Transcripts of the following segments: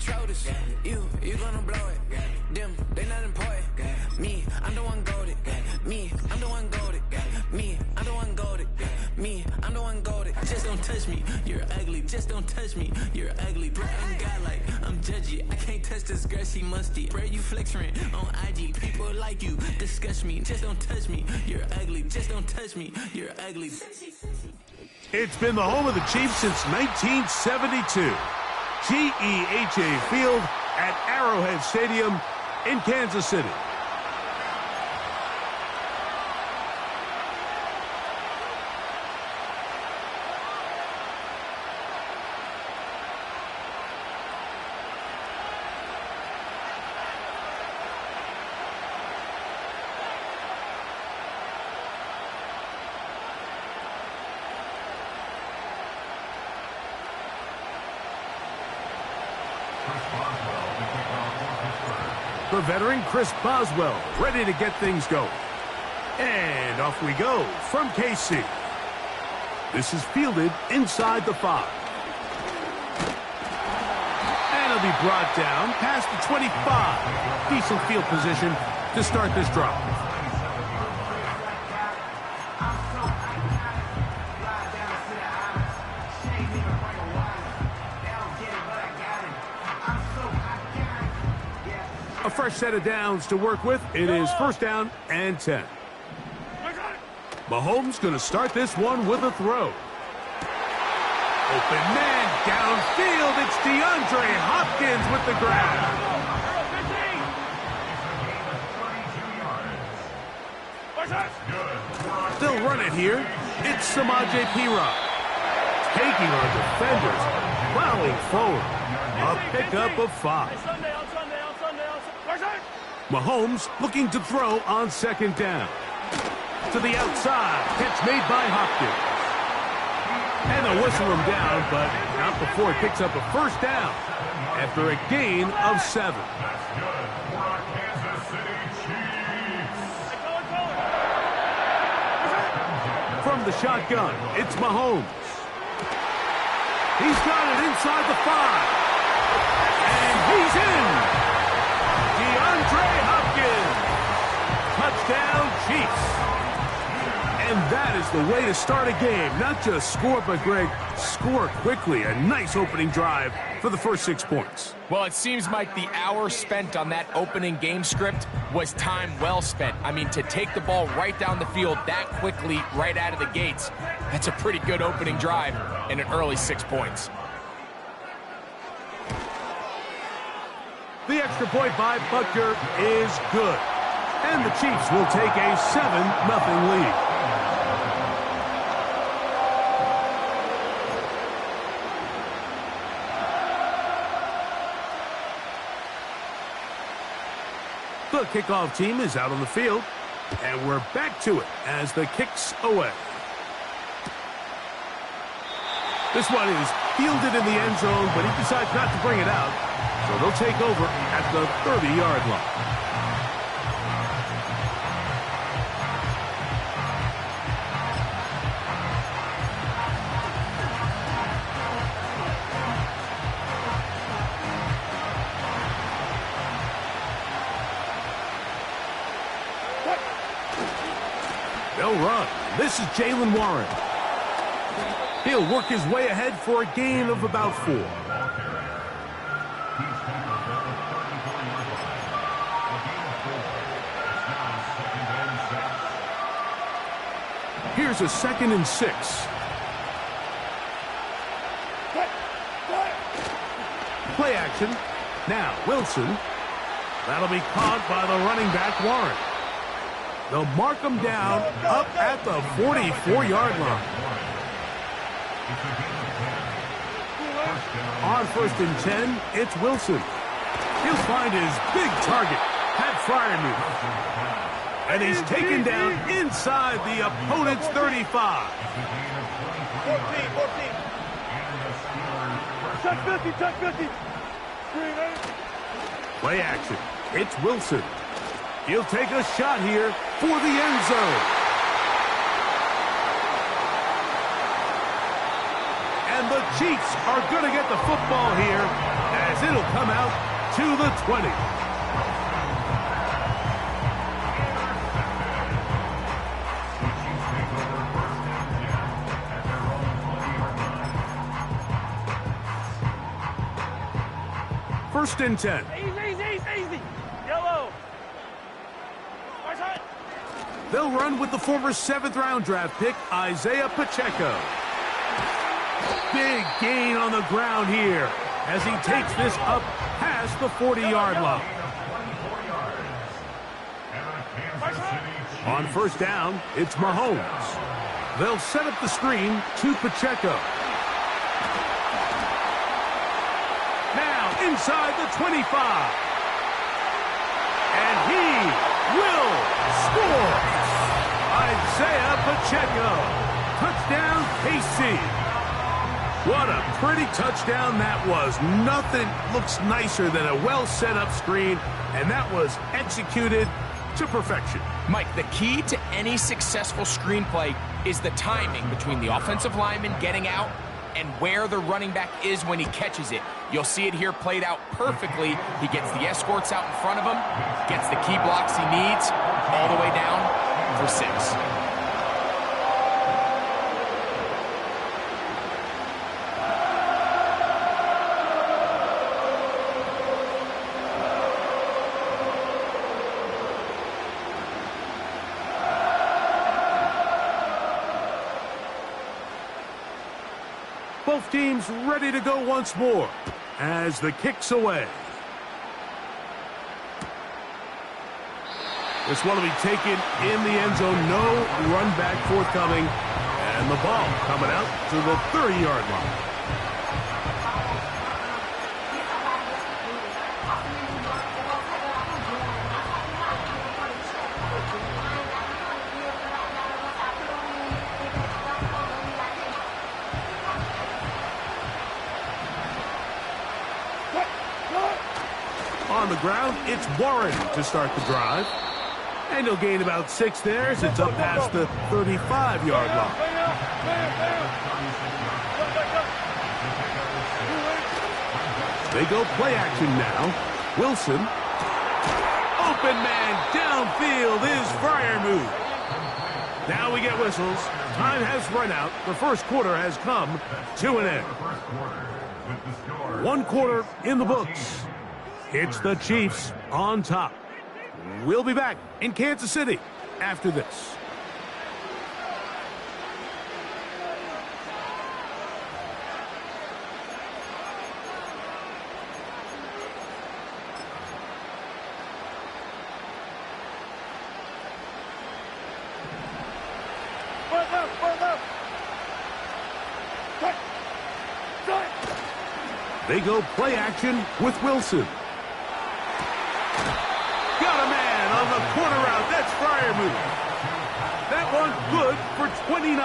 control this. You gonna blow it. Them, they not important. Me, I'm the one golded. Me, I'm the one golded. Me, I'm the one golded. Me, I'm the one golded. Just don't touch me, you're ugly. Just don't touch me, you're ugly. Bro, I'm godlike, I'm judgy. I can't touch this girl, she musty. Bro, you flexing on IG. People like you disgust me. Just don't touch me, you're ugly. Just don't touch me, you're ugly. It's been the home of the Chiefs since 1972. GEHA Field at Arrowhead Stadium in Kansas City. The veteran Chris Boswell ready to get things going. And off we go from KC. This is fielded inside the 5. And it'll be brought down past the 25. Decent field position to start this drive. A fresh set of downs to work with. It is first down and 10. Mahomes going to start this one with a throw. Open man downfield. It's DeAndre Hopkins with the grab. They'll run it here. It's Samaje Perine. Taking on defenders. Plowing forward. A pickup of 5. Mahomes looking to throw on second down. To the outside. Catch made by Hopkins. And they'll whistle him down, but not before he picks up a first down after a gain of 7. From the shotgun, it's Mahomes. He's got it inside the 5. And he's in. DeAndre Hopkins. Touchdown, Chiefs. And that is the way to start a game. Not just score, but, Greg, score quickly. A nice opening drive for the first 6 points. Well, it seems like the hour spent on that opening game script was time well spent. I mean, to take the ball right down the field that quickly, right out of the gates, that's a pretty good opening drive and an early 6 points. The extra point by Butker is good. And the Chiefs will take a 7-0 lead. The kickoff team is out on the field. And we're back to it as the kick's away. This one is fielded in the end zone, but he decides not to bring it out. So they'll take over at the 30-yard line. They'll run. This is Jaylen Warren. He'll work his way ahead for a gain of about 4. Here's a 2nd and 6. Play action. Now Wilson. That'll be caught by the running back Warren. They'll mark him down up at the 44-yard line. On 1st and 10, it's Wilson. He'll find his big target, Pat Freiermuth. And he's taken down inside the opponent's 35. 14. Check 50. Play action. It's Wilson. He'll take a shot here for the end zone. And the Chiefs are going to get the football here as it'll come out to the 20. First and 10. Easy. Yellow. They'll run with the former 7th-round draft pick, Isaiah Pacheco. Big gain on the ground here as he takes this up past the 40-yard line. On first down, it's Mahomes. They'll set up the screen to Pacheco. Now inside the 25. And he will score. Isaiah Pacheco. Touchdown, KC. What a pretty touchdown that was. Nothing looks nicer than a well-set-up screen, and that was executed to perfection. Mike, the key to any successful screenplay is the timing between the offensive lineman getting out and where the running back is when he catches it. You'll see it here played out perfectly. He gets the escorts out in front of him, gets the key blocks he needs, all the way down for 6. Both teams ready to go once more as the kick's away. This one will be taken in the end zone. No run back forthcoming. And the ball coming out to the 30-yard line. On the ground, it's Warren to start the drive. And he'll gain about 6 there as it's up past the 35-yard line. They go play action now. Wilson. Open man downfield is Freiermuth. Now we get whistles. Time has run out. The first quarter has come to an end. 1 quarter in the books. It's the Chiefs on top. We'll be back in Kansas City after this. They go play action with Wilson. Got a man on the corner route. That's Freiermuth. That one good for 29.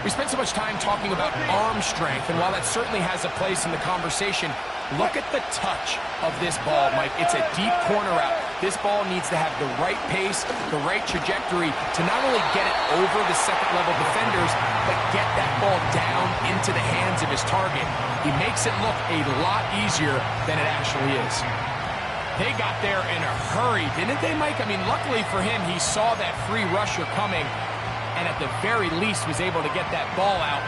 We spent so much time talking about arm strength, and while that certainly has a place in the conversation, look at the touch of this ball, Mike. It's a deep corner route. This ball needs to have the right pace, the right trajectory to not only get it over the second-level defenders, but get that ball down into the hands of his target. He makes it look a lot easier than it actually is. They got there in a hurry, didn't they, Mike? I mean, luckily for him, he saw that free rusher coming, and at the very least was able to get that ball out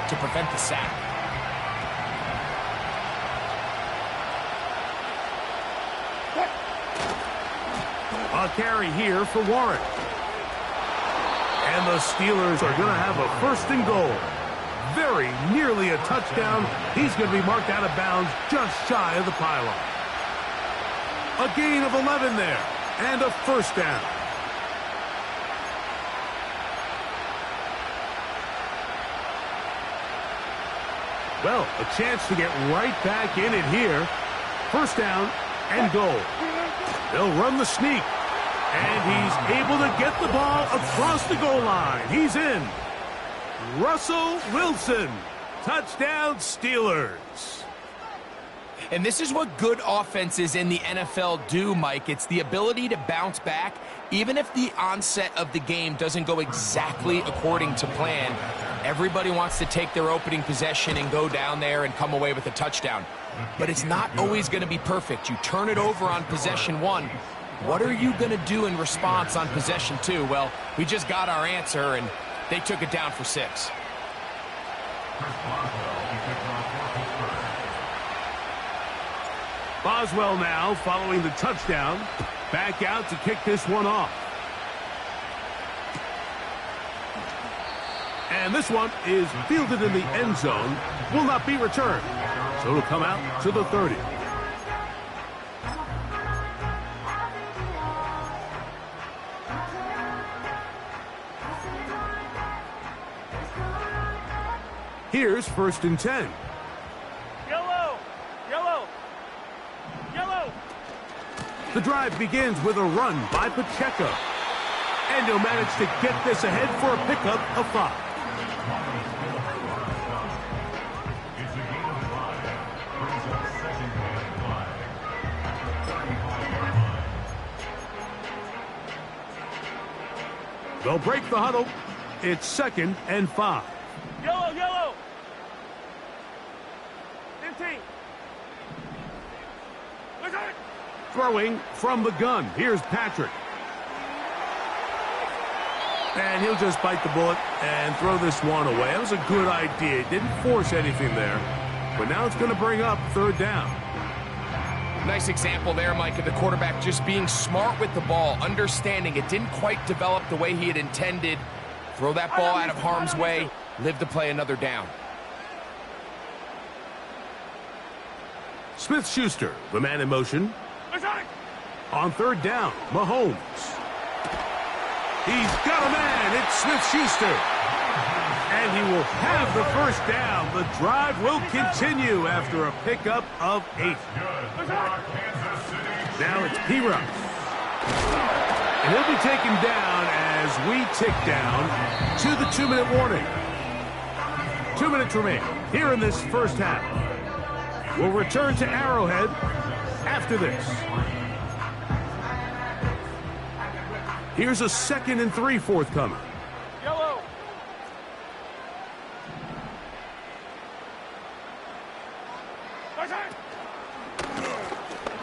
to prevent the sack. A carry here for Warren. And the Steelers are going to have a 1st and goal. Very nearly a touchdown. He's going to be marked out of bounds just shy of the pylon. A gain of 11 there. And a 1st down. Well, a chance to get right back in it here. 1st down and goal. They'll run the sneak. And he's able to get the ball across the goal line. He's in. Russell Wilson. Touchdown, Steelers. And this is what good offenses in the NFL do, Mike. It's the ability to bounce back, even if the onset of the game doesn't go exactly according to plan. Everybody wants to take their opening possession and go down there and come away with a touchdown. But it's not always going to be perfect. You turn it over on possession 1. What are you going to do in response on possession 2? Well, we just got our answer, and they took it down for 6. Boswell now following the touchdown. Back out to kick this one off. And this one is fielded in the end zone. Will not be returned. So it'll come out to the 30. Here's 1st and 10. Yellow! Yellow! Yellow! The drive begins with a run by Pacheco. And he'll manage to get this ahead for a pickup of 5. They'll break the huddle. It's 2nd and 5. Yellow! Yellow! 15! Throwing from the gun. Here's Patrick. And he'll just bite the bullet and throw this one away. That was a good idea. Didn't force anything there. But now it's going to bring up 3rd down. Nice example there, Mike, of the quarterback just being smart with the ball, understanding it didn't quite develop the way he had intended. Throw that ball out of harm's way, live to play another down. Smith-Schuster, the man in motion. On 3rd down, Mahomes. He's got a man. It's Smith-Schuster. And he will have the 1st down. The drive will continue after a pickup of 8. Now it's P-Rush. And he'll be taken down as we tick down to the 2-minute warning. 2 minutes remain here in this 1st half. We'll return to Arrowhead after this. Here's a 2nd and 3 forthcoming. Yellow!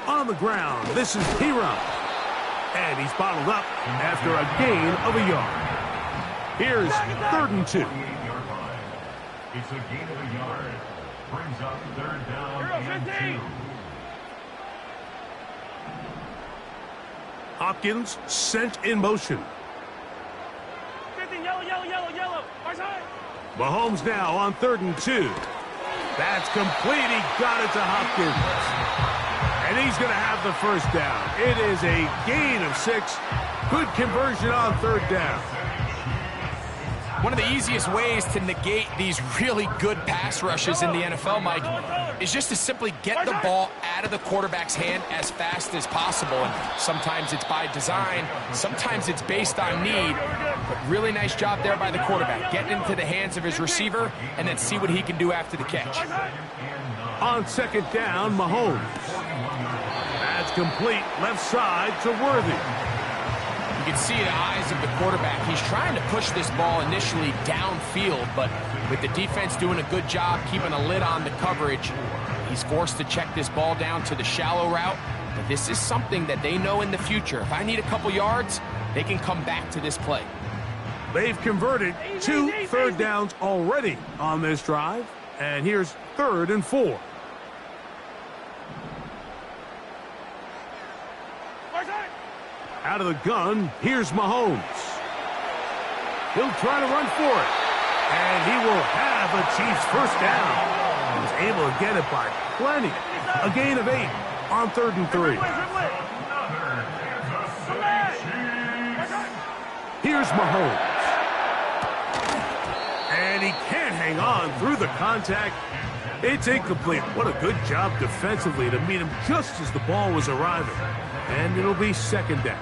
On the ground, this is P-Rush. And he's bottled up after a gain of a yard. Here's 3rd and 2. It's a gain of a yard. Brings up 3rd down and 2. Hopkins sent in motion. 15, yellow, yellow, yellow, yellow. Mahomes now on 3rd and 2. That's complete. He got it to Hopkins. And he's going to have the 1st down. It is a gain of 6. Good conversion on 3rd down. One of the easiest ways to negate these really good pass rushes in the NFL, Mike, is just to simply get the ball out of the quarterback's hand as fast as possible. And sometimes it's by design, sometimes it's based on need. But really nice job there by the quarterback, getting into the hands of his receiver and then see what he can do after the catch. On 2nd down, Mahomes. That's complete left side to Worthy. You can see the eyes of the quarterback. He's trying to push this ball initially downfield, but with the defense doing a good job keeping a lid on the coverage, he's forced to check this ball down to the shallow route. But this is something that they know in the future. If I need a couple yards, they can come back to this play. They've converted 2 3rd downs already on this drive. And here's 3rd and 4. Out of the gun, here's Mahomes. He'll try to run for it. And he will have a Chiefs 1st down. He was able to get it by plenty. A gain of 8 on 3rd and 3. Here's Mahomes. And he can't hang on through the contact. It's incomplete. What a good job defensively to meet him just as the ball was arriving. And it'll be 2nd down.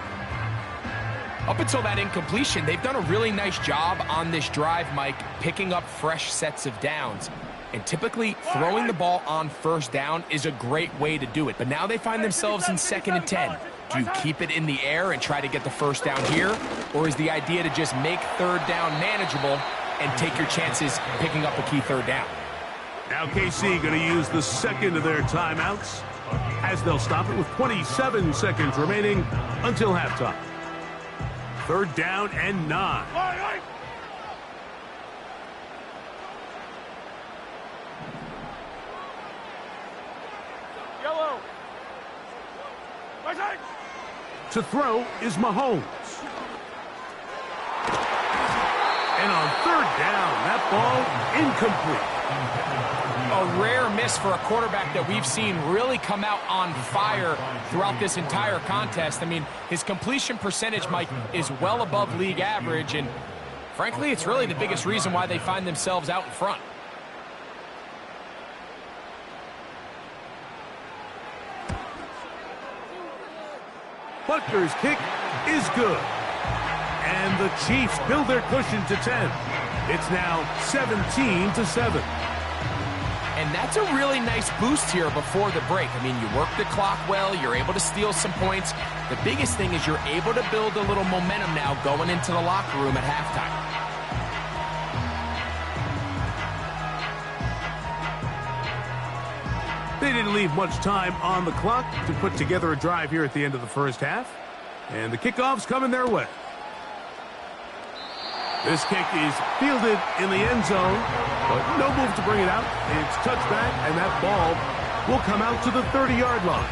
Up until that incompletion, they've done a really nice job on this drive, Mike, picking up fresh sets of downs. And typically, throwing the ball on first down is a great way to do it. But now they find themselves in 2nd and 10. Do you keep it in the air and try to get the first down here? Or is the idea to just make 3rd down manageable and take your chances picking up a key 3rd down? Now KC going to use the second of their timeouts as they'll stop it with 27 seconds remaining until halftime. 3rd down and 9. Yellow. To throw is Mahomes. And on 3rd down, that ball incomplete. A rare miss for a quarterback that we've seen really come out on fire throughout this entire contest. I mean, his completion percentage, Mike, is well above league average, and frankly, it's really the biggest reason why they find themselves out in front. Butker's kick is good. And the Chiefs build their cushion to 10. It's now 17-7. And that's a really nice boost here before the break. I mean, you work the clock well, you're able to steal some points. The biggest thing is you're able to build a little momentum now going into the locker room at halftime. They didn't leave much time on the clock to put together a drive here at the end of the first half. And the kickoff's coming their way. This kick is fielded in the end zone, but no move to bring it out. It's touchback, and that ball will come out to the 30-yard line.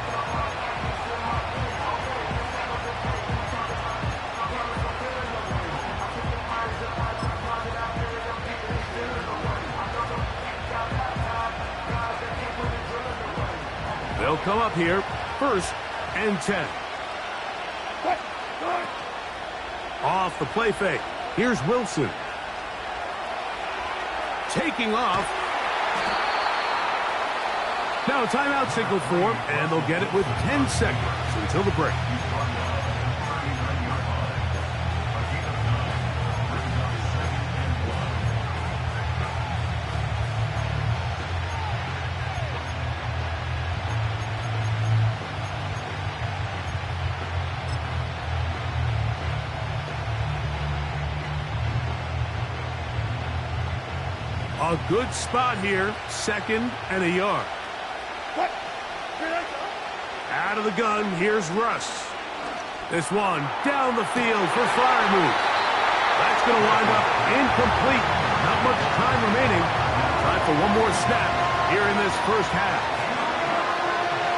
They'll come up here, 1st and 10. Off the play fake. Here's Wilson. Taking off. Now a timeout signal for him, and they'll get it with 10 seconds until the break. A good spot here, 2nd and a yard. Out of the gun, here's Russ. This one down the field for Fryermuth. That's going to wind up incomplete. Not much time remaining. Time for one more snap here in this first half.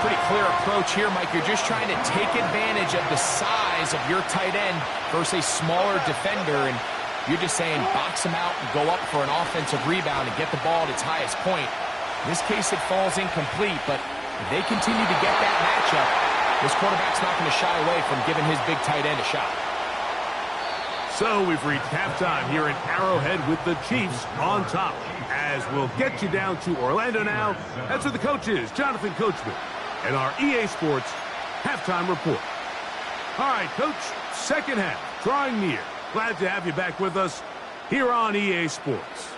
Pretty clear approach here, Mike. You're just trying to take advantage of the size of your tight end versus a smaller defender, and you're just saying box him out and go up for an offensive rebound and get the ball at its highest point. In this case, it falls incomplete, but if they continue to get that matchup, this quarterback's not going to shy away from giving his big tight end a shot. So we've reached halftime here in Arrowhead with the Chiefs on top. As we'll get you down to Orlando now, that's where the coach is, Jonathan Coachman, and our EA Sports halftime report. All right, Coach, second half, drawing near. Glad to have you back with us here on EA Sports.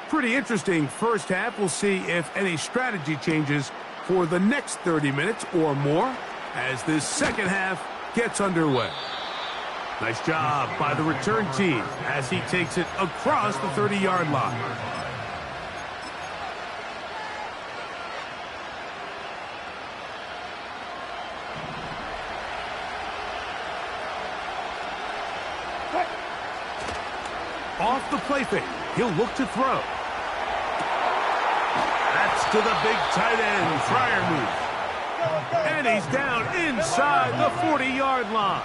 Pretty interesting first half. We'll see if any strategy changes for the next 30 minutes or more as this second half gets underway. Nice job by the return team as he takes it across the 30-yard line. Off the play fake, he'll look to throw. That's to the big tight end, Fryermuth. And he's down inside the 40-yard line.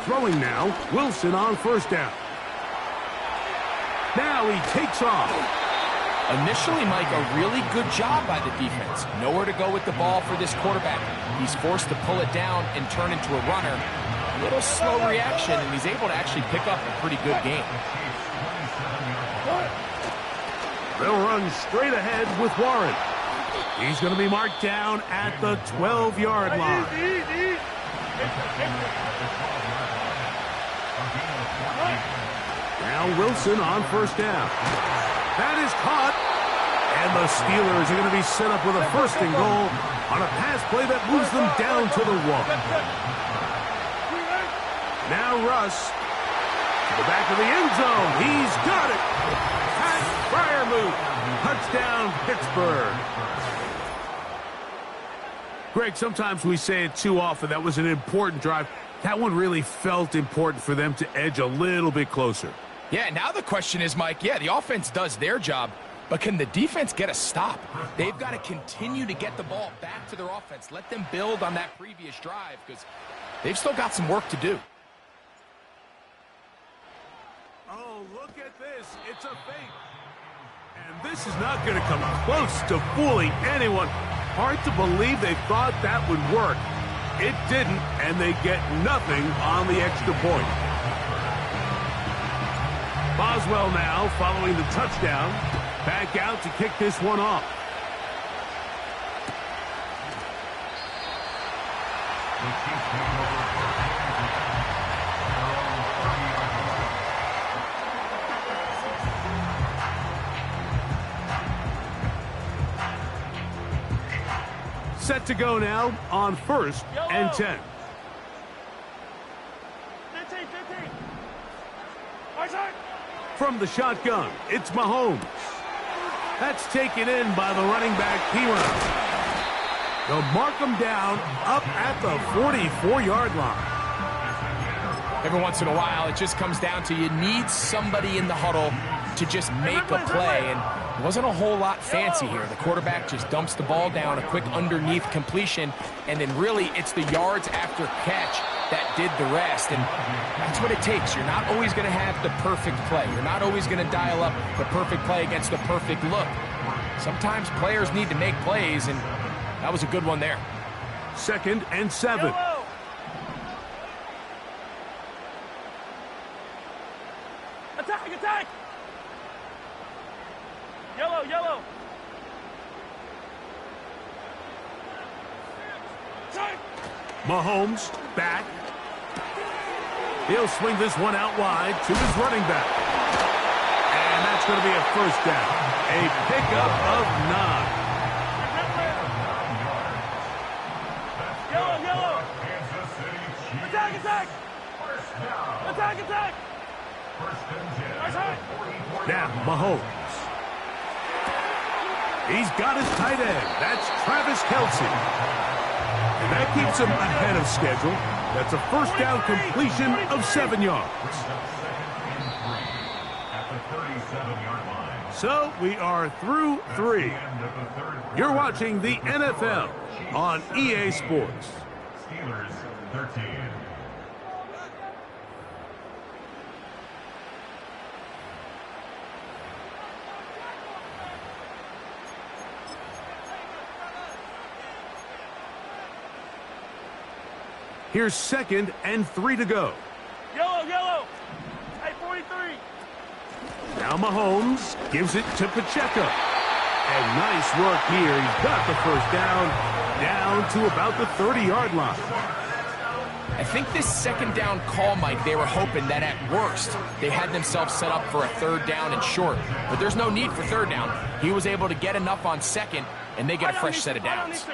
Throwing now, Wilson on first down. Now he takes off. Initially, Mike, a really good job by the defense. Nowhere to go with the ball for this quarterback. He's forced to pull it down and turn into a runner. A little slow reaction, and he's able to actually pick up a pretty good game. They'll run straight ahead with Warren. He's going to be marked down at the 12-yard line. Now Wilson on first down. That is caught. And the Steelers are going to be set up with a first and goal on a pass play that moves them down to the 1. Now Russ to the back of the end zone. He's got it. Pat Fryermuth. Touchdown, Pittsburgh. Greg, sometimes we say it too often. That was an important drive. That one really felt important for them to edge a little bit closer. Yeah, now the question is, Mike, yeah, the offense does their job, but can the defense get a stop? They've got to continue to get the ball back to their offense. Let them build on that previous drive because they've still got some work to do. Oh, look at this. It's a fake. And this is not going to come close to fooling anyone. Hard to believe they thought that would work. It didn't, and they get nothing on the extra point. Boswell now following the touchdown. Back out to kick this one off. Set to go now on first and 10. 15. From the shotgun, it's Mahomes. That's taken in by the running back, P-Round. They'll mark him down up at the 44-yard line. Every once in a while, it just comes down to you need somebody in the huddle to just make a play, and it wasn't a whole lot fancy here. The quarterback just dumps the ball down, a quick underneath completion, and then really it's the yards after catch that did the rest, and that's what it takes. You're not always going to have the perfect play. You're not always going to dial up the perfect play against the perfect look. Sometimes players need to make plays, and that was a good one there. 2nd and 7. Attack! Yellow. Mahomes back. He'll swing this one out wide to his running back. And that's going to be a first down. A pickup of 9. Yellow. Attack! Now Mahomes. He's got his tight end. That's Travis Kelce. And that keeps him ahead of schedule. That's a first down completion of 7 yards. So we are through 3. You're watching the NFL on EA Sports. Steelers 13. Here's 2nd and 3 to go. Yellow. Hey, 43. Now Mahomes gives it to Pacheco. And nice work here. He's got the first down to about the 30-yard line. I think this 2nd down call, Mike, they were hoping that at worst they had themselves set up for a 3rd down and short. But there's no need for 3rd down. He was able to get enough on 2nd, and they get a fresh set of downs.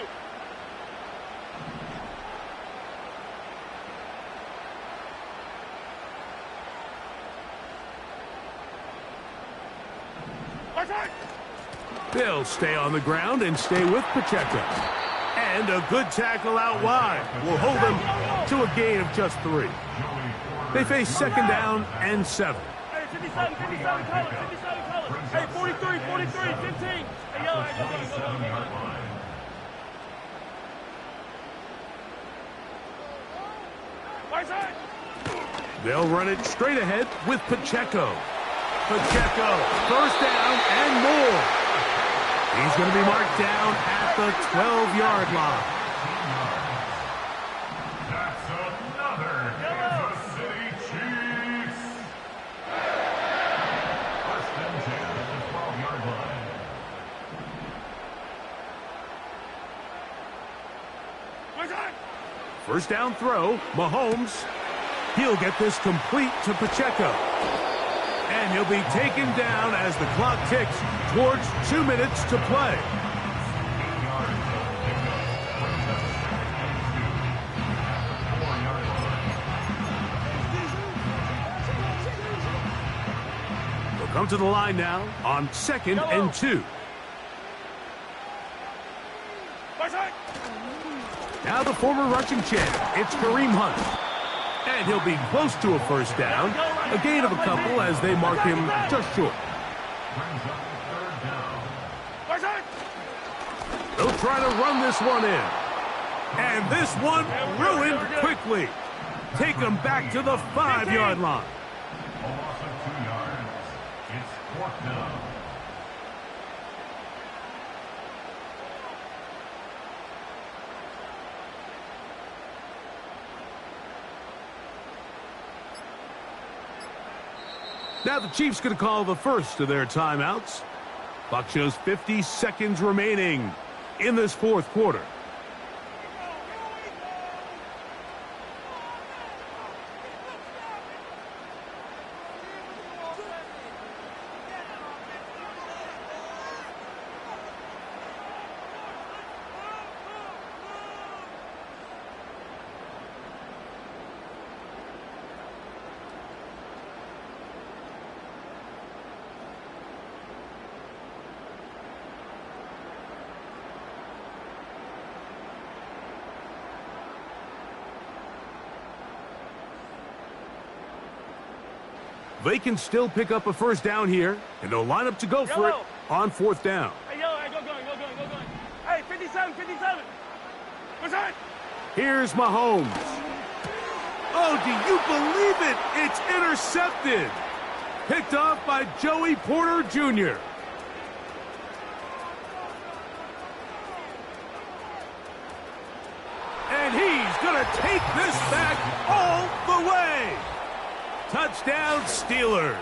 They'll stay on the ground and stay with Pacheco. And a good tackle out wide will hold them to a gain of just 3. They face 2nd down and 7. Hey, 57, color. Hey, 43, 15. Hey, yellow. Right side. They'll run it straight ahead with Pacheco. Pacheco, first down and more. He's going to be marked down at the 12-yard line. That's another Kansas City Chiefs. First and 10 at the 12-yard line. First down throw, Mahomes. He'll get this complete to Pacheco. And he'll be taken down as the clock ticks towards 2 minutes to play. We'll come to the line now on 2nd and 2. Now the former rushing champ, it's Kareem Hunt. And he'll be close to a first down. A gain of a couple as they mark him just short. They'll try to run this one in. And this one ruined quickly. Take them back to the 5-yard line. A loss of 2 yards. It's 4th down. Now the Chiefs going to call the first of their timeouts. Clock shows 50 seconds remaining in this 4th quarter. They can still pick up a first down here, and they'll line up to go for it on 4th down. Hey, yo, hey, go going. Hey, 57. What's that? Here's Mahomes. Oh, do you believe it? It's intercepted. Picked off by Joey Porter Jr. And he's going to take this back all the way. Touchdown, Steelers.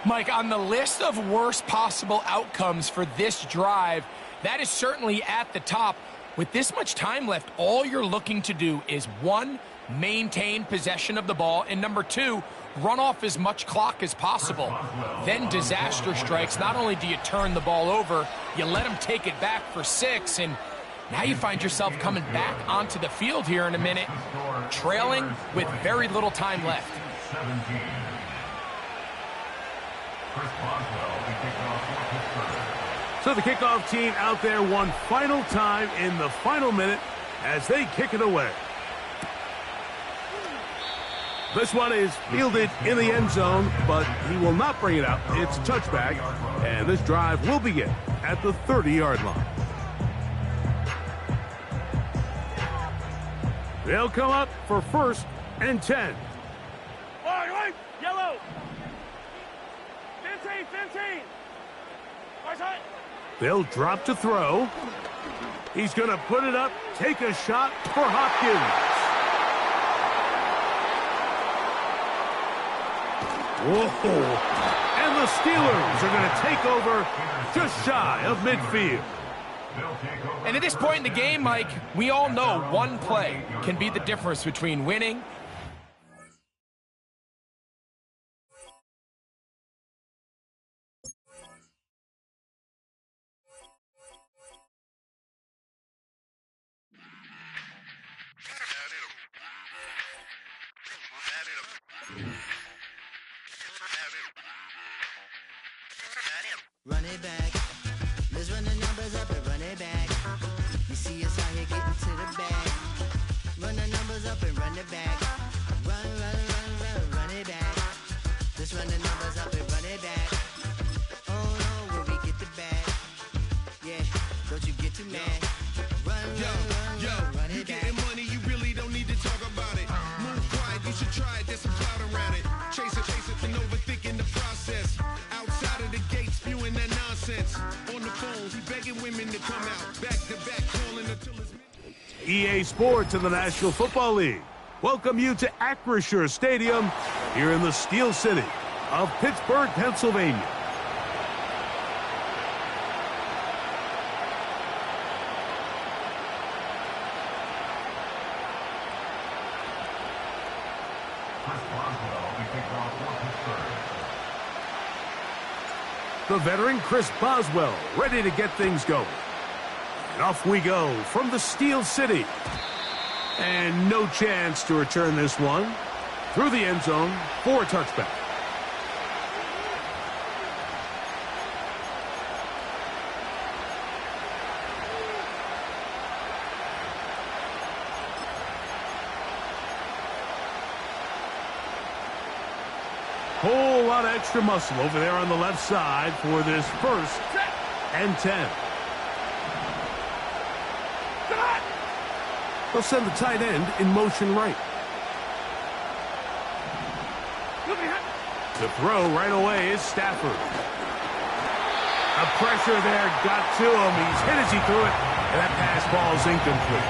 Mike, on the list of worst possible outcomes for this drive, that is certainly at the top. With this much time left, all you're looking to do is, 1, maintain possession of the ball, and number 2, run off as much clock as possible. Then disaster strikes. Not only do you turn the ball over, you let them take it back for 6, and now you find yourself coming back onto the field here in a minute, trailing with very little time left. 17. Chris Boswell, the kickoff for Pittsburgh. So the kickoff team out there one final time in the final minute as they kick it away. This one is fielded in the end zone, but he will not bring it out. It's a touchback, and this drive will begin at the 30-yard line. They'll come up for 1st and 10. Wait, yellow. 15. What's that? They'll drop to throw. He's going to put it up, take a shot for Hopkins. Whoa. And the Steelers are going to take over just shy of midfield. And at this point in the game, Mike, we all know one play can be the difference between winning . Run it back. Let's run the numbers up and run it back. You see us out here getting to the bag. Run the numbers up and run it back. Run it back. Let's run the numbers up and run it back. Oh no, when we get the bag. Yeah, don't you get too mad. Run you it getting back. money, you really don't need to talk about it. Move quiet, you should try it, there's some clout around it. Chase it, and overthinking the process. Outside of the gate, spewing that nonsense. On the phone, he begging women to come out. Back to back, calling until it's... EA Sports and the National Football League welcome you to Acrisure Stadium here in the Steel City of Pittsburgh, Pennsylvania. the veteran Chris Boswell, ready to get things going. And off we go from the Steel City. And no chance to return this one through the end zone for a touchback. Whole lot of extra muscle over there on the left side for this 1st and 10. They'll send the tight end in motion right. The throw right away is Stafford. A pressure there got to him. He's hit as he threw it, and that pass ball is incomplete.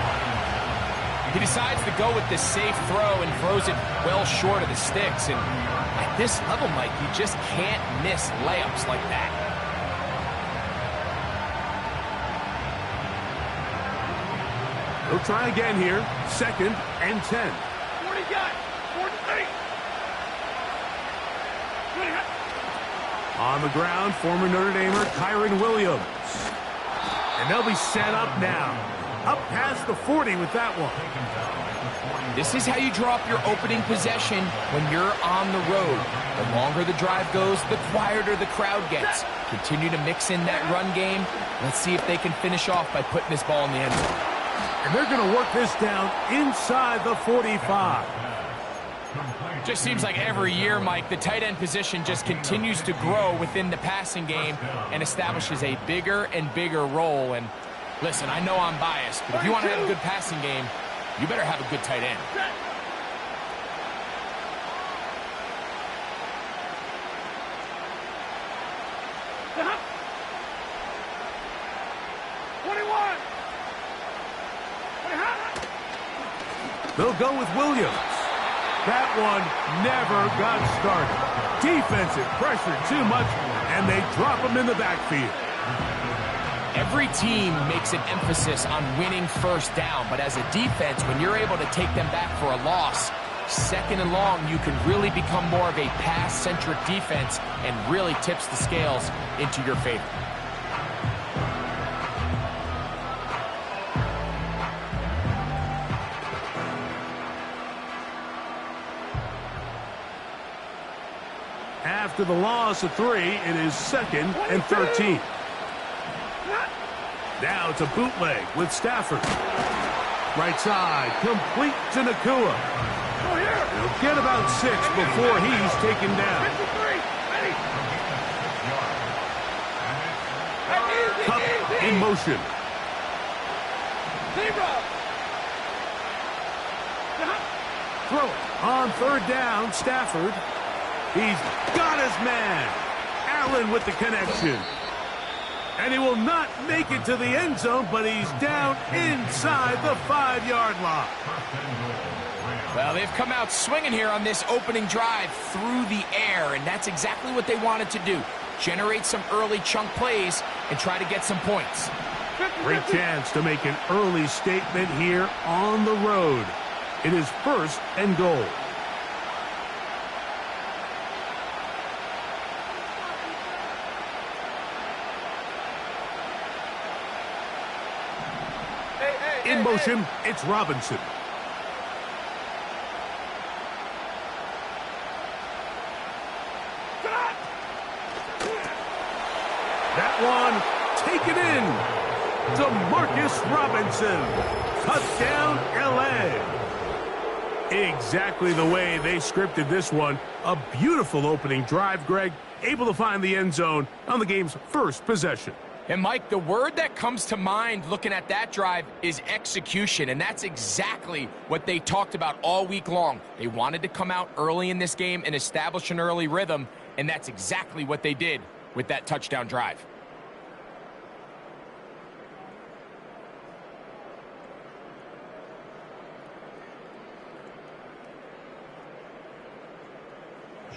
He decides to go with this safe throw and throws it well short of the sticks. And at this level, Mike, you just can't miss layups like that. He'll try again here. 2nd and 10. 40 guys. 43. On the ground, former Notre Damer Kyron Williams. And they'll be set up now. Up past the 40 with that one. This is how you draw up your opening possession when you're on the road. The longer the drive goes, the quieter the crowd gets. Continue to mix in that run game. Let's see if they can finish off by putting this ball in the end zone. And they're going to work this down inside the 45. Just seems like every year, Mike, the tight end position just continues to grow within the passing game and establishes a bigger and bigger role. And listen, I know I'm biased, but if you want to have a good passing game, you better have a good tight end. They'll go with Williams. That one never got started. Defensive pressure too much, and they drop him in the backfield. Every team makes an emphasis on winning first down, but as a defense, when you're able to take them back for a loss, 2nd and long, you can really become more of a pass-centric defense and really tips the scales into your favor. After the loss of 3, it is 2nd and 13. Now it's a bootleg with Stafford. Right side, complete to Nakua. He'll get about 6 before he's taken down. Cup in motion. Throw it on 3rd down, Stafford. He's got his man. Allen with the connection. And he will not make it to the end zone, but he's down inside the 5-yard line. Well, they've come out swinging here on this opening drive through the air, and that's exactly what they wanted to do. Generate some early chunk plays and try to get some points. Great chance to make an early statement here on the road. It is 1st and goal. In motion, it's Robinson. That one taken in. DeMarcus Robinson. Touchdown, L.A. Exactly the way they scripted this one. A beautiful opening drive, Greg. Able to find the end zone on the game's 1st possession. And, Mike, the word that comes to mind looking at that drive is execution, and that's exactly what they talked about all week long. They wanted to come out early in this game and establish an early rhythm, and that's exactly what they did with that touchdown drive.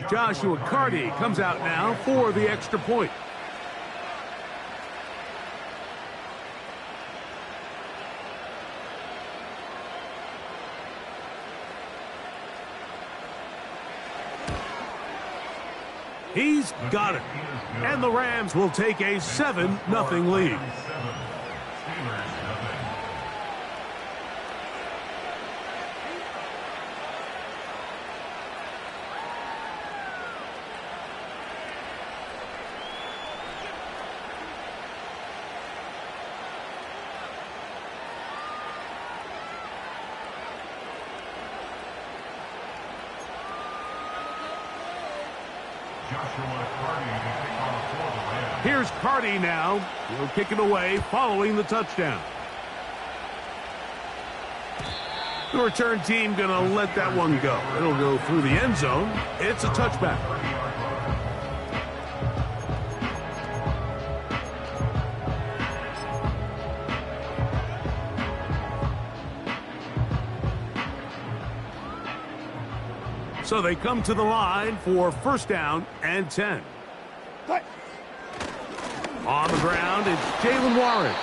Joshua Carty comes out now for the extra point. He's got it. And the Rams will take a 7-0 lead. Here's Carty now. He'll kick it away following the touchdown. The return team going to let that one go. It'll go through the end zone. It's a touchback. So they come to the line for first down and 10. On the ground, it's Jalen Warren.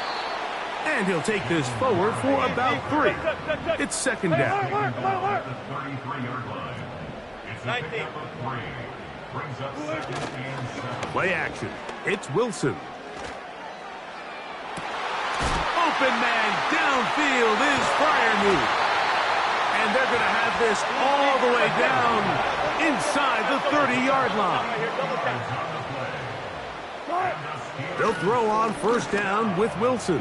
And he'll take this forward for about 3. It's second down. Play action. It's Wilson. Open man downfield is Freiermuth. And they're going to have this all the way down inside the 30-yard line. They'll throw on first down with Wilson.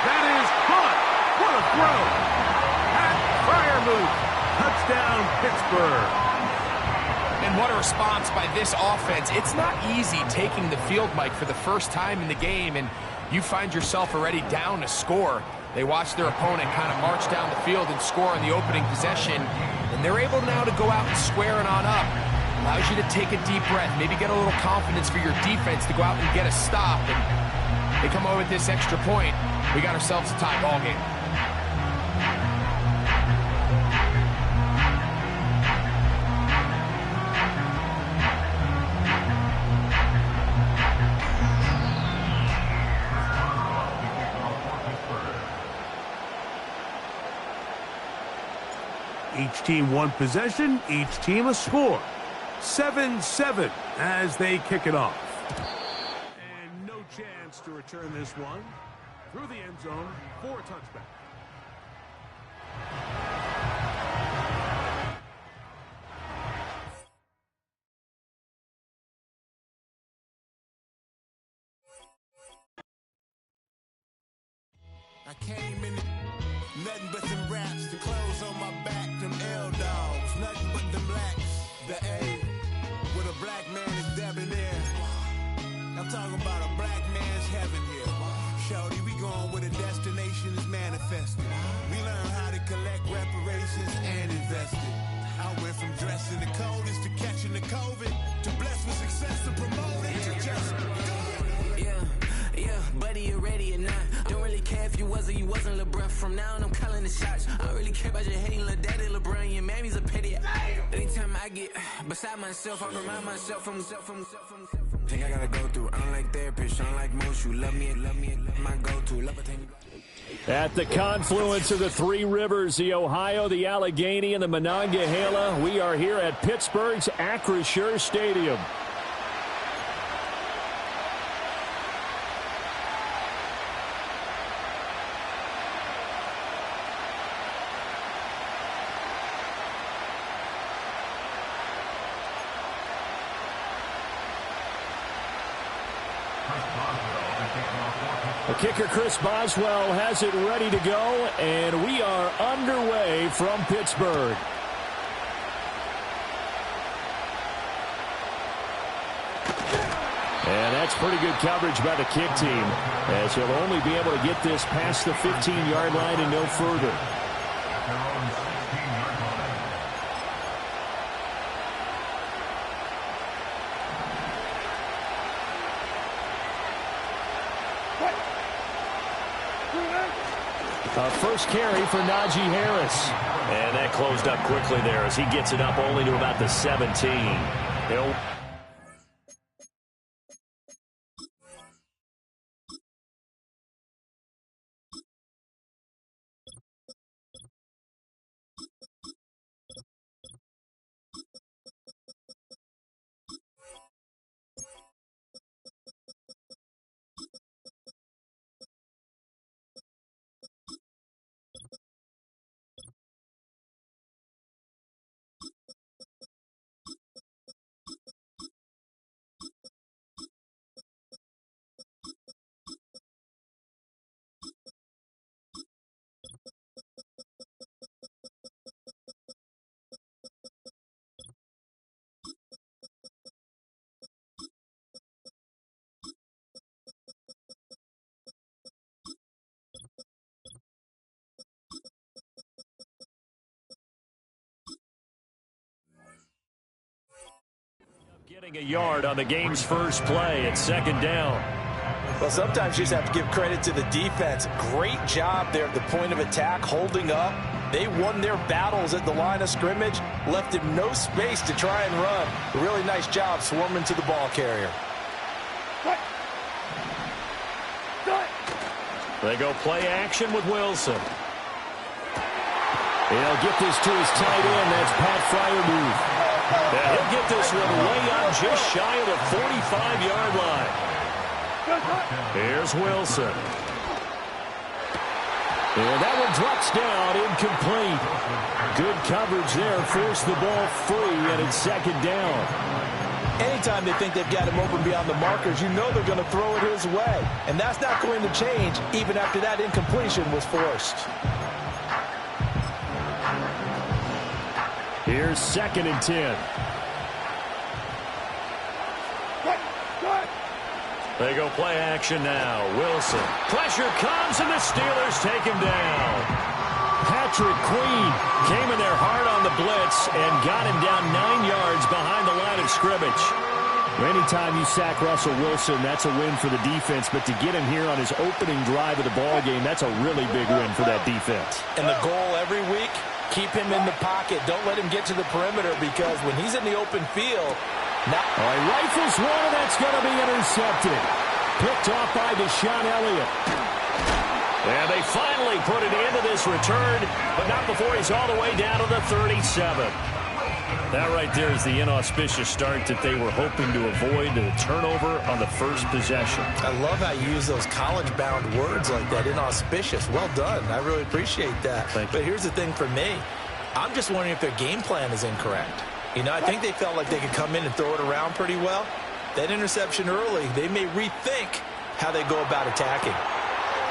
That is caught. What a throw. Pat Freiermuth. Touchdown, Pittsburgh. And what a response by this offense. It's not easy taking the field, Mike, for the first time in the game, and you find yourself already down to score. They watch their opponent kind of march down the field and score on the opening possession, and they're able now to go out and square it on up. Allows you to take a deep breath, maybe get a little confidence for your defense to go out and get a stop. And they come away with this extra point. We got ourselves a tie ball game. Each team one possession, each team a score. 7-7 as they kick it off. And no chance to return this one through the end zone for a touchback. I came in nothing but them raps, the clothes on my back, them L-dogs, nothing but them blacks. The A, with a black man is debonair. I'm talking about a black man's heaven here. Shorty, we going where the destination is manifested. We learn how to collect reparations and invest it. I went from dressing the coldest to catching the COVID, to blessed with success and promoted to just Yeah, buddy, you ready or not? Don't really care if you was or you wasn't LeBron. From now on, I'm calling the shots. I don't really care about your hating little daddy LeBron. Your mammy's a petty. Anytime I get beside myself, I remind myself from Think I gotta go through. I don't like therapists. I don't like most. You love me, my go-to. Love it. At the confluence of the three rivers, the Ohio, the Allegheny, and the Monongahela, we are here at Pittsburgh's Acrisure Stadium. The kicker, Chris Boswell, has it ready to go, and we are underway from Pittsburgh. And that's pretty good coverage by the kick team, as he'll only be able to get this past the 15-yard line and no further. First carry for Najee Harris. And that closed up quickly there as he gets it up only to about the 17. He'll Getting a yard on the game's first play at second down. Well, sometimes you just have to give credit to the defense. Great job there at the point of attack, holding up. They won their battles at the line of scrimmage, left him no space to try and run. A really nice job swarming to the ball carrier. They go play action with Wilson. He'll get this to his tight end. That's Pat Fryermuth. And he'll get this one way up just shy of the 45-yard line. Here's Wilson. And that one drops down, incomplete. Good coverage there, forced the ball free, and it's second down. Anytime they think they've got him open beyond the markers, you know they're going to throw it his way. And that's not going to change even after that incompletion was forced. Here's 2nd and 10. They go play action now. Wilson. Pressure comes, and the Steelers take him down. Patrick Queen came in there hard on the blitz and got him down 9 yards behind the line of scrimmage. Anytime you sack Russell Wilson, that's a win for the defense. But to get him here on his opening drive of the ball game, that's a really big win for that defense. And the goal every week, keep him in the pocket. Don't let him get to the perimeter, because when he's in the open field, now he rifles one, and that's going to be intercepted. Picked off by Deshaun Elliott. And they finally put it into this return, but not before he's all the way down to the 37. That right there is the inauspicious start that they were hoping to avoid, the turnover on the first possession. I love how you use those college-bound words like that, inauspicious. Well done. I really appreciate that. But here's the thing for me. I'm just wondering if their game plan is incorrect. You know, I think they felt like they could come in and throw it around pretty well. That interception early, they may rethink how they go about attacking.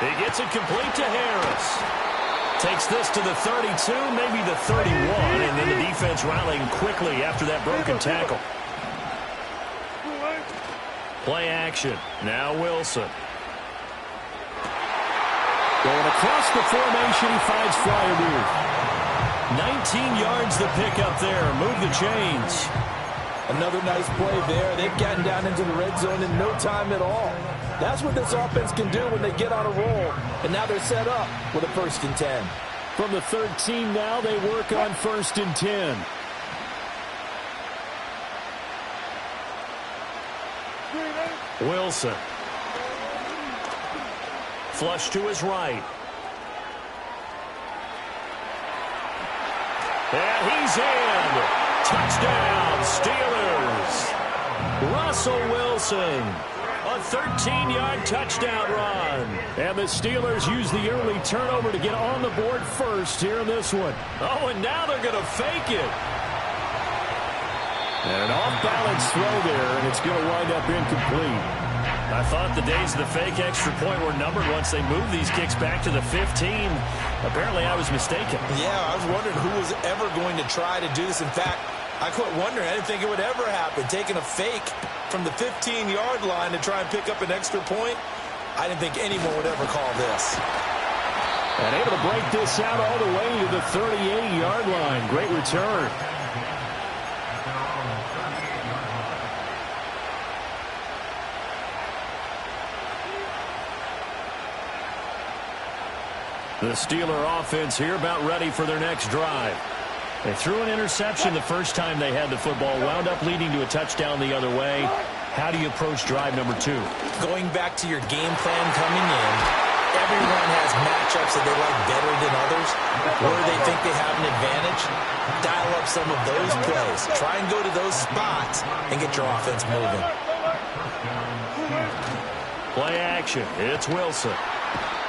He gets it complete to Harris. Takes this to the 32, maybe the 31, and then the defense rallying quickly after that broken tackle. Play action. Now Wilson. Going across the formation, he finds Fryermuth. 19 yards the pick up there. Move the chains. Another nice play there. They've gotten down into the red zone in no time at all. That's what this offense can do when they get on a roll. And now they're set up with a 1st and 10. From the 13 now, they work on 1st and 10. Wilson. Flush to his right. And he's in. Touchdown, Steelers. Russell Wilson. A 13-yard touchdown run. And the Steelers use the early turnover to get on the board first here in this one. Oh, and now they're going to fake it. And an off-balance throw there, and it's going to wind up incomplete. I thought the days of the fake extra point were numbered once they moved these kicks back to the 15. Apparently, I was mistaken. Yeah, I was wondering who was ever going to try to do this. In fact, I quit wondering. I didn't think it would ever happen. Taking a fake from the 15-yard line to try and pick up an extra point, I didn't think anyone would ever call this. And able to break this out all the way to the 38-yard line. Great return. The Steeler offense here about ready for their next drive. They threw an interception the first time they had the football, wound up leading to a touchdown the other way. How do you approach drive number 2? Going back to your game plan coming in, everyone has matchups that they like better than others, where they think they have an advantage. Dial up some of those plays. Try and go to those spots and get your offense moving. Play action. It's Wilson.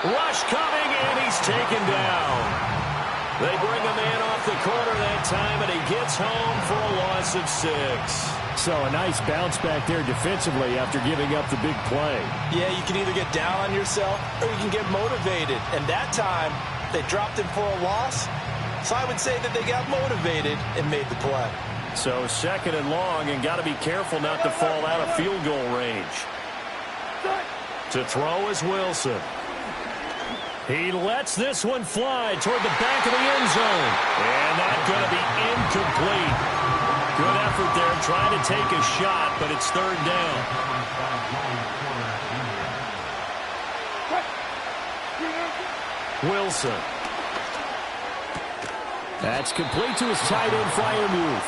Rush coming, and he's taken down. They bring a man off the corner that time, and he gets home for a loss of 6. So a nice bounce back there defensively after giving up the big play. Yeah, you can either get down on yourself or you can get motivated. And that time, they dropped him for a loss. So I would say that they got motivated and made the play. So 2nd and long, and got to be careful not to fall out of field goal range. To throw is Wilson. He lets this one fly toward the back of the end zone. And that's going to be incomplete. Good effort there, trying to take a shot, but it's third down. Wilson. That's complete to his tight end flyer move.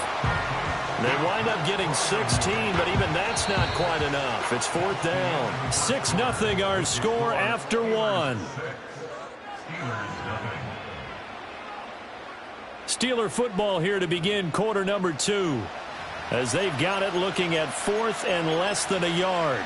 They wind up getting 16, but even that's not quite enough. It's fourth down. 6-0 our score after one. Steeler football here to begin quarter number 2. As they've got it looking at fourth and less than a yard.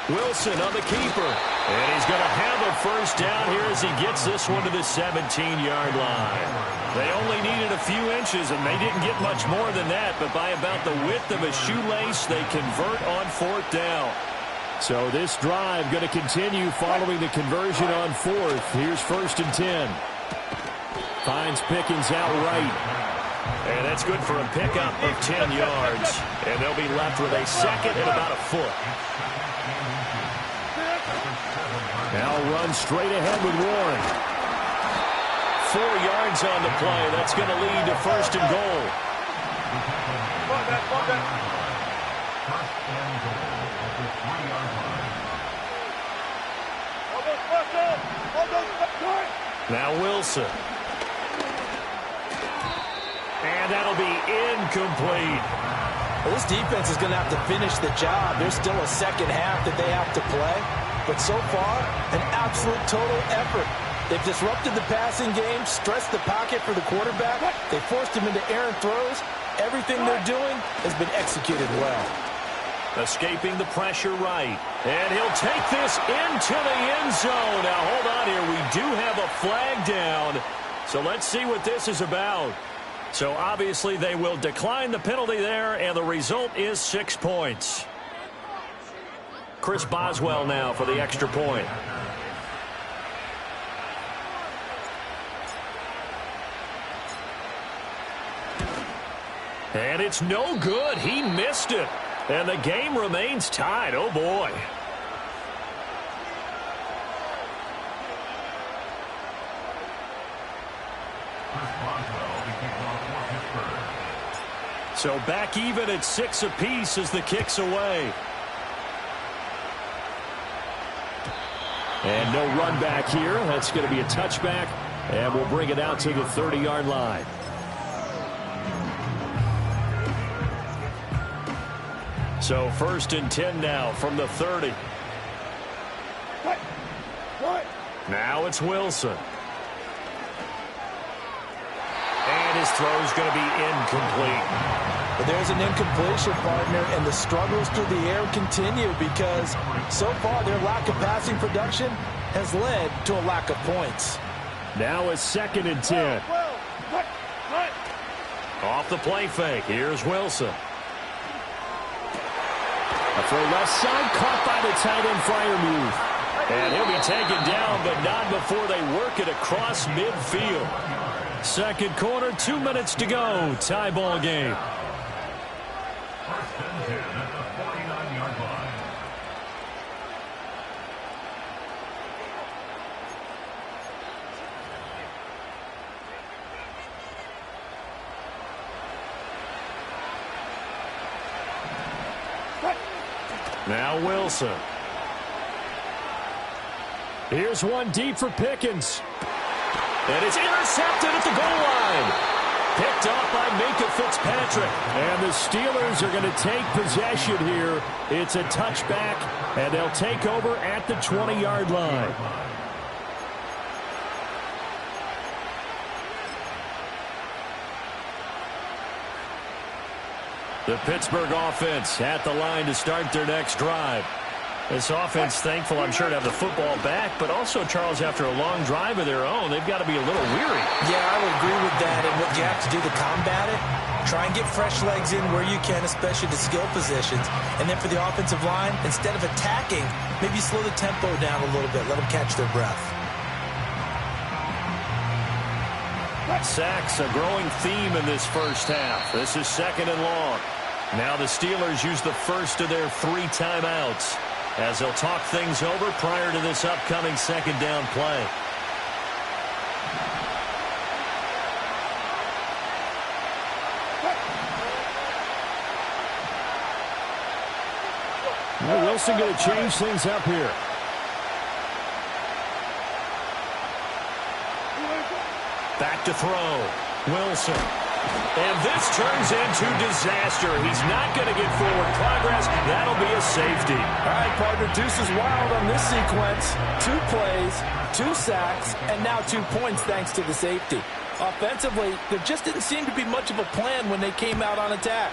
Wilson on the keeper. And he's going to have a first down here as he gets this one to the 17-yard line. They only needed a few inches, and they didn't get much more than that. But by about the width of a shoelace, they convert on fourth down. So this drive going to continue following the conversion on fourth. Here's first and 10. Finds Pickens out right. And that's good for a pickup of 10 yards. And they'll be left with a second and about a foot. Now run straight ahead with Warren. 4 yards on the play. That's going to lead to first and goal. Now Wilson. And that'll be incomplete. Well, this defense is going to have to finish the job. There's still a second half that they have to play. But so far, an absolute total effort. They've disrupted the passing game, stressed the pocket for the quarterback. They forced him into errant throws. Everything they're doing has been executed well. Escaping the pressure right. And he'll take this into the end zone. Now, hold on here. We do have a flag down. So let's see what this is about. So obviously they will decline the penalty there, and the result is 6 points. Chris Boswell now for the extra point. And it's no good. He missed it. And the game remains tied. Oh, boy. So back even at 6 apiece as the kick's away. And no run back here. That's going to be a touchback. And we'll bring it out to the 30-yard line. So first and 10 now from the 30. Now it's Wilson. And his throw's going to be incomplete. But there's an incompletion, partner, and the struggles through the air continue because so far their lack of passing production has led to a lack of points. Now it's second and 10. Off the play fake. Here's Wilson. A throw left side, caught by the tight end flyer move. And he'll be taken down, but not before they work it across midfield. Second quarter, 2 minutes to go. Tie ball game. First and 10 at the 49-yard line. Now Wilson. Here's one deep for Pickens. And it's intercepted at the goal line. Picked off by Minka Fitzpatrick. And the Steelers are going to take possession here. It's a touchback, and they'll take over at the 20-yard line. The Pittsburgh offense at the line to start their next drive. This offense thankful, I'm sure, to have the football back, but also, Charles, after a long drive of their own, they've got to be a little weary. Yeah, I would agree with that. And what you have to do to combat it, try and get fresh legs in where you can, especially the skill positions. And then for the offensive line, instead of attacking, maybe slow the tempo down a little bit. Let them catch their breath. Sacks, a growing theme in this first half. This is second and long. Now the Steelers use the first of their 3 timeouts. as they'll talk things over prior to this upcoming second down play. Well, Wilson going to change things up here. Back to throw. Wilson. And this turns into disaster. He's not going to get forward progress. That'll be a safety. All right, partner, deuce is wild on this sequence. 2 plays, 2 sacks, and now 2 points thanks to the safety. Offensively, there just didn't seem to be much of a plan when they came out on attack.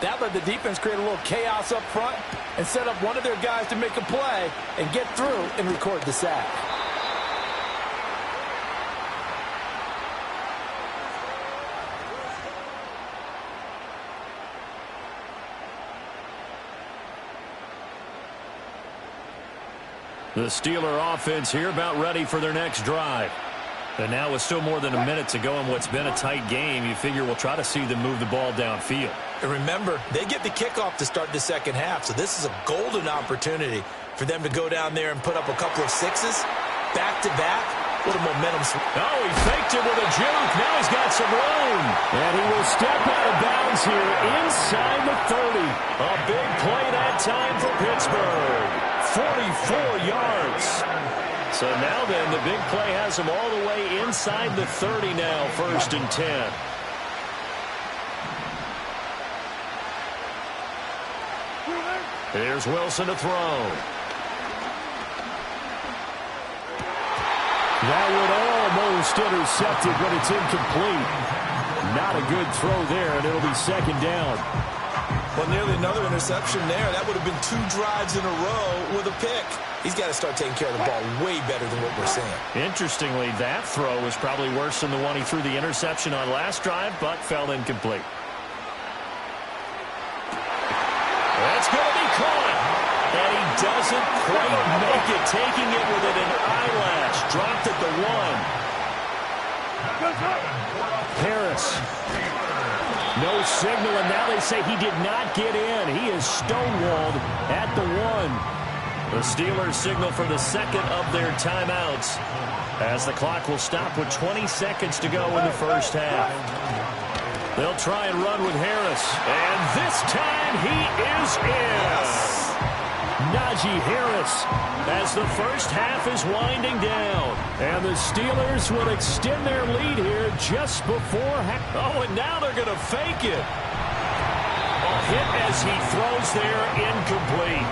That let the defense create a little chaos up front and set up one of their guys to make a play and get through and record the sack. The Steeler offense here about ready for their next drive. And now with still more than a minute to go in what's been a tight game, you figure we'll try to see them move the ball downfield. And remember, they get the kickoff to start the second half, so this is a golden opportunity for them to go down there and put up a couple of 6s, back-to-back. What a momentum. Oh, he faked it with a juke. Now he's got some room. And he will step out of bounds here inside the 30. A big play that time for Pittsburgh. 44 yards. So now then, the big play has him all the way inside the 30 now, 1st and 10. Here's Wilson to throw. That would almost intercepted, but it's incomplete. Not a good throw there, and it'll be second down. Well, nearly another interception there. That would have been 2 drives in a row with a pick. He's got to start taking care of the ball way better than what we're seeing. Interestingly, that throw was probably worse than the one he threw the interception on last drive, but fell incomplete. That's going to be caught. And he doesn't quite make it, taking it within an eyelash. Dropped at the 1. Harris. No signal, and now they say he did not get in. He is stonewalled at the 1. The Steelers signal for the second of their timeouts as the clock will stop with 20 seconds to go in the first half. They'll try and run with Harris, and this time he is in. Najee Harris as the first half is winding down. And the Steelers will extend their lead here just before half. Oh, and now they're going to fake it. A hit as he throws there, incomplete.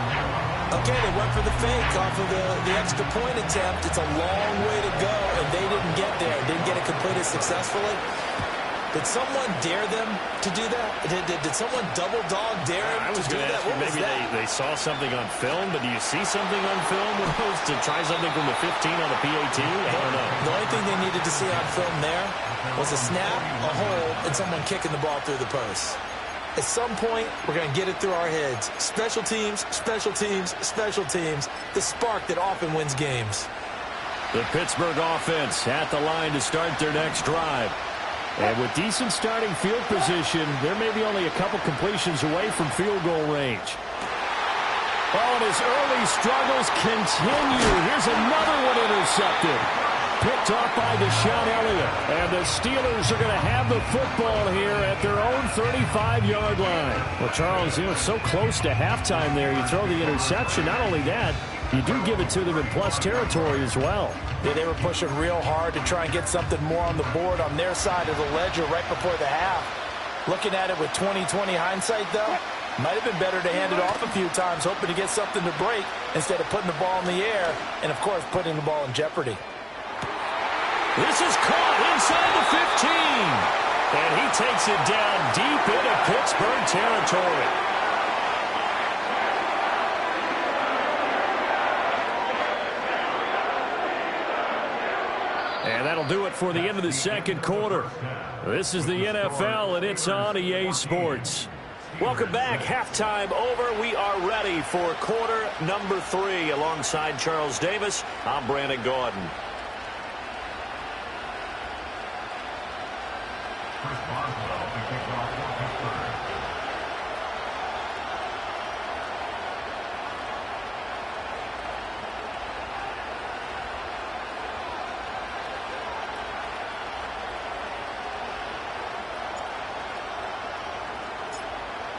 Okay, they went for the fake off of the extra point attempt. It's a long way to go, and they didn't get there. Didn't get it completed successfully. Did someone dare them to do that? Did someone double dog dare them to do that? What was maybe that? they saw something on film, but do you see something on film to try something from the 15 on the PAT? I don't know. The only thing they needed to see on film there was a snap, a hold, and someone kicking the ball through the post. At some point, we're going to get it through our heads. Special teams, special teams, special teams. The spark that often wins games. The Pittsburgh offense at the line to start their next drive. And with decent starting field position, there may be only a couple completions away from field goal range. Oh, and his early struggles continue. Here's another one intercepted. Picked off by Deshaun Elliott. And the Steelers are going to have the football here at their own 35-yard line. Well, Charles, you know, so close to halftime there. You throw the interception. Not only that, you do give it to them in plus territory as well. Yeah, they were pushing real hard to try and get something more on the board on their side of the ledger right before the half. Looking at it with 20/20 hindsight, though, might have been better to hand it off a few times, hoping to get something to break instead of putting the ball in the air and, of course, putting the ball in jeopardy. This is caught inside the 15. And he takes it down deep into Pittsburgh territory. And that'll do it for the end of the second quarter. This is the NFL, and it's on EA Sports. Welcome back. Halftime over. We are ready for quarter number 3. Alongside Charles Davis, I'm Brandon Gordon.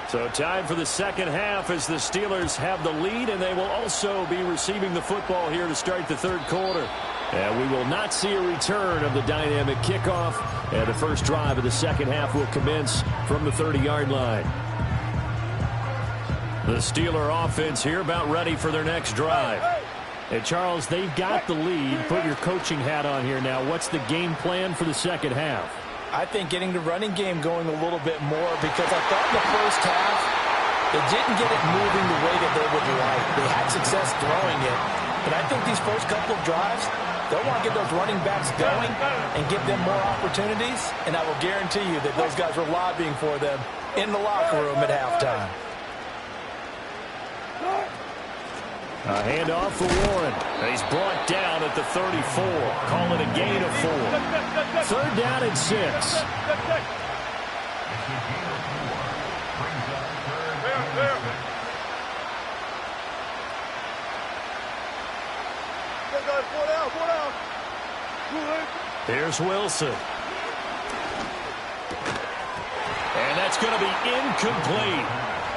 So time for the second half as the Steelers have the lead, and they will also be receiving the football here to start the third quarter. And we will not see a return of the dynamic kickoff, and the first drive of the second half will commence from the 30-yard line. The Steeler offense here about ready for their next drive. And Charles, they've got the lead. Put your coaching hat on here now. What's the game plan for the second half? I think getting the running game going a little bit more, because I thought in the first half they didn't get it moving the way that they would like. They had success throwing it, but I think these first couple of drives, they'll want to get those running backs going and give them more opportunities, and I will guarantee you that those guys were lobbying for them in the locker room at halftime. A handoff for Warren. He's brought down at the 34. Call it a gain of 4. Third down and 6. Here's Wilson. And that's going to be incomplete.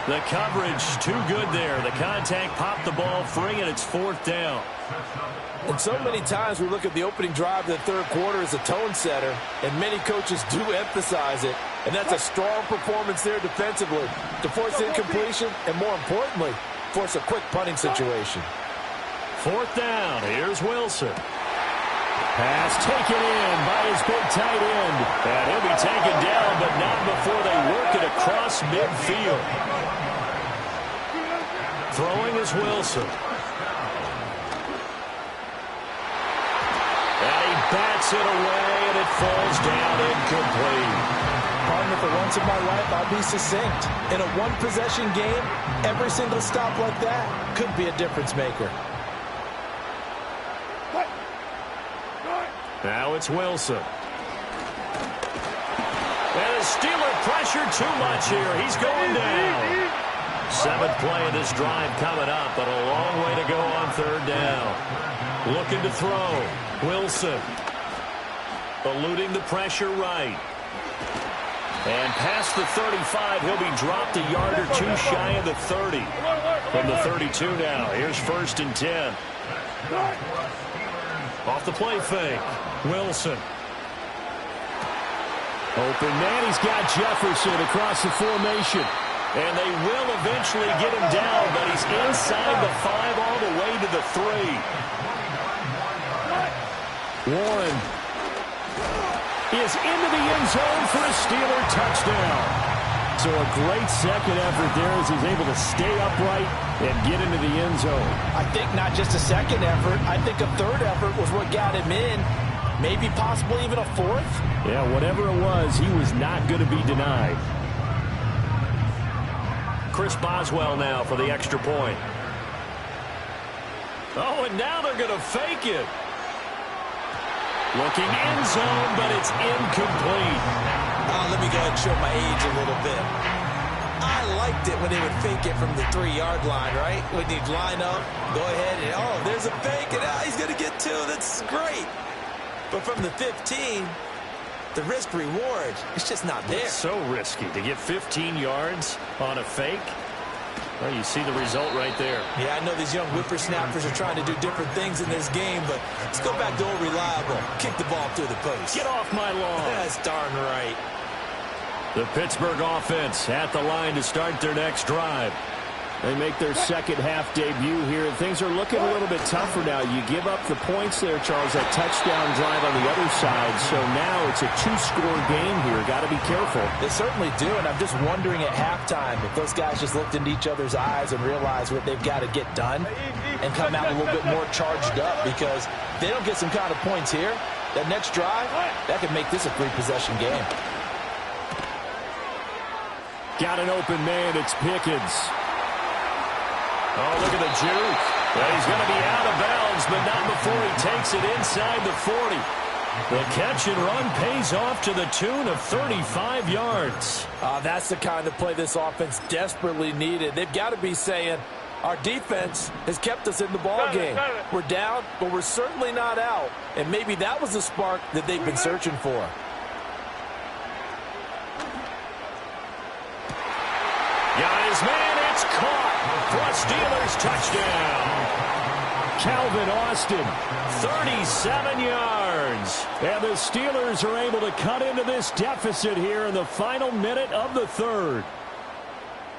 The coverage too good there. The contact popped the ball free, and it's fourth down. And so many times we look at the opening drive of the third quarter as a tone setter, and many coaches do emphasize it. And that's a strong performance there defensively to force incompletion and, more importantly, force a quick punting situation. Fourth down. Here's Wilson. Pass taken in by his big tight end. And he'll be taken down, but not before they work it across midfield. Throwing is Wilson. And he bats it away, and it falls down incomplete. Partner, for once in my life, I'll be succinct. In a one-possession game, every single stop like that could be a difference maker. Now it's Wilson. And the Steeler pressure too much here. He's going down. Seventh play of this drive coming up, but a long way to go on third down. Looking to throw. Wilson. Eluding the pressure right. And past the 35, he'll be dropped a yard or two shy of the 30. From the 32 now. Here's first and 10. Off the play fake. Wilson. Open man. He's got Jefferson across the formation. And they will eventually get him down, but he's inside the 5 all the way to the 3. Warren is into the end zone for a Steeler touchdown. So a great second effort there as he's able to stay upright and get into the end zone. I think not just a second effort. I think a third effort was what got him in. Maybe possibly even a fourth. Yeah, whatever it was, he was not going to be denied. Chris Boswell now for the extra point. Oh, and now they're going to fake it. Looking end zone, but it's incomplete. Let me go ahead and show my age a little bit. I liked it when they would fake it from the 3-yard line, right? When you'd line up, go ahead and, oh, there's a fake, and he's going to get 2. That's great. But from the 15, the risk-reward, it's just not there. It's so risky to get 15 yards on a fake. Well, you see the result right there. Yeah, I know these young whippersnappers are trying to do different things in this game, but let's go back to old reliable. Kick the ball through the post. Get off my lawn. That's darn right. The Pittsburgh offense at the line to start their next drive. They make their second half debut here. Things are looking a little bit tougher now. You give up the points there, Charles, that touchdown drive on the other side. So now it's a 2-score game here. Got to be careful. They certainly do, and I'm just wondering at halftime if those guys just looked into each other's eyes and realized what they've got to get done and come out a little bit more charged up, because if they don't get some kind of points here, that next drive, that could make this a 3-possession game. Got an open man. It's Pickens. Oh, look at the juke. Well, he's going to be out of bounds, but not before he takes it inside the 40. The catch and run pays off to the tune of 35 yards. That's the kind of play this offense desperately needed. They've got to be saying, our defense has kept us in the ball game. We're down, but we're certainly not out. And maybe that was the spark that they've been searching for. Got his man. It's caught for a Steelers touchdown. Calvin Austin, 37 yards. And the Steelers are able to cut into this deficit here in the final minute of the third.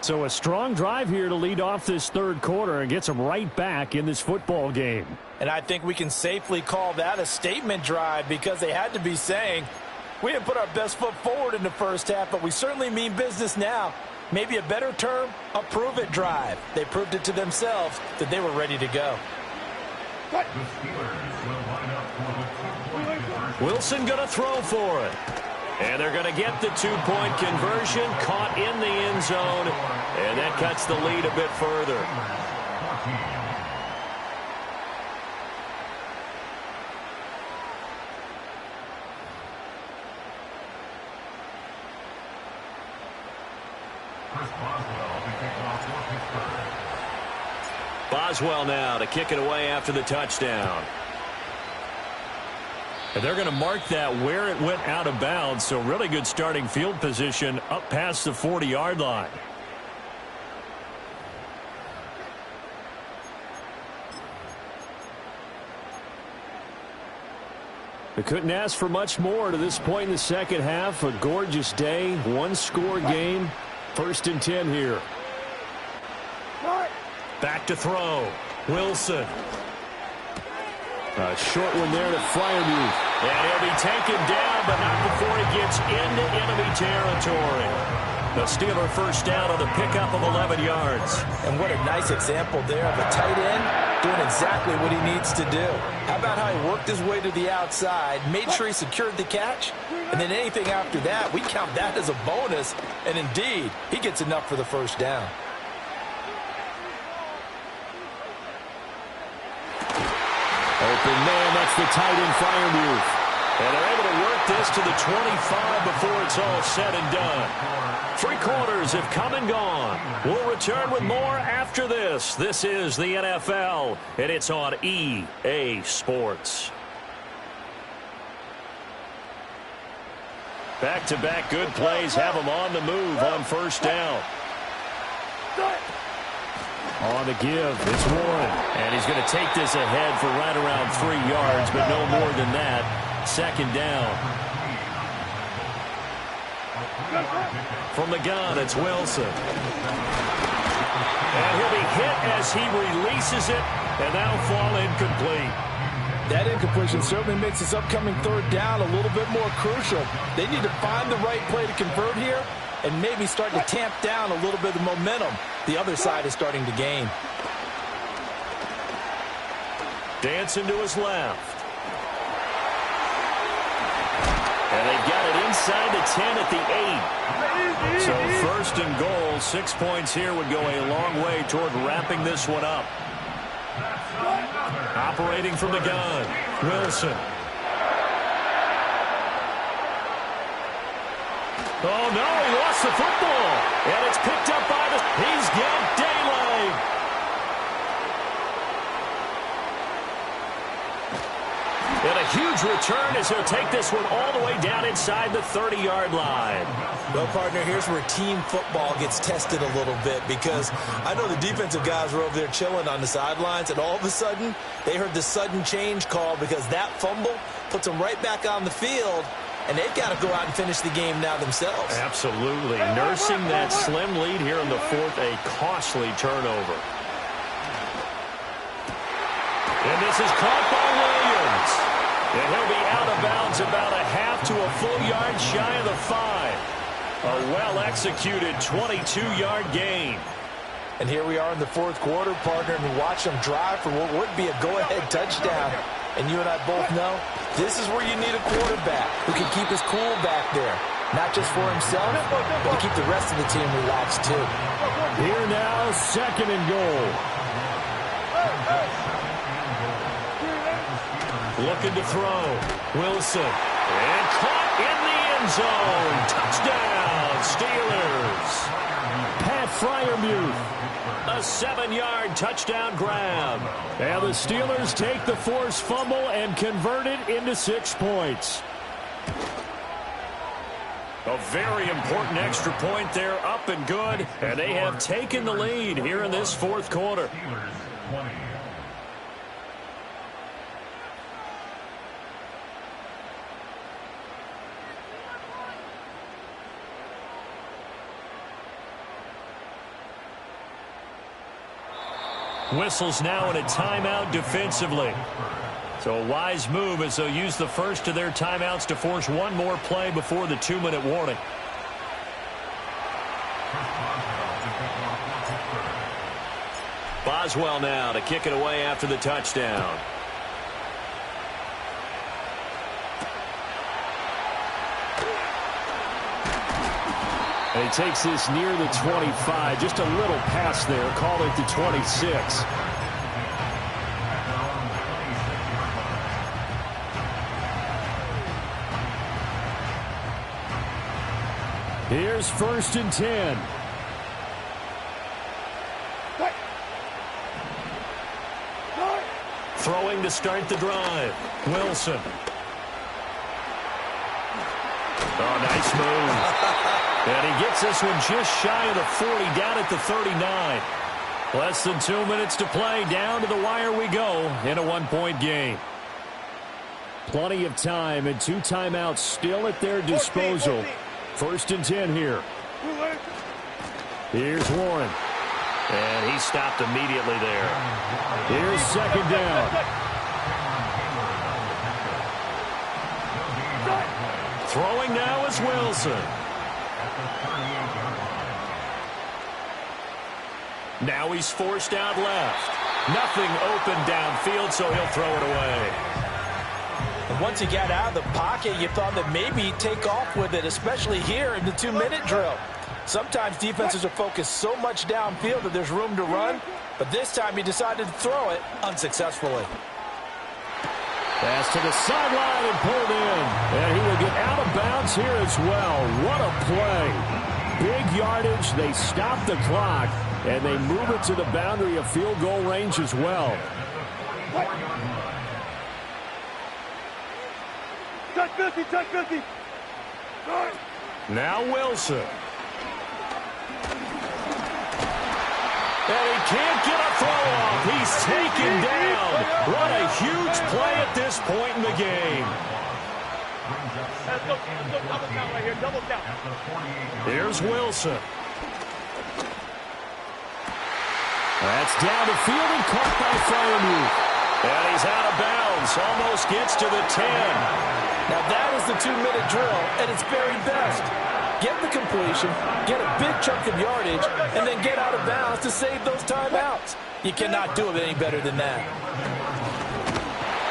So a strong drive here to lead off this third quarter and gets them right back in this football game. And I think we can safely call that a statement drive because they had to be saying, we didn't put our best foot forward in the first half, but we certainly mean business now. Maybe a better term, a prove-it drive. They proved it to themselves that they were ready to go. Wilson going to throw for it. And they're going to get the two-point conversion, caught in the end zone, and that cuts the lead a bit further. Boswell now to kick it away after the touchdown. And they're going to mark that where it went out of bounds, so really good starting field position up past the 40-yard line. They couldn't ask for much more to this point in the second half. A gorgeous day, one-score game. 1st and 10 here. Back to throw. Wilson. A short one there to Freiermuth. And he'll be taken down, but not before he gets into enemy territory. The Steeler first down on the pickup of 11 yards. And what a nice example there of a tight end doing exactly what he needs to do. How about how he worked his way to the outside, made sure he secured the catch, and then anything after that, we count that as a bonus. And indeed, he gets enough for the first down. Open man, that's the tight end Freiermuth. And they're able to work this to the 25 before it's all said and done. 3 quarters have come and gone. We'll return with more after this. This is the NFL, and it's on EA Sports. Back-to-back good plays have them on the move on first down. On the give, it's Warren. And he's going to take this ahead for right around 3 yards, but no more than that. 2nd down. From the gun, it's Wilson. And he'll be hit as he releases it, and that'll fall incomplete. That incompletion certainly makes this upcoming 3rd down a little bit more crucial. They need to find the right play to convert here and maybe start to tamp down a little bit of momentum the other side is starting to gain. Dancing to his left. And they've got it inside the 10 at the 8. So 1st and goal, 6 points here would go a long way toward wrapping this one up. Operating from the gun, Wilson. Oh, no, he lost the football. And it's picked up by the... He's got daylight. And a huge return as he'll take this one all the way down inside the 30-yard line. Well, partner, here's where team football gets tested a little bit because I know the defensive guys were over there chilling on the sidelines, and all of a sudden they heard the sudden change call because that fumble puts them right back on the field, and they've got to go out and finish the game now themselves. Absolutely. Nursing that slim lead here in the 4th, a costly turnover. And this is caught by Williams. And he'll be out of bounds about a half to a full yard shy of the 5. A well-executed 22-yard gain. And here we are in the 4th quarter, partner, and watch them drive for what would be a go-ahead touchdown. And you and I both know this is where you need a quarterback who can keep his cool back there. Not just for himself, but to keep the rest of the team relaxed, too. Here now, 2nd and goal. Looking to throw. Wilson. And caught in the end zone. Touchdown, Steelers. Pat Freiermuth. A 7-yard touchdown grab. And the Steelers take the forced fumble and convert it into 6 points. A very important extra point there, up and good, and they have taken the lead here in this fourth quarter. Whistles now in a timeout defensively. So a wise move as they'll use the first of their timeouts to force one more play before the 2-minute warning. Boswell now to kick it away after the touchdown. And he takes this near the 25. Just a little pass there. Call it the 26. Here's 1st and 10. Throwing to start the drive. Wilson. Oh, nice move. And he gets this one just shy of the 40, down at the 39. Less than 2 minutes to play. Down to the wire we go in a one-point game. Plenty of time and 2 timeouts still at their disposal. 1st and 10 here. Here's Warren. And he stopped immediately there. Here's 2nd down. Throwing now is Wilson. Now he's forced out left. Nothing open downfield, so he'll throw it away. And once he got out of the pocket, you thought that maybe he'd take off with it, especially here in the 2-minute drill. Sometimes defenses are focused so much downfield that there's room to run, but this time he decided to throw it unsuccessfully. Pass to the sideline and pulled in. And he will get out of bounds here as well. What a play. Big yardage. They stop the clock, and they move it to the boundary of field goal range as well. Touch 50, touch 50. Now Wilson. And he can't get a throw off. He's taken down. What a huge play at this point in the game. Let's go double count right here, double count. Here's Wilson. That's down the field and caught by Freiermuth. And he's out of bounds. Almost gets to the 10. Now that is the 2-minute drill at its very best. Get the completion, get a big chunk of yardage, and then get out of bounds to save those timeouts. You cannot do it any better than that.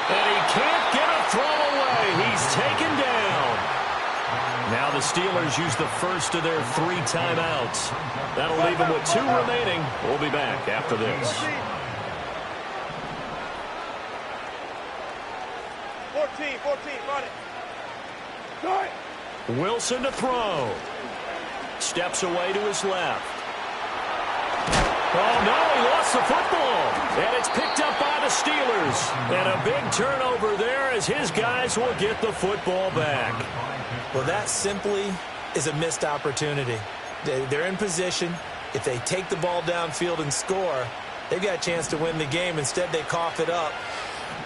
And he can't get a throw away. He's taken down. Now the Steelers use the first of their 3 timeouts. That'll leave them with 2 remaining. We'll be back after this. 14, run it. Start. Wilson to throw. Steps away to his left. Oh, no, he lost the football. And it's picked up by the Steelers. And a big turnover there as his guys will get the football back. Well, that simply is a missed opportunity. They're in position. If they take the ball downfield and score, they've got a chance to win the game. Instead, they cough it up.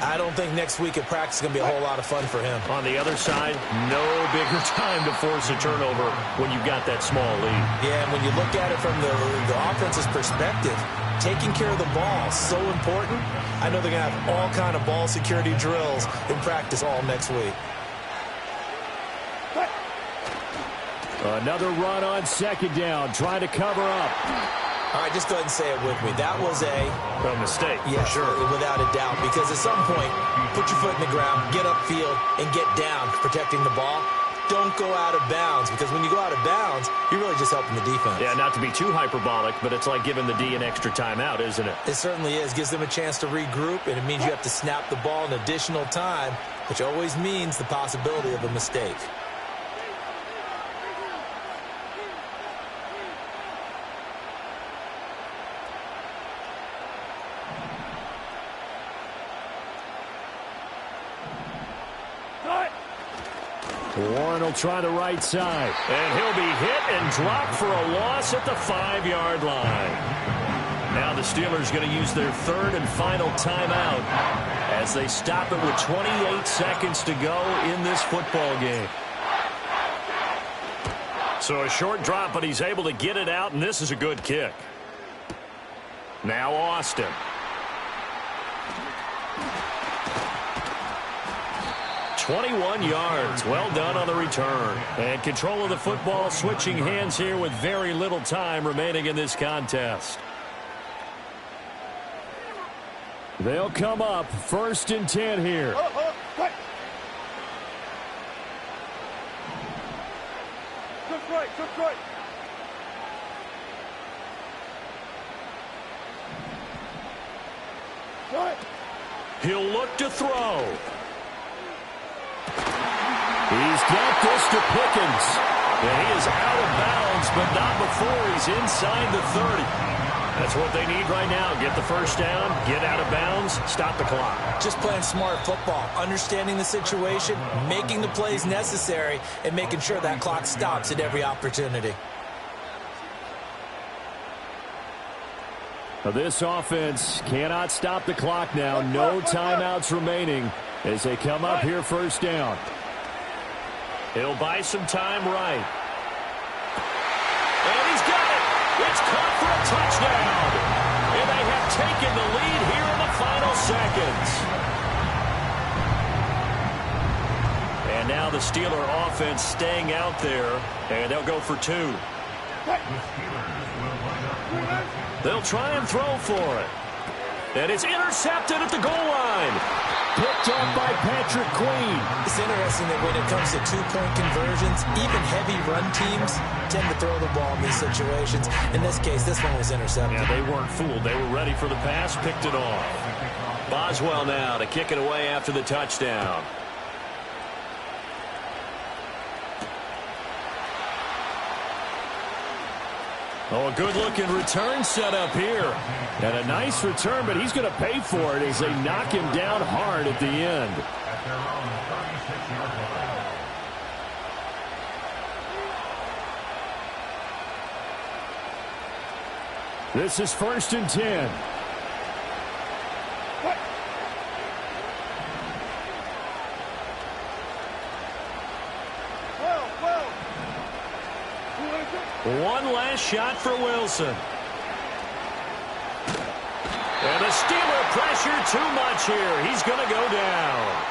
I don't think next week at practice is going to be a whole lot of fun for him. On the other side, no bigger time to force a turnover when you've got that small lead. Yeah, and when you look at it from the offense's perspective, taking care of the ball is so important. I know they're going to have all kind of ball security drills in practice all next week. Another run on 2nd down, trying to cover up. All right, just go ahead and say it with me. That was a mistake, yeah, for sure. Without a doubt, because at some point, put your foot in the ground, get upfield, and get down protecting the ball. Don't go out of bounds, because when you go out of bounds, you're really just helping the defense. Yeah, not to be too hyperbolic, but it's like giving the D an extra timeout, isn't it? It certainly is. Gives them a chance to regroup, and it means you have to snap the ball an additional time, which always means the possibility of a mistake. Warren will try the right side. And he'll be hit and dropped for a loss at the 5-yard line. Now the Steelers going to use their third and final timeout as they stop it with 28 seconds to go in this football game. So a short drop, but he's able to get it out, and this is a good kick. Now Austin. "21 yards. Well done on the return. And control of the football, switching hands here with very little time remaining in this contest. They'll come up 1st and 10 here. He'll look to throw. He's got this to Pickens. And he is out of bounds, but not before he's inside the 30. That's what they need right now. Get the first down, get out of bounds, stop the clock. Just playing smart football, understanding the situation, making the plays necessary, and making sure that clock stops at every opportunity. This offense cannot stop the clock now. No timeouts remaining as they come up here 1st down. He'll buy some time right. And he's got it. It's caught for a touchdown. And they have taken the lead here in the final seconds. And now the Steeler offense staying out there. And they'll go for 2. They'll try and throw for it. And it's intercepted at the goal line. Picked up by Patrick Queen. It's interesting that when it comes to two-point conversions, even heavy run teams tend to throw the ball in these situations. In this case, this one was intercepted. Yeah, they weren't fooled. They were ready for the pass, picked it off. Boswell now to kick it away after the touchdown. Oh, a good-looking return set up here. And a nice return, but he's going to pay for it as they knock him down hard at the end. This is 1st and 10. One last shot for Wilson. And the Steeler pressure too much here. He's going to go down.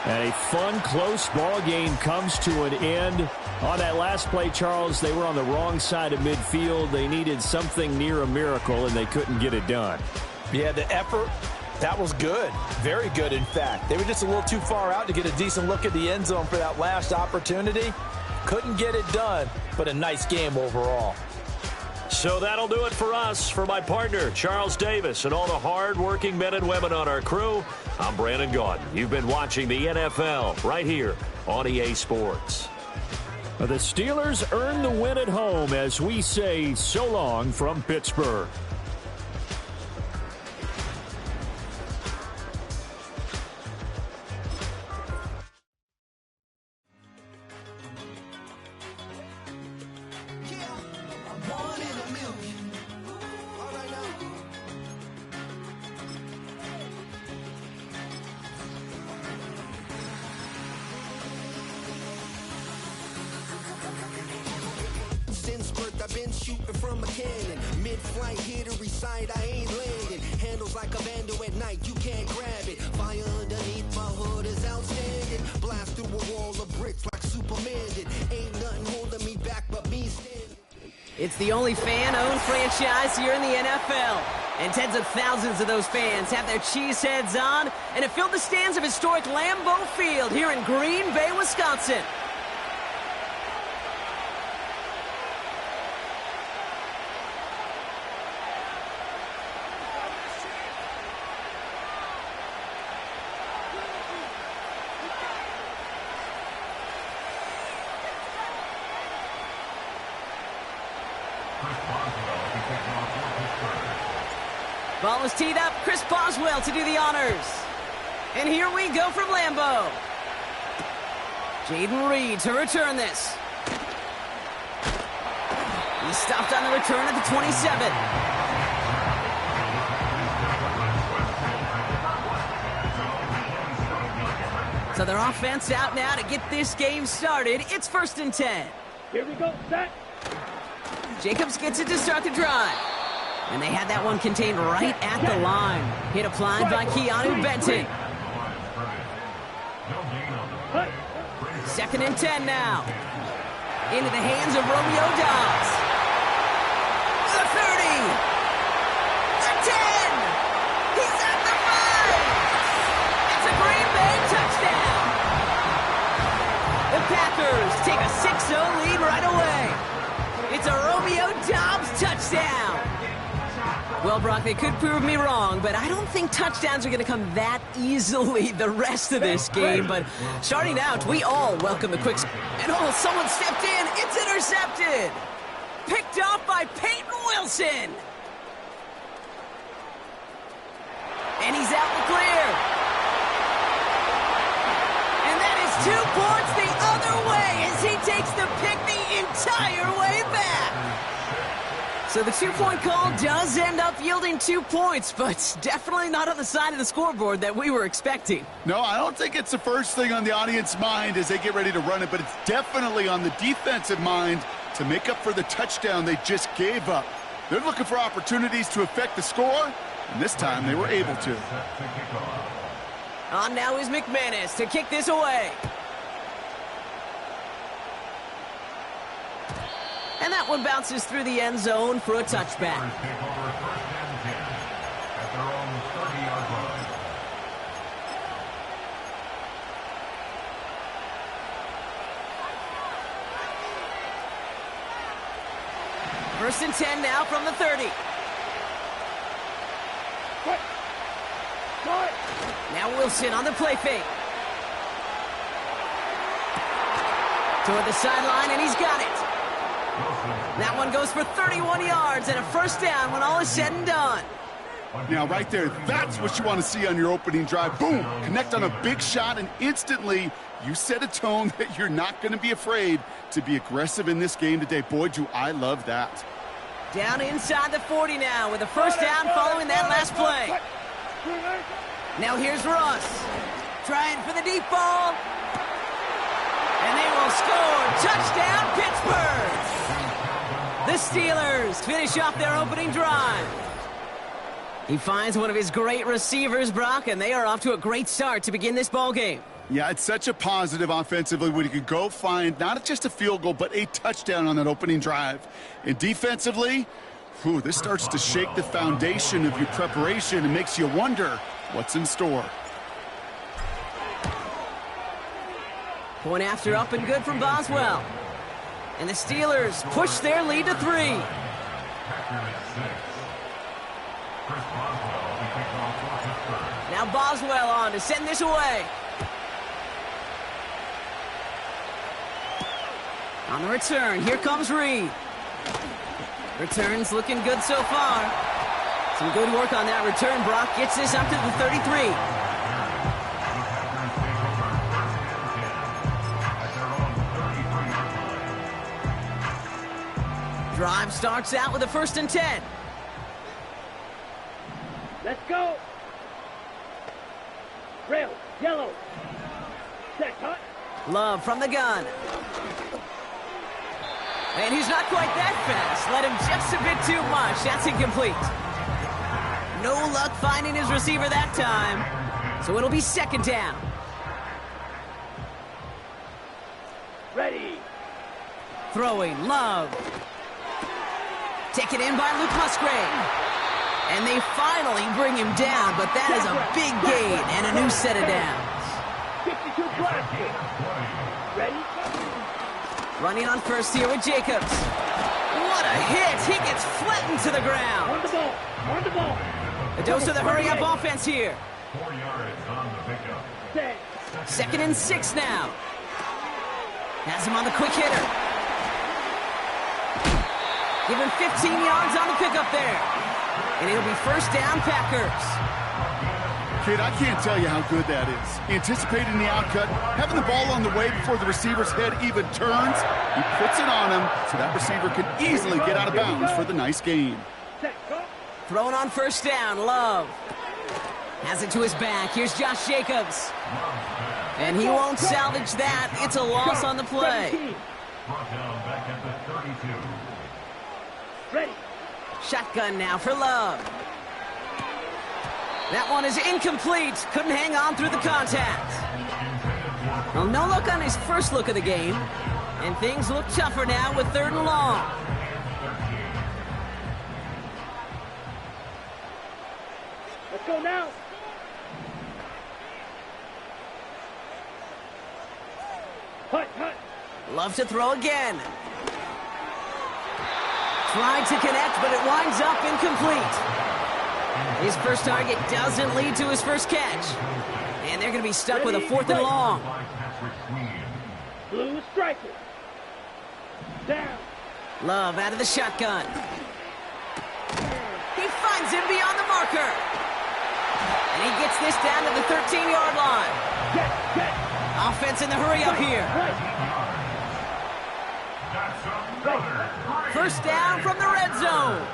And a fun, close ball game comes to an end. On that last play, Charles, they were on the wrong side of midfield. They needed something near a miracle, and they couldn't get it done. Yeah, the effort, that was good. Very good, in fact. They were just a little too far out to get a decent look at the end zone for that last opportunity. Couldn't get it done, but a nice game overall. So that'll do it for us. For my partner, Charles Davis, and all the hard-working men and women on our crew, I'm Brandon Gaudin. You've been watching the NFL right here on EA Sports. The Steelers earn the win at home as we say so long from Pittsburgh. I've been shooting from a cannon. Mid-flight, here to recite, I ain't landing. Handles like a vandal at night, you can't grab it. Fire underneath my hood is outstanding. Blast through a wall of bricks like Superman did. Ain't nothing holding me back but me standing. It's the only fan-owned franchise here in the NFL. And tens of thousands of those fans have their cheese heads on and have filled the stands of historic Lambeau Field here in Green Bay, Wisconsin. Ball was teed up. Chris Boswell to do the honors. And here we go from Lambeau. Jaden Reed to return this. He stopped on the return at the 27. So their offense out now to get this game started. It's 1st and 10. Here we go, set. Jacobs gets it to start the drive. And they had that one contained right at the line. Hit applied by Keanu Benton. 2nd and 10 now. Into the hands of Romeo Dobbs. The 30. The 10. He's at the 5. It's a Green Bay touchdown. The Packers take a 6-0 lead right away. It's a Romeo Dobbs touchdown. Well, Brock, they could prove me wrong, but I don't think touchdowns are going to come that easily the rest of this game. But starting out, we all welcome the quick... And oh, someone stepped in. It's intercepted. Picked off by Peyton Wilson. And he's out in the clear. And that is 2 points the other way as he takes the pick the entire way back. So the 2-point call does end up yielding 2 points, but definitely not on the side of the scoreboard that we were expecting. No, I don't think it's the first thing on the audience's mind as they get ready to run it, but it's definitely on the defensive mind to make up for the touchdown they just gave up. They're looking for opportunities to affect the score, and this time they were able to. On now is McManus to kick this away. And that one bounces through the end zone for a touchback. First and 10 now from the 30. Now Wilson on the play fake. Toward the sideline, and he's got it. That one goes for 31 yards and a first down when all is said and done. Now, right there, that's what you want to see on your opening drive. Boom! Connect on a big shot, and instantly you set a tone that you're not going to be afraid to be aggressive in this game today. Boy, do I love that. Down inside the 40 now with a first down following that last play. Now here's Russ. Trying for the deep ball. And they will score. Touchdown, Pittsburgh! The Steelers finish off their opening drive. He finds one of his great receivers, Brock, and they are off to a great start to begin this ball game. Yeah, it's such a positive offensively when you could go find not just a field goal, but a touchdown on that opening drive. And defensively, this starts to shake the foundation of your preparation and makes you wonder what's in store. Point after up and good from Boswell. And the Steelers push their lead to 3. Now Boswell on to send this away. On the return, here comes Reed. Return's looking good so far. Some good work on that return. Brock gets this up to the 33. Drive starts out with a first and 10. Let's go. Rail, yellow. Set, cut. Love from the gun. And he's not quite that fast. Let him just a bit too much. That's incomplete. No luck finding his receiver that time. So it'll be second down. Ready. Throwing, Love. Taken in by Luke Musgrave. And they finally bring him down, but that is a big gain and a new set of downs. 52 plastic. Ready? Running on first here with Jacobs. What a hit! He gets flattened to the ground. On the ball. On the ball. A dose of the hurry-up offense here. 4 yards on the pickup. Set. Second and 6 now. Has him on the quick hitter. Give him 15 yards on the pickup there. And it'll be first down, Packers. Kid, I can't tell you how good that is. Anticipating the outcut, having the ball on the way before the receiver's head even turns, he puts it on him so that receiver can easily get out of bounds for the nice gain. Throwing on first down, Love. Has it to his back. Here's Josh Jacobs. And he won't salvage that. It's a loss on the play. Brought down back at the 32. Ready. Shotgun now for Love. That one is incomplete. Couldn't hang on through the contact. Well, no look on his first look of the game. And things look tougher now with 3rd and long. Let's go now. Hut. Love to throw again. Tried to connect, but it winds up incomplete. His first target doesn't lead to his first catch. And they're going to be stuck with a 4th and long. Blue striker. Down. Love out of the shotgun. He finds him beyond the marker. And he gets this down to the 13-yard line. Get. Offense in the hurry up here. First down from the red zone.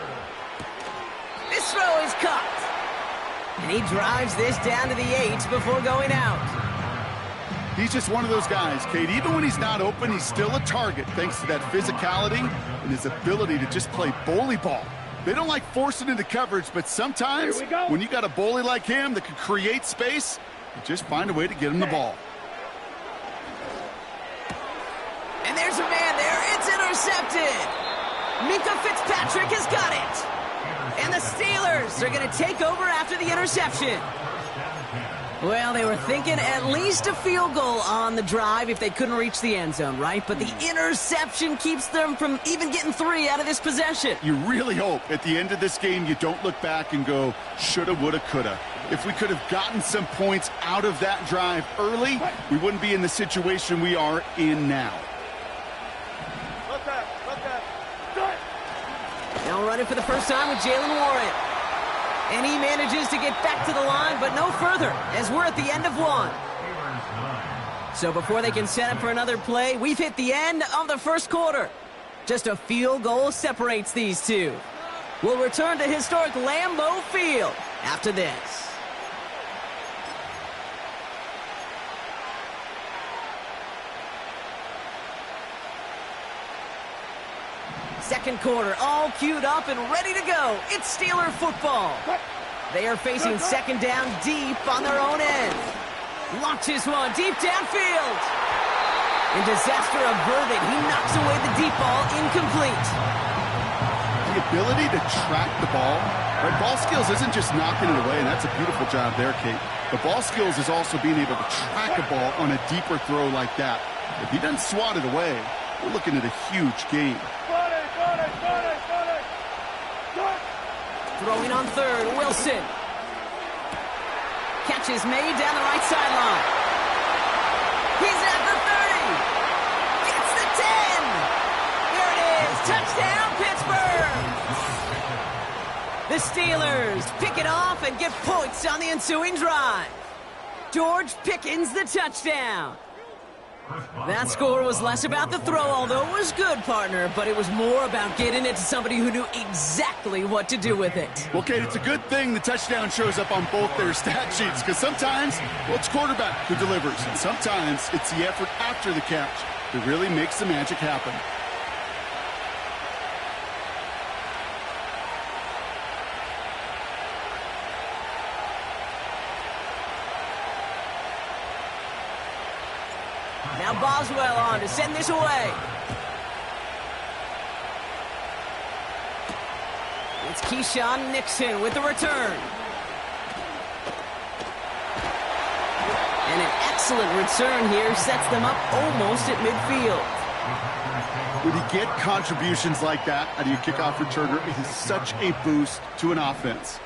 This throw is caught. And he drives this down to the 8 before going out. He's just one of those guys, Kate. Even when he's not open, he's still a target thanks to that physicality and his ability to just play bully ball. They don't like forcing into coverage, but sometimes when you got a bully like him that can create space, you just find a way to get him the ball. And there's a man there. It's intercepted. Minka Fitzpatrick has got it. And the Steelers are going to take over after the interception. Well, they were thinking at least a field goal on the drive if they couldn't reach the end zone, right? But the interception keeps them from even getting 3 out of this possession. You really hope at the end of this game you don't look back and go, shoulda, woulda, coulda. If we could have gotten some points out of that drive early, we wouldn't be in the situation we are in now. Now running for the first time with Jalen Warren. And he manages to get back to the line, but no further, as we're at the end of 1. So before they can set up for another play, we've hit the end of the first quarter. Just a field goal separates these two. We'll return to historic Lambeau Field after this. Second quarter, all queued up and ready to go. It's Steeler football. They are facing second down deep on their own end. Launches one deep downfield. And disaster averted. He knocks away the deep ball, incomplete. The ability to track the ball, right? Ball skills isn't just knocking it away, and that's a beautiful job there, Kate. The ball skills is also being able to track a ball on a deeper throw like that. If he doesn't swat it away, we're looking at a huge gain. Throwing on third, Wilson. Catch is made down the right sideline. He's at the 30. Gets the 10. There it is. Touchdown, Pittsburgh. The Steelers pick it off and get points on the ensuing drive. George Pickens the touchdown. That score was less about the throw, although it was good, partner, but it was more about getting it to somebody who knew exactly what to do with it. Well, Kate, it's a good thing the touchdown shows up on both their stat sheets, because sometimes, well, it's quarterback who delivers, and sometimes it's the effort after the catch that really makes the magic happen. Now Boswell on to send this away. It's Keyshawn Nixon with the return. And an excellent return here sets them up almost at midfield. When you get contributions like that out of your kickoff returner, it is such a boost to an offense.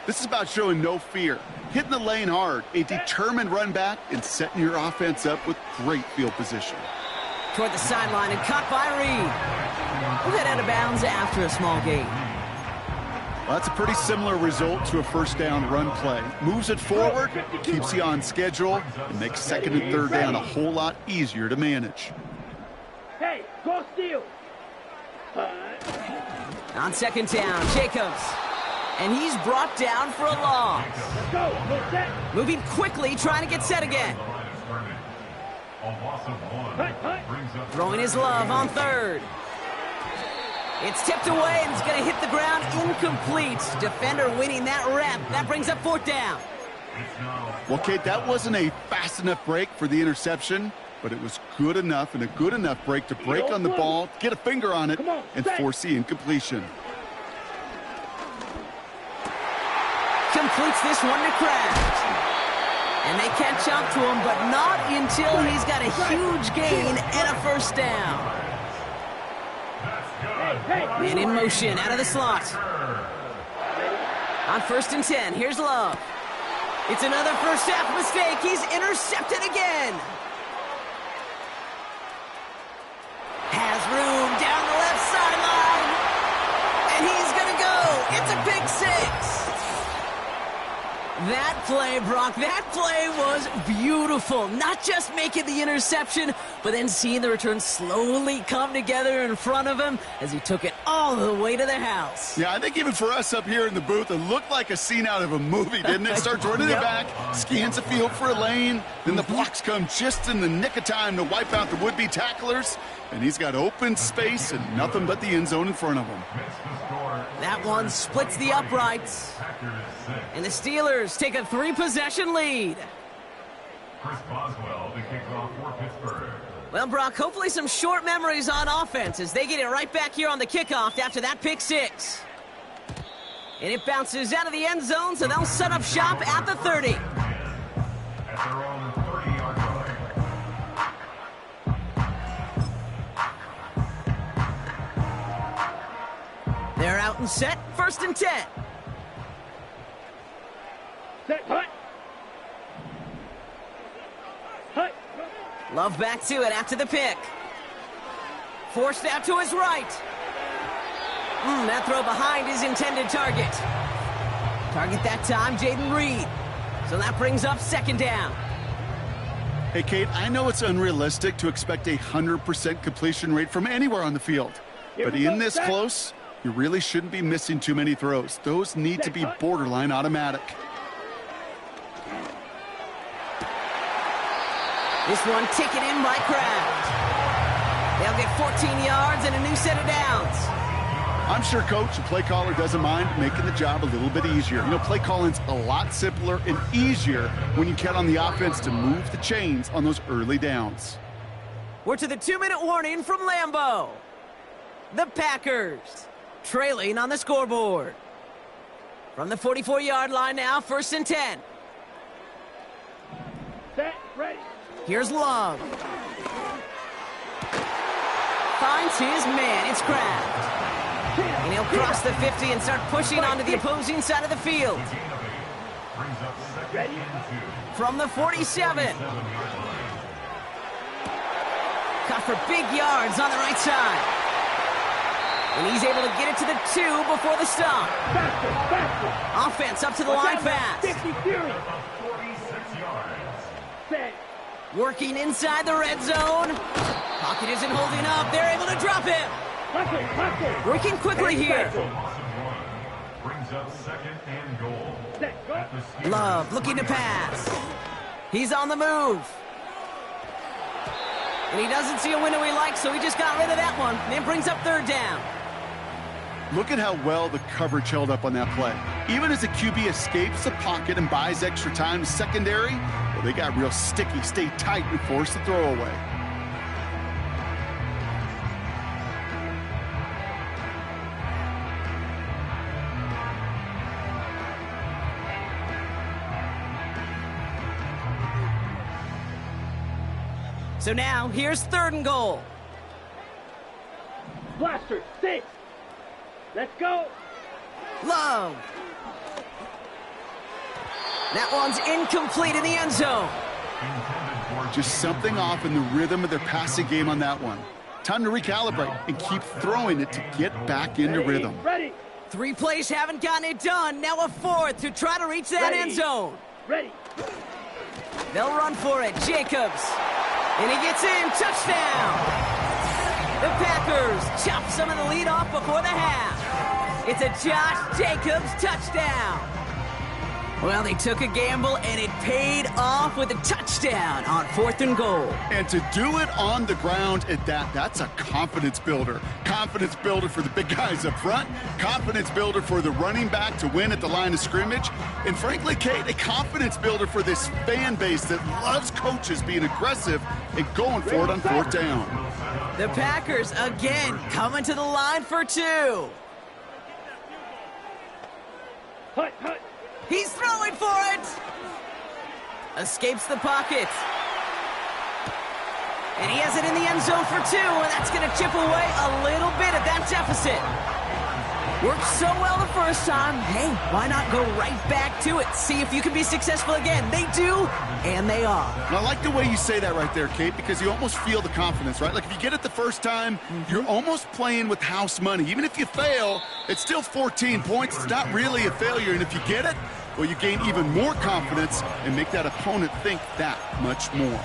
This is about showing no fear, hitting the lane hard, a determined run back, and setting your offense up with great field position. Toward the sideline and caught by Reed. We'll head out of bounds after a small gain. Well, that's a pretty similar result to a first down run play. Moves it forward, keeps you on schedule, and makes second and third down a whole lot easier to manage. Hey, go steal. On second down, Jacobs. And he's brought down for a loss. Let's go. Moving quickly, trying to get set again. Throwing his love on third. It's tipped away and it's going to hit the ground incomplete. Defender winning that rep. That brings up fourth down. Well, Kate, that wasn't a fast enough break for the interception, but it was good enough and a good enough break to break on the ball, get a finger on it, and force the incompletion. Completes this one to Kraft. And they catch up to him, but not until he's got a huge gain and a first down. Man in motion, out of the slot. On first and 10, here's Love. It's another first half mistake. He's intercepted again. Has room down the left sideline. And he's going to go. It's a pick six. That play, Brock, that play was beautiful. Not just making the interception, but then seeing the return slowly come together in front of him as he took it all the way to the house. Yeah, I think even for us up here in the booth, it looked like a scene out of a movie, didn't it? Starts running it back, scans the field for a lane, then the blocks come just in the nick of time to wipe out the would-be tacklers, and he's got open space and nothing but the end zone in front of him. That one splits the uprights. And the Steelers take a 3-possession lead. Chris Boswell to kick off for Pittsburgh. Well, Brock, hopefully some short memories on offense as they get it right back here on the kickoff after that pick six. And it bounces out of the end zone, so they'll set up shop at the 30. At their own 30-yard line. They're out and set, first and 10. Set, hut. Hut. Love back to it after the pick. Forced out to his right. That throw behind his intended target. Target that time, Jaden Reed. So that brings up second down. Hey, Kate, I know it's unrealistic to expect a 100% completion rate from anywhere on the field. But in this close, you really shouldn't be missing too many throws. Those need to be borderline automatic. This one taken in by Kraft. They'll get 14 yards and a new set of downs. I'm sure, Coach, the play caller doesn't mind making the job a little bit easier. You know, play calling's a lot simpler and easier when you count on the offense to move the chains on those early downs. We're to the 2-minute warning from Lambeau. The Packers trailing on the scoreboard. From the 44-yard line now, first and 10. Set, ready. Here's Love. Finds his man. It's Kraft. And he'll cross the 50 and start pushing onto the opposing side of the field. From the 47. Caught for big yards on the right side. And he's able to get it to the 2 before the stop. Faster. Offense up to the line fast. 50 Fury. Set. Working inside the red zone. Pocket isn't holding up. They're able to drop him. Working quickly here. Brings up second and goal. Set, go. Love looking to pass. He's on the move. And he doesn't see a window he likes, so he just got rid of that one. And it brings up third down. Look at how well the coverage held up on that play. Even as the QB escapes the pocket and buys extra time to secondary, well, they got real sticky, stay tight, and force the throwaway. So now, here's third and goal. Blaster, 6. Let's go. Love. That one's incomplete in the end zone. Just something off in the rhythm of their passing game on that one. Time to recalibrate and keep throwing it to get back into rhythm. Ready. 3 plays haven't gotten it done. Now a 4th to try to reach that end zone. Ready. They'll run for it. Jacobs. And he gets in. Touchdown. The Packers chop some of the lead off before the half. It's a Josh Jacobs touchdown. Well, they took a gamble, and it paid off with a touchdown on 4th and goal. And to do it on the ground at that's a confidence builder. Confidence builder for the big guys up front. Confidence builder for the running back to win at the line of scrimmage. And frankly, Kate, a confidence builder for this fan base that loves coaches being aggressive and going for it on 4th down. The Packers, again, coming to the line for 2. Hut, hut. He's throwing for it. Escapes the pocket. And he has it in the end zone for 2, and that's going to chip away a little bit at that deficit. Worked so well the first time. Hey, why not go right back to it? See if you can be successful again. They do, and they are. And I like the way you say that right there, Kate, because you almost feel the confidence, right? Like if you get it the first time, you're almost playing with house money. Even if you fail, it's still 14 points. It's not really a failure. And if you get it, well, you gain even more confidence and make that opponent think that much more.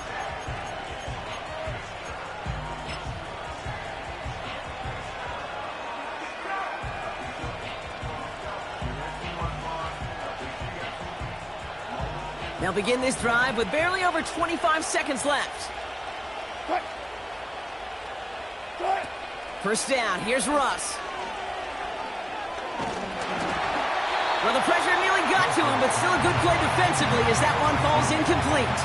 They'll begin this drive with barely over 25 seconds left. First down, here's Russ. Well, the pressure nearly got to him, but still a good play defensively as that one falls incomplete.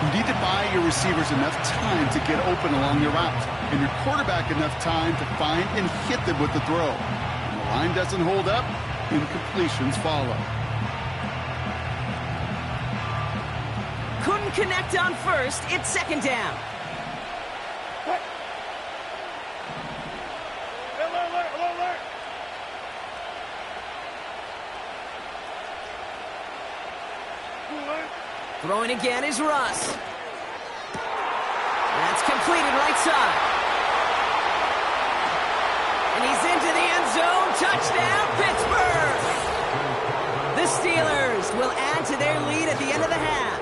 You need to buy your receivers enough time to get open along your route, and your quarterback enough time to find and hit them with the throw. When the line doesn't hold up, incompletions follow. Couldn't connect on first. It's 2nd down. Alert. Throwing again is Russ. That's completed right side. And he's into the end zone. Touchdown, Pittsburgh! The Steelers will add to their lead at the end of the half.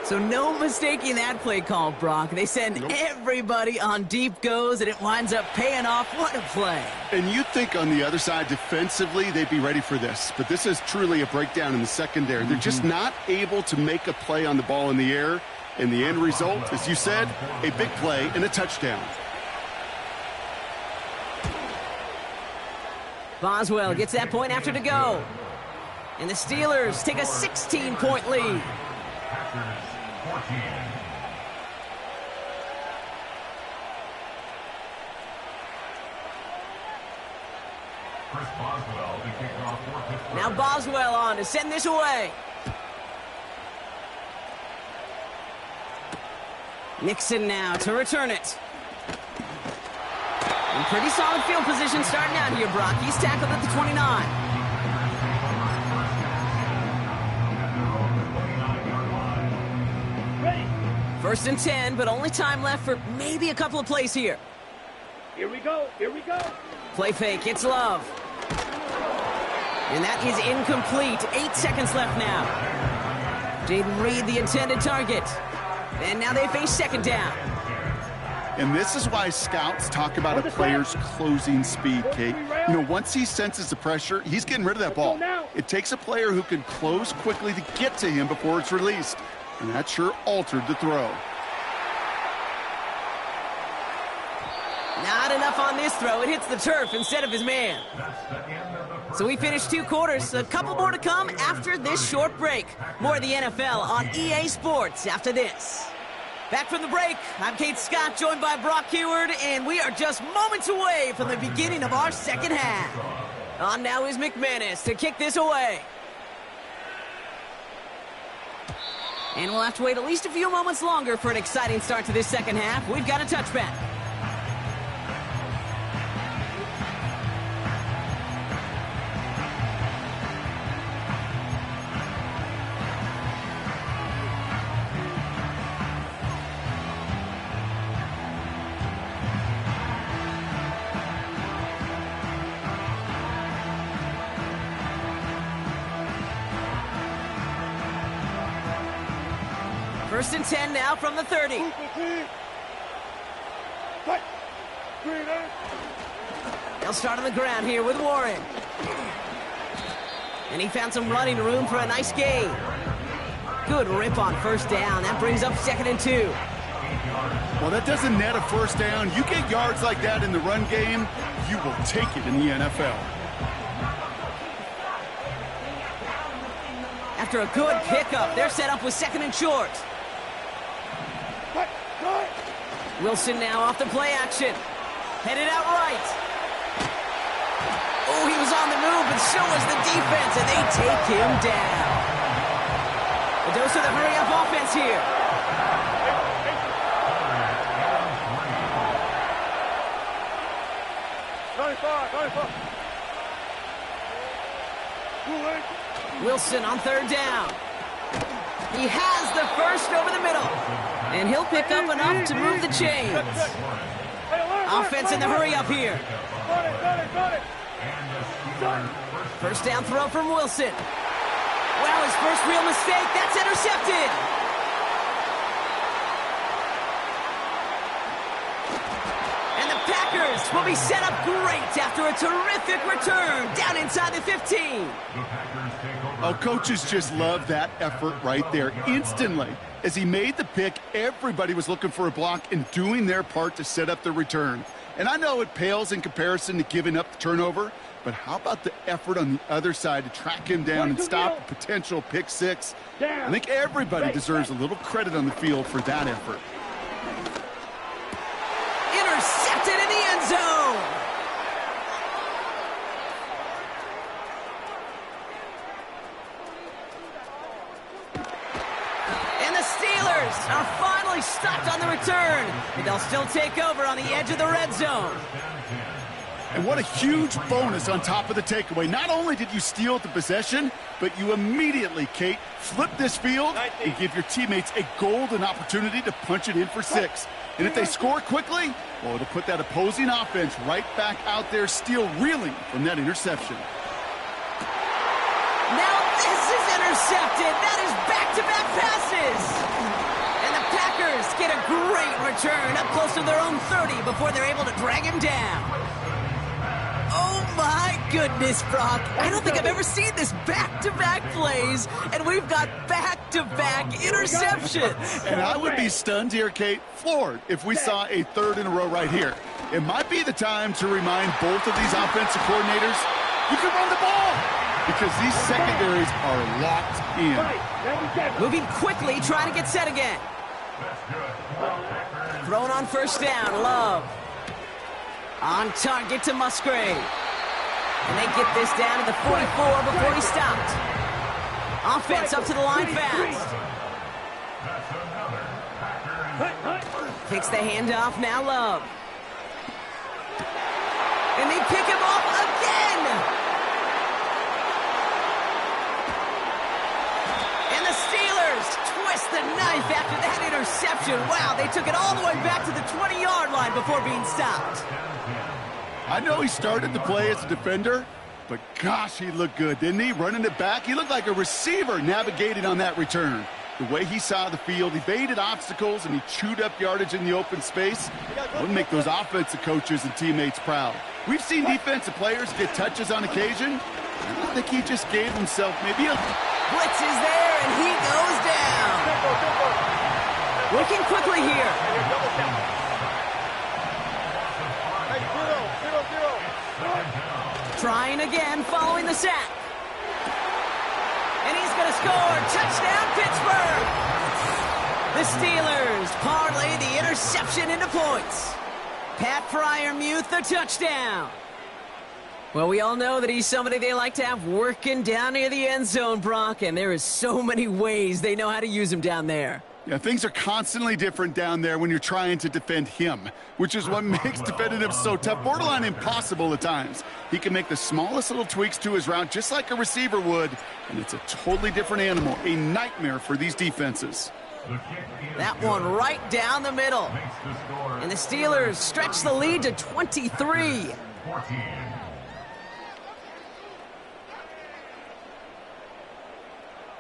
So no mistaking that play call, Brock. They send everybody on deep goes, and it winds up paying off. What a play. And you'd think on the other side, defensively, they'd be ready for this. But this is truly a breakdown in the secondary. They're just not able to make a play on the ball in the air. And the end result, as you said, a big play and a touchdown. Boswell gets that point after to go. And the Steelers take a 16-point lead. Packers 14. Chris Boswell to kick off for Pittsburgh. Now Boswell on to send this away. Nixon now to return it. In pretty solid field position starting out here, Brock. He's tackled at the 29. First and 10, but only time left for maybe a couple of plays here. Here we go. Play fake, it's Love. And that is incomplete. 8 seconds left now. Didn't read the intended target. And now they face 2nd down. And this is why scouts talk about a player's closing speed, Kate. You know, once he senses the pressure, he's getting rid of that ball. It takes a player who can close quickly to get to him before it's released. And that sure altered the throw. Not enough on this throw. It hits the turf instead of his man. So we finished 2 quarters. A couple more to come after this short break. More of the NFL on EA Sports after this. Back from the break, I'm Kate Scott, joined by Brock Heward, and we are just moments away from the beginning of our second half. On now is McManus to kick this away. And we'll have to wait at least a few moments longer for an exciting start to this second half. We've got a touchback. First and 10 now from the 30. They'll start on the ground here with Warren. And he found some running room for a nice gain. Good rip on first down. That brings up 2nd and 2. Well, that doesn't net a first down. You get yards like that in the run game, you will take it in the NFL. After a good pickup, they're set up with 2nd and short. Wilson now off the play action. Headed out right. Oh, he was on the move, but so was the defense, and they take him down. A dose of the hurry-up offense here. Wilson on 3rd down. He has the first over the middle. And he'll pick up enough to move the chains. Offense in the hurry-up here. First down throw from Wilson. Wow, his first real mistake. That's intercepted. And the Packers will be set up great after a terrific return down inside the 15. Oh, coaches just love that effort right there. Instantly, as he made the pick, everybody was looking for a block and doing their part to set up the return. And I know it pales in comparison to giving up the turnover, but how about the effort on the other side to track him down and stop a potential pick six? I think everybody deserves a little credit on the field for that effort. Intercepted in the end zone. And the Steelers are finally stopped on the return, but they'll still take over on the edge of the red zone. And what a huge bonus on top of the takeaway. Not only did you steal the possession, but you immediately, Kate, flip this field and give your teammates a golden opportunity to punch it in for 6. And if they score quickly, well, it'll put that opposing offense right back out there, still reeling from that interception. Now this is intercepted. That is back-to-back passes. And the Packers get a great return up close to their own 30 before they're able to drag him down. Oh, my goodness, Brock. I don't think I've ever seen this back-to-back plays, and we've got back-to-back interceptions. And I would be stunned here, Kate, floored, if we saw a 3rd in a row right here. It might be the time to remind both of these offensive coordinators, you can run the ball, because these secondaries are locked in. Moving quickly, trying to get set again. Thrown on first down, Love. On target to Musgrave. And they get this down to the 44 before he stopped. Offense up to the line fast. Takes the handoff, now Love. And they pick him off again. And the Steelers twist the knife after that interception. Wow, they took it all the way back to the 20-yard line before being stopped. I know he started the play as a defender, but gosh, he looked good, didn't he? Running it back, he looked like a receiver navigating on that return. The way he saw the field, he evaded obstacles, and he chewed up yardage in the open space. It would make those offensive coaches and teammates proud. We've seen defensive players get touches on occasion. I think he just gave himself maybe a... Blitz is there, and he goes down. Working quickly here. Trying again following the sack. And he's going to score. Touchdown, Pittsburgh. The Steelers parlay the interception into points. Pat Freiermuth, the touchdown. Well, we all know that he's somebody they like to have working down near the end zone, Brock, and there is so many ways they know how to use him down there. Yeah, things are constantly different down there when you're trying to defend him, which is what makes defending him so tough, borderline impossible at times. He can make the smallest little tweaks to his route just like a receiver would, and it's a totally different animal, a nightmare for these defenses. That one right down the middle. And the Steelers stretch the lead to 23.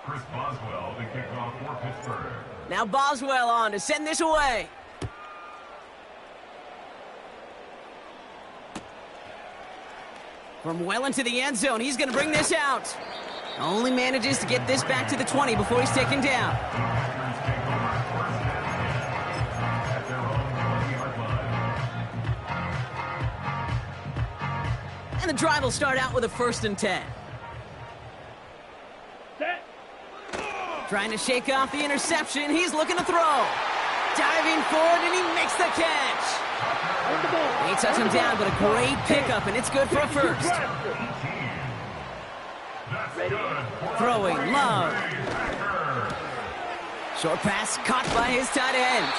Chris Boswell to kick off for Pittsburgh. Now Boswell on to send this away. From well into the end zone, he's going to bring this out. Only manages to get this back to the 20 before he's taken down. And the drive will start out with a 1st and 10. Set. Trying to shake off the interception. He's looking to throw. Diving forward, and he makes the catch. They touch him down, but a great pickup, and it's good for a 1st. Throwing, Love. Short pass caught by his tight end.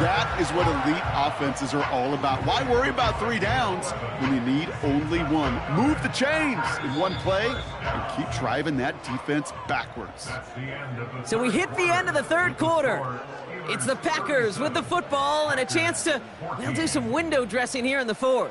That is what elite offenses are all about. Why worry about 3 downs when you need only 1? Move the chains in 1 play and keep driving that defense backwards. So we hit the end of the 3rd quarter. It's the Packers with the football and a chance to, well, do some window dressing here in the 4th.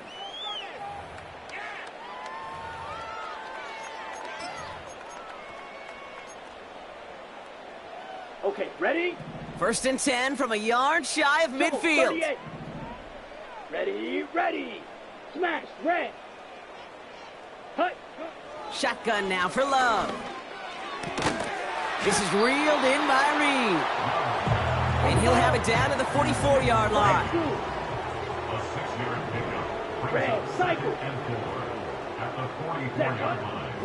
Okay, ready? 1st and 10 from a yard shy of midfield. 38. Ready. Smash, red. Hut. Shotgun now for Love. This is reeled in by Reed. And he'll have it down to the 44-yard line. Red, cycle.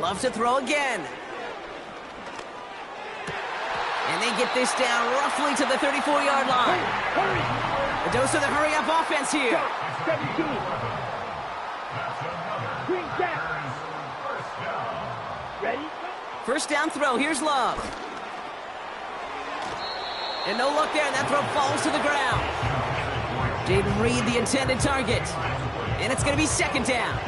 Love to throw again. And they get this down roughly to the 34-yard line. Hurry. A dose of the hurry-up offense here. 17. Green gap. Ready? 1st down throw. Here's Love. And no look there, and that throw falls to the ground. Didn't read the intended target. And it's going to be 2nd down.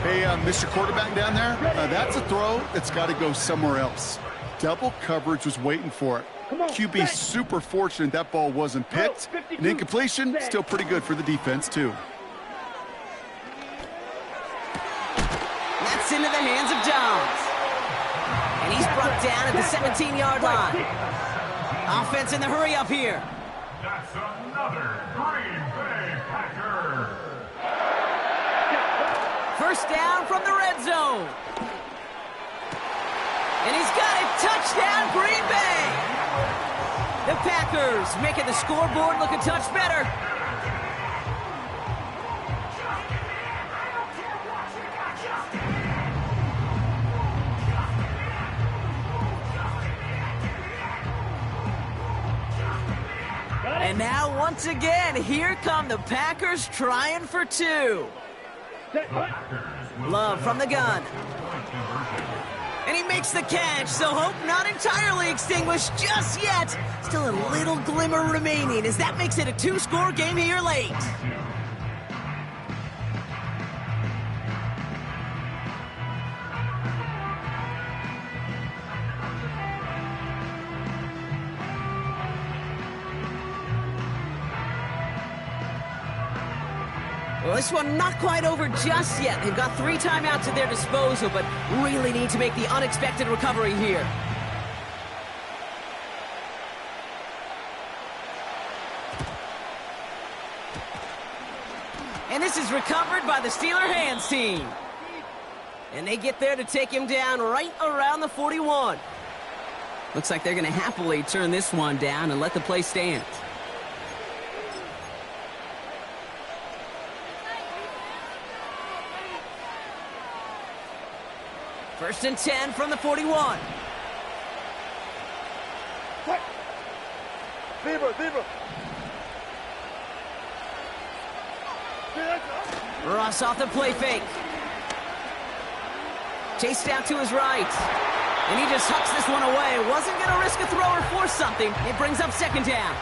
Hey, Mr. Quarterback down there, that's a throw that's got to go somewhere else. Double coverage was waiting for it. QB super fortunate that ball wasn't picked. An incompletion, still pretty good for the defense, too. That's into the hands of Jones. And he's brought down at the 17-yard line. Offense in the hurry-up here. That's another Green Bay Packer. 1st down from the red zone. And he's got it. Touchdown, Green Bay. The Packers making the scoreboard look a touch better. And now, once again, here come the Packers trying for 2. Love from the gun. And he makes the catch, so hope not entirely extinguished just yet. Still a little glimmer remaining as that makes it a 2-score game here late. Well, this one not quite over just yet. They've got 3 timeouts at their disposal, but really need to make the unexpected recovery here. And this is recovered by the Steeler hands team. And they get there to take him down right around the 41. Looks like they're going to happily turn this one down and let the play stand. First and 10 from the 41. Ross off the play fake. Chased out to his right. And he just hucks this one away. Wasn't going to risk a throw or force something. It brings up 2nd down.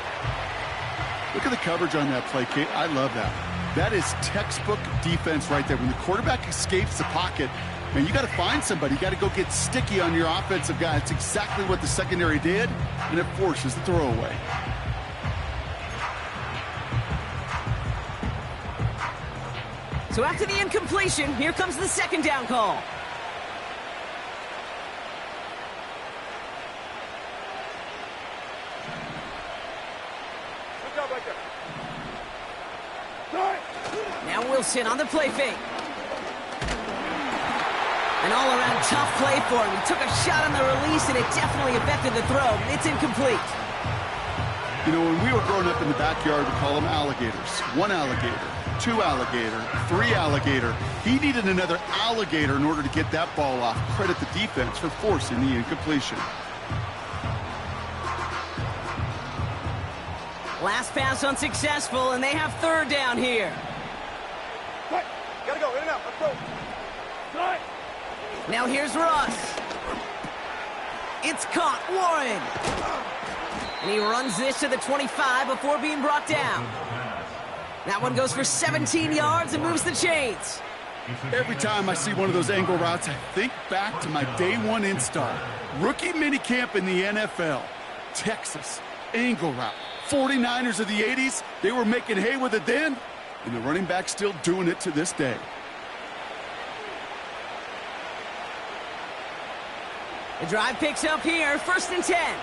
Look at the coverage on that play, Kate. I love that. That is textbook defense right there. When the quarterback escapes the pocket, man, you got to find somebody. You got to go get sticky on your offensive guy. It's exactly what the secondary did, and it forces the throwaway. So after the incompletion, here comes the 2nd down call. Now Wilson on the play fake. An all-around tough play for him. He took a shot on the release, and it definitely affected the throw. It's incomplete. You know, when we were growing up in the backyard, we call them alligators. 1 alligator, 2 alligator, 3 alligator. He needed another alligator in order to get that ball off. Credit the defense for forcing the incompletion. Last pass unsuccessful, and they have 3rd down here. Gotta go, in and out, let's go. Now here's Russ. It's caught, Warren. And he runs this to the 25 before being brought down. That one goes for 17 yards and moves the chains. Every time I see one of those angle routes, I think back to my day 1 install. Rookie minicamp in the NFL. Texas, angle route. 49ers of the 80s, they were making hay with it then, and the running back's still doing it to this day. The drive picks up here, 1st and 10.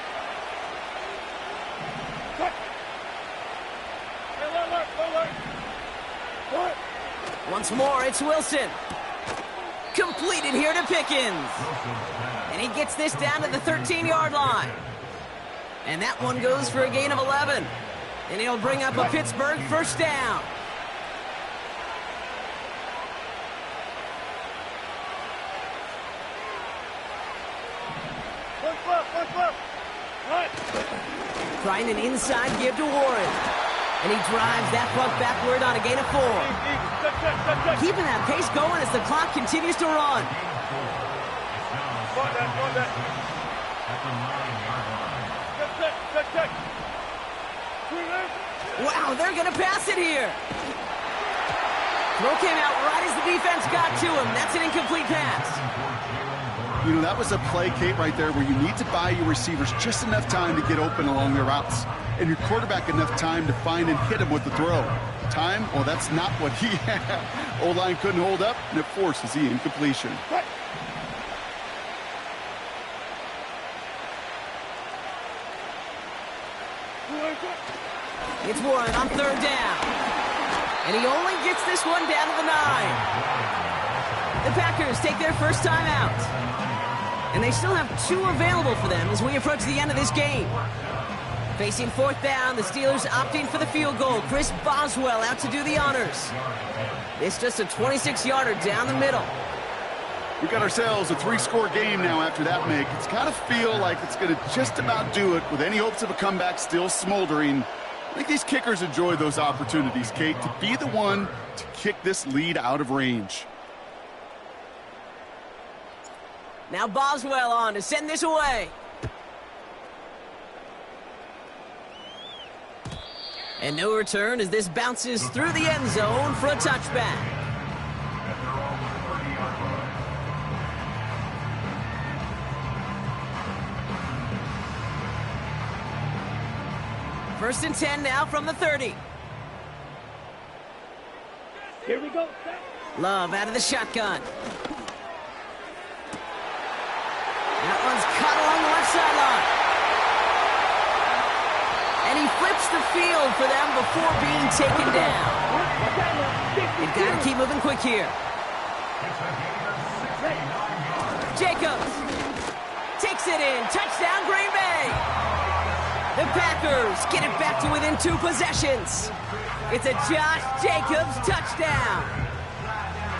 Once more, it's Wilson. Completed here to Pickens. And he gets this down to the 13-yard line. And that one goes for a gain of 11. And he'll bring up a Pittsburgh 1st down. Trying an inside give to Warren. And he drives that puck backward on a gain of 4. Keeping that pace going as the clock continues to run. Wow, they're going to pass it here. Throw came out right as the defense got to him. That's an incomplete pass. You know, that was a play, Kate, right there where you need to buy your receivers just enough time to get open along their routes. And your quarterback enough time to find and hit him with the throw. Time? Well, that's not what he had. O-line couldn't hold up, and it forces the incompletion. It's Warren on 3rd down. And he only gets this one down to the 9. The Packers take their first time out. And they still have 2 available for them as we approach the end of this game. Facing 4th down, the Steelers opting for the field goal. Chris Boswell out to do the honors. It's just a 26-yarder down the middle. We got ourselves a 3-score game now after that make. It's got to feel like it's going to just about do it with any hopes of a comeback still smoldering. I think these kickers enjoy those opportunities, Kate, to be the one to kick this lead out of range. Now Boswell on to send this away. And no return as this bounces through the end zone for a touchback. First and 10 now from the 30. Here we go. Love out of the shotgun. That one's cut along the left sideline. And he flips the field for them before being taken down. They've got to keep moving quick here. Jacobs takes it in. Touchdown, Green Bay. The Packers get it back to within 2 possessions. It's a Josh Jacobs touchdown.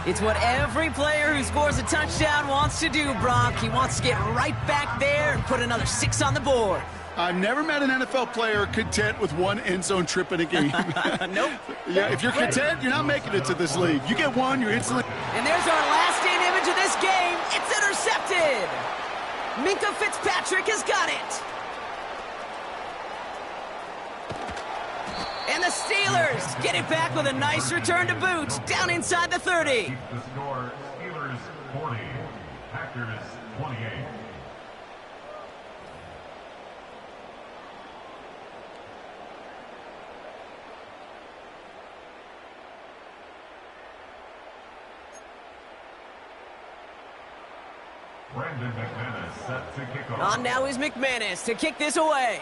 It's what every player who scores a touchdown wants to do, Brock. He wants to get right back there and put another 6 on the board. I've never met an NFL player content with 1 end zone trip in a game. Nope. Yeah, if you're content, you're not making it to this league. You get 1, you're instantly... And there's our last in image of this game. It's intercepted. Minkah Fitzpatrick has got it. And the Steelers get it back with a nice return to boot down inside the 30. The score, Steelers 40, Packers 28. Brandon McManus set to kick off. On now is McManus to kick this away.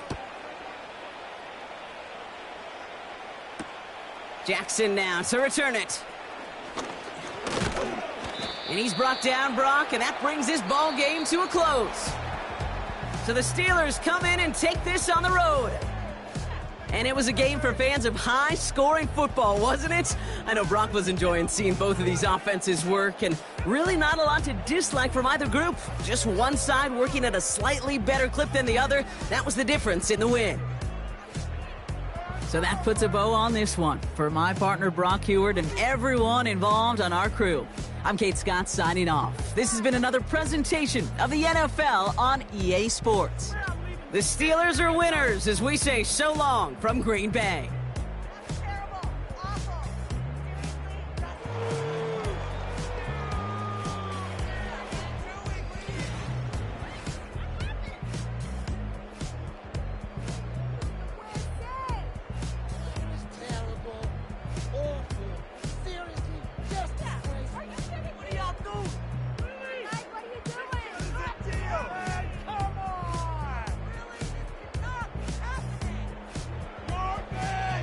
Jackson now to return it. And he's brought down, Brock, and that brings this ball game to a close. So the Steelers come in and take this on the road. And it was a game for fans of high-scoring football, wasn't it? I know Brock was enjoying seeing both of these offenses work, and really not a lot to dislike from either group. Just one side working at a slightly better clip than the other. That was the difference in the win. So that puts a bow on this one. For my partner, Brock Heward, and everyone involved on our crew, I'm Kate Scott signing off. This has been another presentation of the NFL on EA Sports. The Steelers are winners as we say so long from Green Bay. Marvin!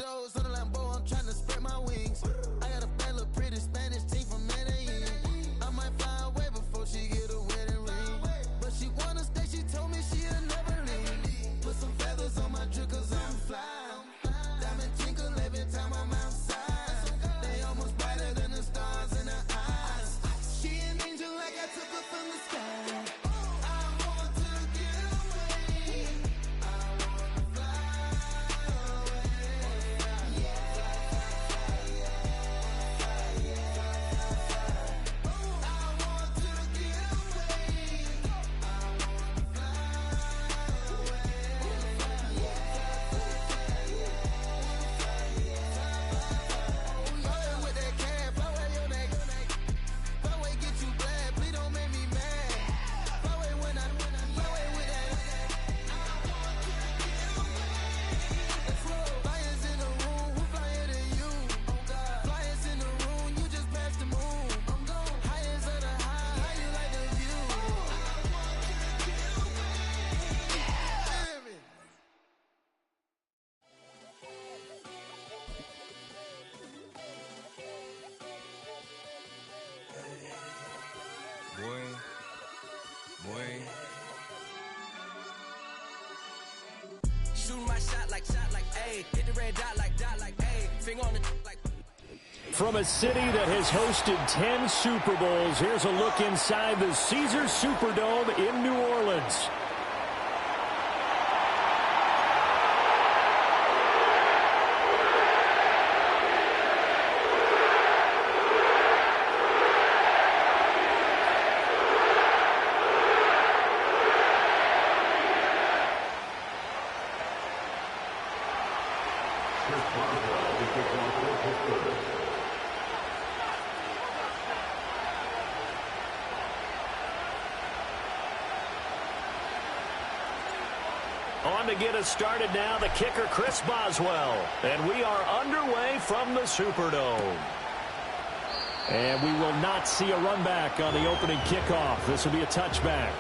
doors on the Lambo, I'm trying to spread my wings. I got a bad little pretty Spanish team from Medellin. I might fly away before she get a wedding ring. But she wanna stay, she told me she'll never leave. Put some feathers on my drip cause I'm fly. Diamond twinkle every time I'm outside. They almost brighter than the stars in her eyes. She an angel like I took her from the sky. I want to get away. I want to fly away. Yeah, yeah, yeah. I want to get away. I want to fly away. Yeah, with that cat, fly away your neck. Fly away, get you glad, please don't make me mad. Fly away when I fly away with that. Flyers in the room, who flyer than you? Flyers in the room, you just passed the moon. Highest of the high, how you like the view? Hear me? Shooting my shot like, ayy. Hit the red dot like, ayy. Finger on the like. From a city that has hosted 10 Super Bowls, here's a look inside the Caesars Superdome in New Orleans. On to get us started now, the kicker, Chris Boswell. And we are underway from the Superdome. And we will not see a run back on the opening kickoff. This will be a touchback.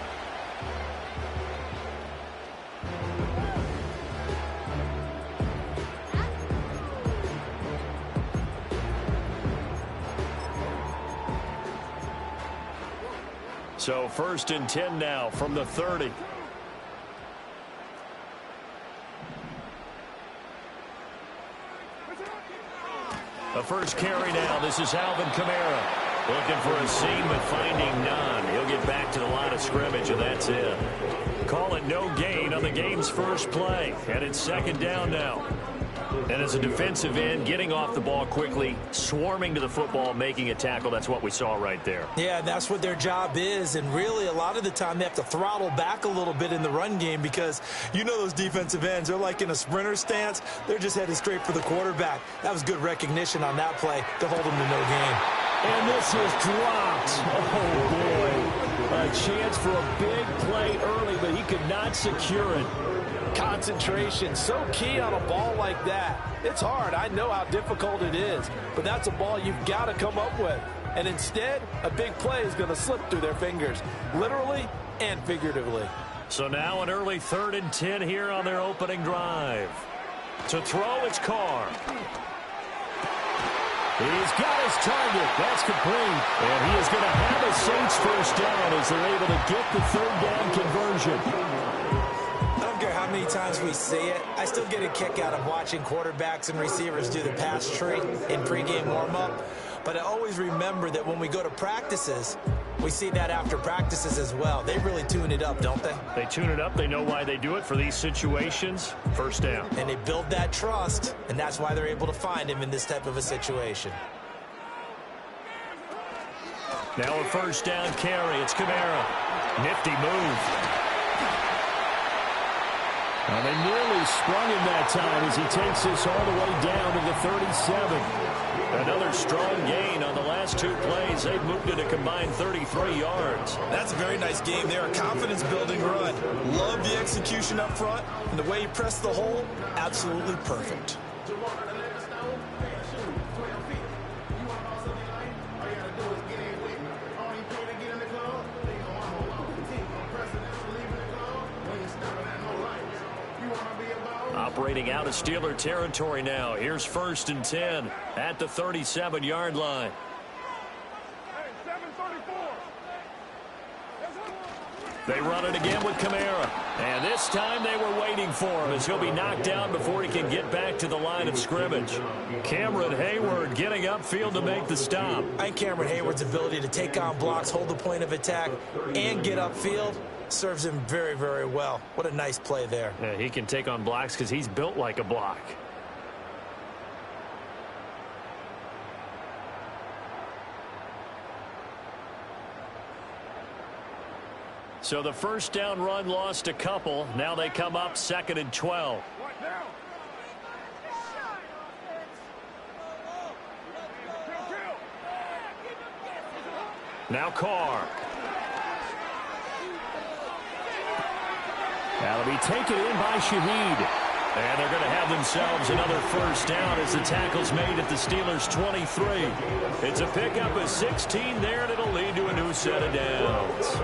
So 1st and 10 now from the 30. The first carry now. This is Alvin Kamara. Looking for a seam, but finding none. He'll get back to the line of scrimmage, and that's it. Call it no gain on the game's first play. And it's 2nd down now. And as a defensive end, getting off the ball quickly, swarming to the football, making a tackle, that's what we saw right there. Yeah, that's what their job is, and really a lot of the time they have to throttle back a little bit in the run game because you know those defensive ends, they're like in a sprinter stance. They're just headed straight for the quarterback. That was good recognition on that play to hold them to no gain. And this is dropped. Oh, boy. A chance for a big play early, but he could not secure it. Concentration, so key on a ball like that. It's hard. I know how difficult it is, but that's a ball you've got to come up with. And instead, a big play is going to slip through their fingers, literally and figuratively. So now an early 3rd and 10 here on their opening drive. To throw, it's Carr. He's got his target. That's complete. And he is going to have a Saints first down as they're able to get the 3rd down conversion. How many times we see it, I still get a kick out of watching quarterbacks and receivers do the pass tree in pregame warm-up. But I always remember that when we go to practices, we see that after practices as well. They really tune it up, don't they? They tune it up. They know why they do it for these situations. First down. And they build that trust, and that's why they're able to find him in this type of a situation. Now a 1st down carry. It's Kamara. Nifty move. And they nearly sprung him that time as he takes this all the way down to the 37. Another strong gain on the last 2 plays. They've moved it a combined 33 yards. That's a very nice game there. A confidence-building run. Love the execution up front. And the way he pressed the hole, absolutely perfect. operating out of Steeler territory now. Here's 1st and 10 at the 37-yard line. They run it again with Kamara. And this time they were waiting for him as he'll be knocked down before he can get back to the line of scrimmage. Cameron Hayward getting upfield to make the stop. I think Cameron Hayward's ability to take on blocks, hold the point of attack, and get upfield serves him very, very well. What a nice play there. Yeah, he can take on blocks because he's built like a block. So the first down run lost a couple. Now they come up 2nd and 12. Now Carr. That'll be taken in by Shaheed. And they're going to have themselves another first down as the tackle's made at the Steelers' 23. It's a pickup of 16 there, and it'll lead to a new set of downs.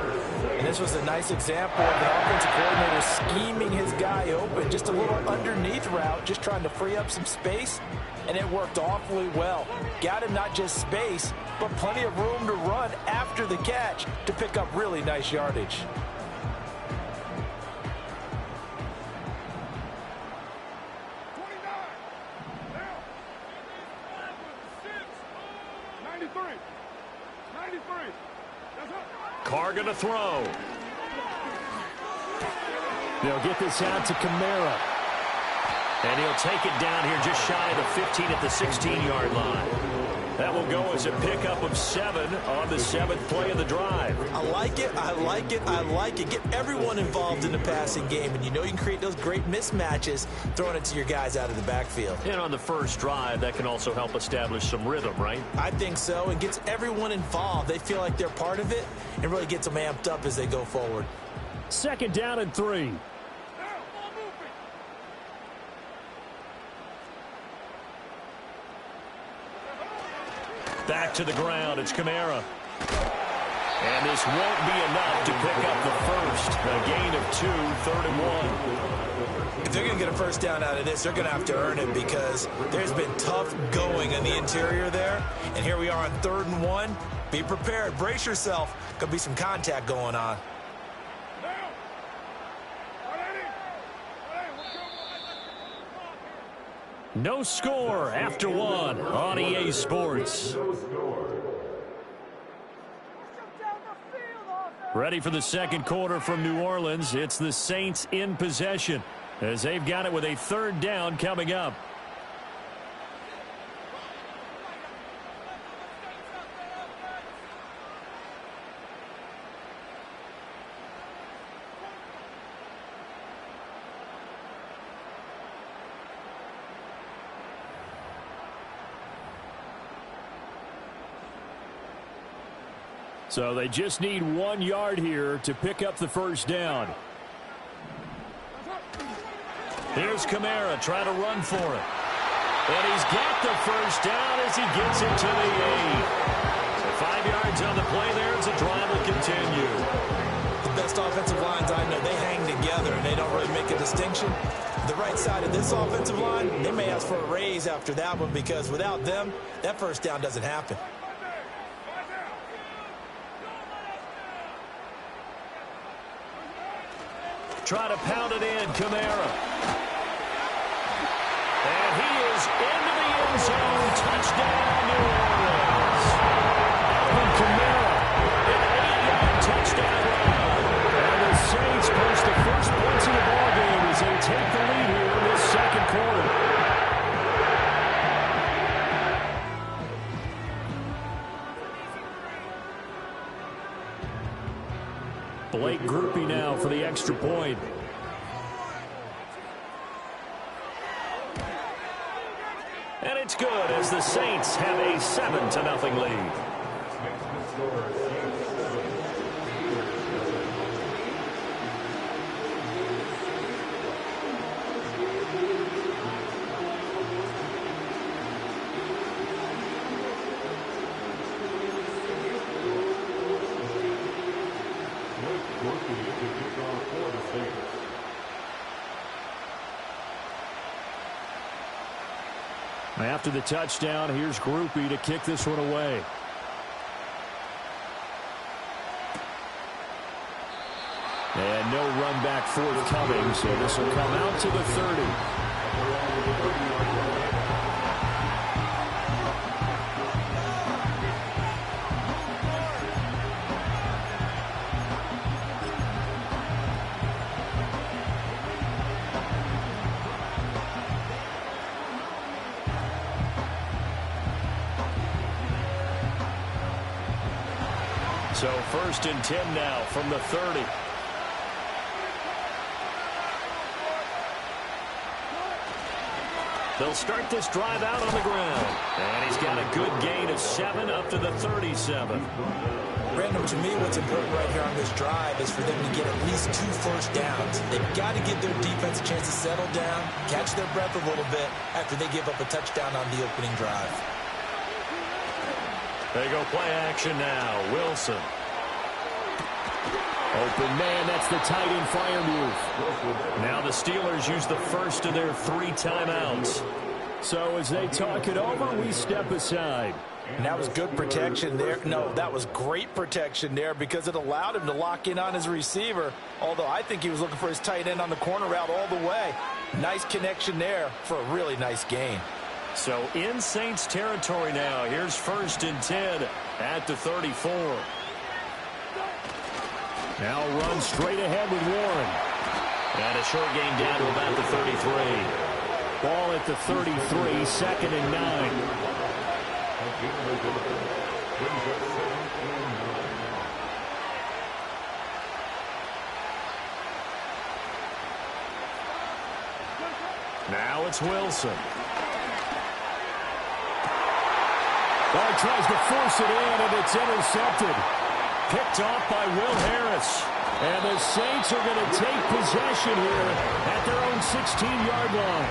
And this was a nice example of the offensive coordinator scheming his guy open. Just a little underneath route, just trying to free up some space, and it worked awfully well. Got him not just space, but plenty of room to run after the catch to pick up really nice yardage. Carr going to throw. They'll get this out to Kamara. And he'll take it down here just shy of the 15 at the 16-yard line. That will go as a pickup of 7 on the 7th play of the drive. I like it, I like it, I like it. Get everyone involved in the passing game, and you know you can create those great mismatches throwing it to your guys out of the backfield. And on the first drive, that can also help establish some rhythm, right? I think so. It gets everyone involved. They feel like they're part of it, and really gets them amped up as they go forward. 2nd down and 3. Back to the ground. It's Kamara. And this won't be enough to pick up the first. A gain of 2, 3rd and 1. If they're going to get a first down out of this, they're going to have to earn it because there's been tough going in the interior there. And here we are on 3rd and 1. Be prepared. Brace yourself. Could be some contact going on. No score after 1 on EA Sports. Ready for the 2nd quarter from New Orleans. It's the Saints in possession as they've got it with a 3rd down coming up. So they just need 1 yard here to pick up the first down. Here's Kamara trying to run for it. And he's got the first down as he gets it to the 8. So 5 yards on the play there as the drive will continue. The best offensive lines I know, they hang together and they don't really make a distinction. The right side of this offensive line, they may ask for a raise after that one because without them, that first down doesn't happen. Try to pound it in, Kamara. And he is into the end zone. Touchdown, New Orleans. Alvin Kamara, an 8-yard touchdown run. And the Saints post the first points in the ballgame as they take the lead here in this 2nd quarter. Blake Groupie now for the extra point. And it's good as the Saints have a 7-0 lead. After the touchdown, here's Groupie to kick this one away. And no run back forthcoming, so this will come out to the 30. So 1st and 10 now from the 30. They'll start this drive out on the ground. And he's got a good gain of 7 up to the 37. Brandon, to me, what's important right here on this drive is for them to get at least 2 first downs. They've got to give their defense a chance to settle down, catch their breath a little bit after they give up a touchdown on the opening drive. They go play action now. Wilson. Open man, that's the tight end fire move. Now the Steelers use the first of their 3 timeouts. So as they talk it over, we step aside. And that was good protection there. No, that was great protection there because it allowed him to lock in on his receiver, although I think he was looking for his tight end on the corner route all the way. Nice connection there for a really nice gain. So in Saints territory now. Here's 1st and 10 at the 34. Now run straight ahead with Warren. And a short gain down to about the 33. Ball at the 33, 2nd and 9. Now it's Wilson. Ball tries to force it in, and it's intercepted. Picked off by Will Harris. And the Saints are going to take possession here at their own 16-yard line.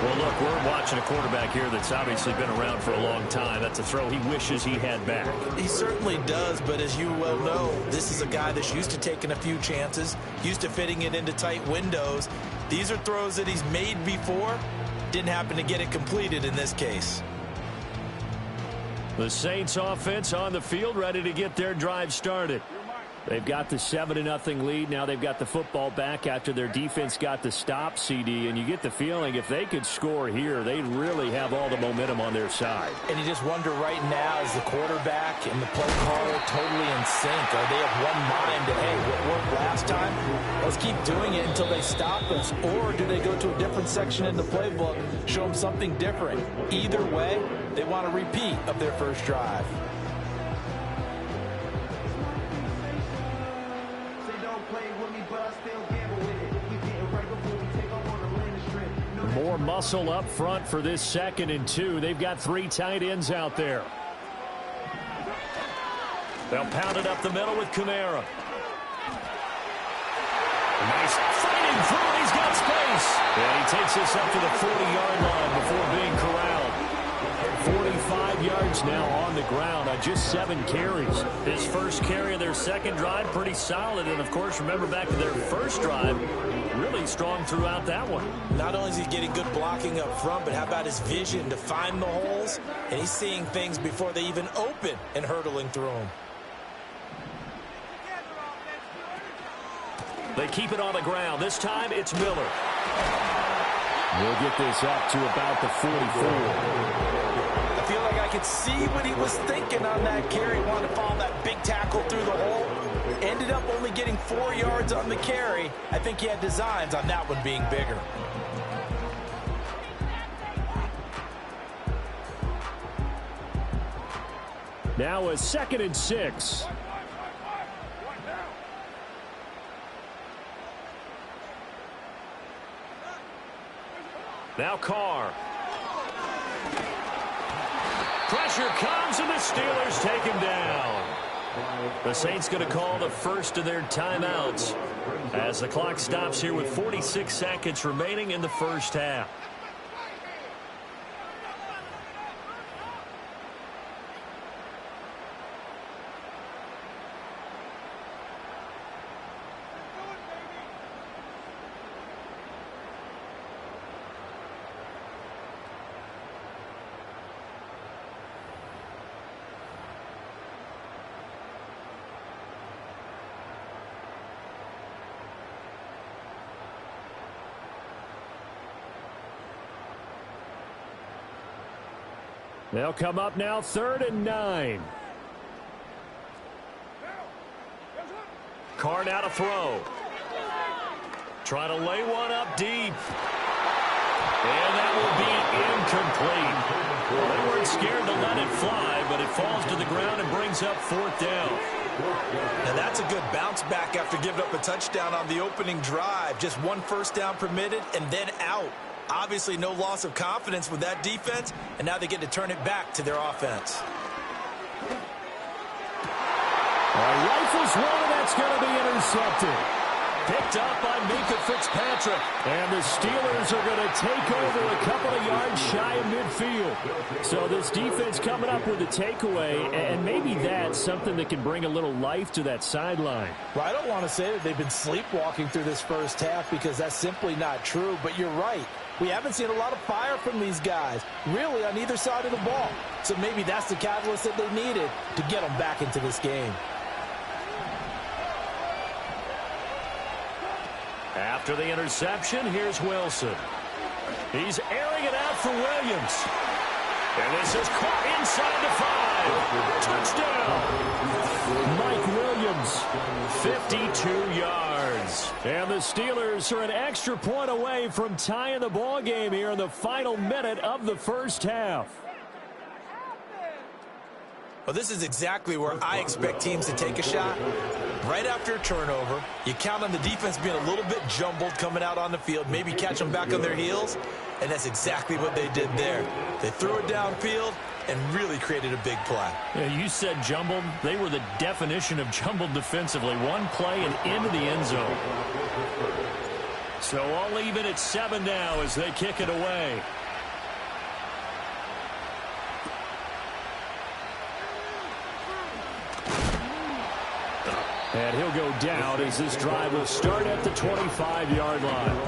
Well, look, we're watching a quarterback here that's obviously been around for a long time. That's a throw he wishes he had back. He certainly does, but as you well know, this is a guy that's used to taking a few chances, used to fitting it into tight windows. These are throws that he's made before. Didn't happen to get it completed in this case. The Saints offense on the field, ready to get their drive started. They've got the 7-0 lead. Now they've got the football back after their defense got the stop, CD. And you get the feeling if they could score here, they'd really have all the momentum on their side. And you just wonder right now, is the quarterback and the play caller totally in sync? Are they of one mind that, hey, what worked last time? Let's keep doing it until they stop us. Or do they go to a different section in the playbook, show them something different? Either way, they want a repeat of their first drive. More muscle up front for this 2nd and 2. They've got 3 tight ends out there. They'll pound it up the middle with Kamara. Nice fighting through. He's got space. And he takes this up to the 40-yard line before being corralled. 45 yards now on the ground on just 7 carries. His first carry of their second drive, pretty solid. And, of course, remember back to their first drive, really strong throughout that one. Not only is he getting good blocking up front, but how about his vision to find the holes? And he's seeing things before they even open and hurtling through them. They keep it on the ground. This time it's Miller. We'll get this up to about the 44. I feel like I could see what he was thinking on that carry. Wanted to follow that big tackle through the hole. Ended up only getting 4 yards on the carry. I think he had designs on that one being bigger. Now a 2nd and 6. Now Carr. Pressure comes, and the Steelers take him down. The Saints going to call the first of their timeouts as the clock stops here with 46 seconds remaining in the first half. They'll come up now 3rd and 9. Carr now to throw. Trying to lay one up deep. And that will be incomplete. Well, they weren't scared to let it fly, but it falls to the ground and brings up 4th down. Now that's a good bounce back after giving up a touchdown on the opening drive. Just 1 first down permitted and then out. Obviously no loss of confidence with that defense, and now they get to turn it back to their offense. Rifles one, and that's going to be intercepted. Picked up by Minka Fitzpatrick. And the Steelers are going to take over a couple of yards shy of midfield. So this defense coming up with a takeaway, and maybe that's something that can bring a little life to that sideline. Well, I don't want to say that they've been sleepwalking through this first half because that's simply not true, but you're right. We haven't seen a lot of fire from these guys, really, on either side of the ball. So maybe that's the catalyst that they needed to get them back into this game. After the interception, here's Wilson. He's airing it out for Williams. And this is caught inside the 5. Touchdown. Mike Williams, 52 yards. And the Steelers are an extra point away from tying the ball game here in the final minute of the first half. Well, this is exactly where I expect teams to take a shot. Right after a turnover, you count on the defense being a little bit jumbled coming out on the field, maybe catch them back on their heels, and that's exactly what they did there. They threw it downfield and really created a big play. Yeah, you said jumbled. They were the definition of jumbled defensively. One play and into the end zone. So all even at 7 now as they kick it away. And he'll go down as this drive will start at the 25-yard line.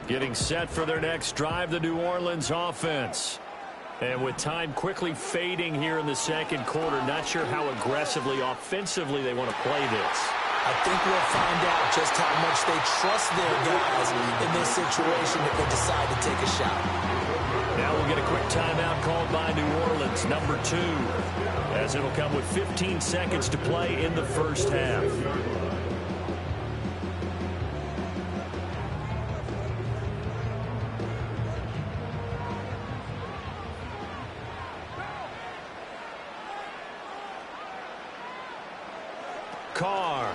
Getting set for their next drive, the New Orleans offense. And with time quickly fading here in the second quarter, not sure how aggressively, offensively they want to play this. I think we'll find out just how much they trust their guys in this situation if they decide to take a shot. Now we'll get a quick timeout called by New Orleans, number 2, as it'll come with 15 seconds to play in the first half. Carr.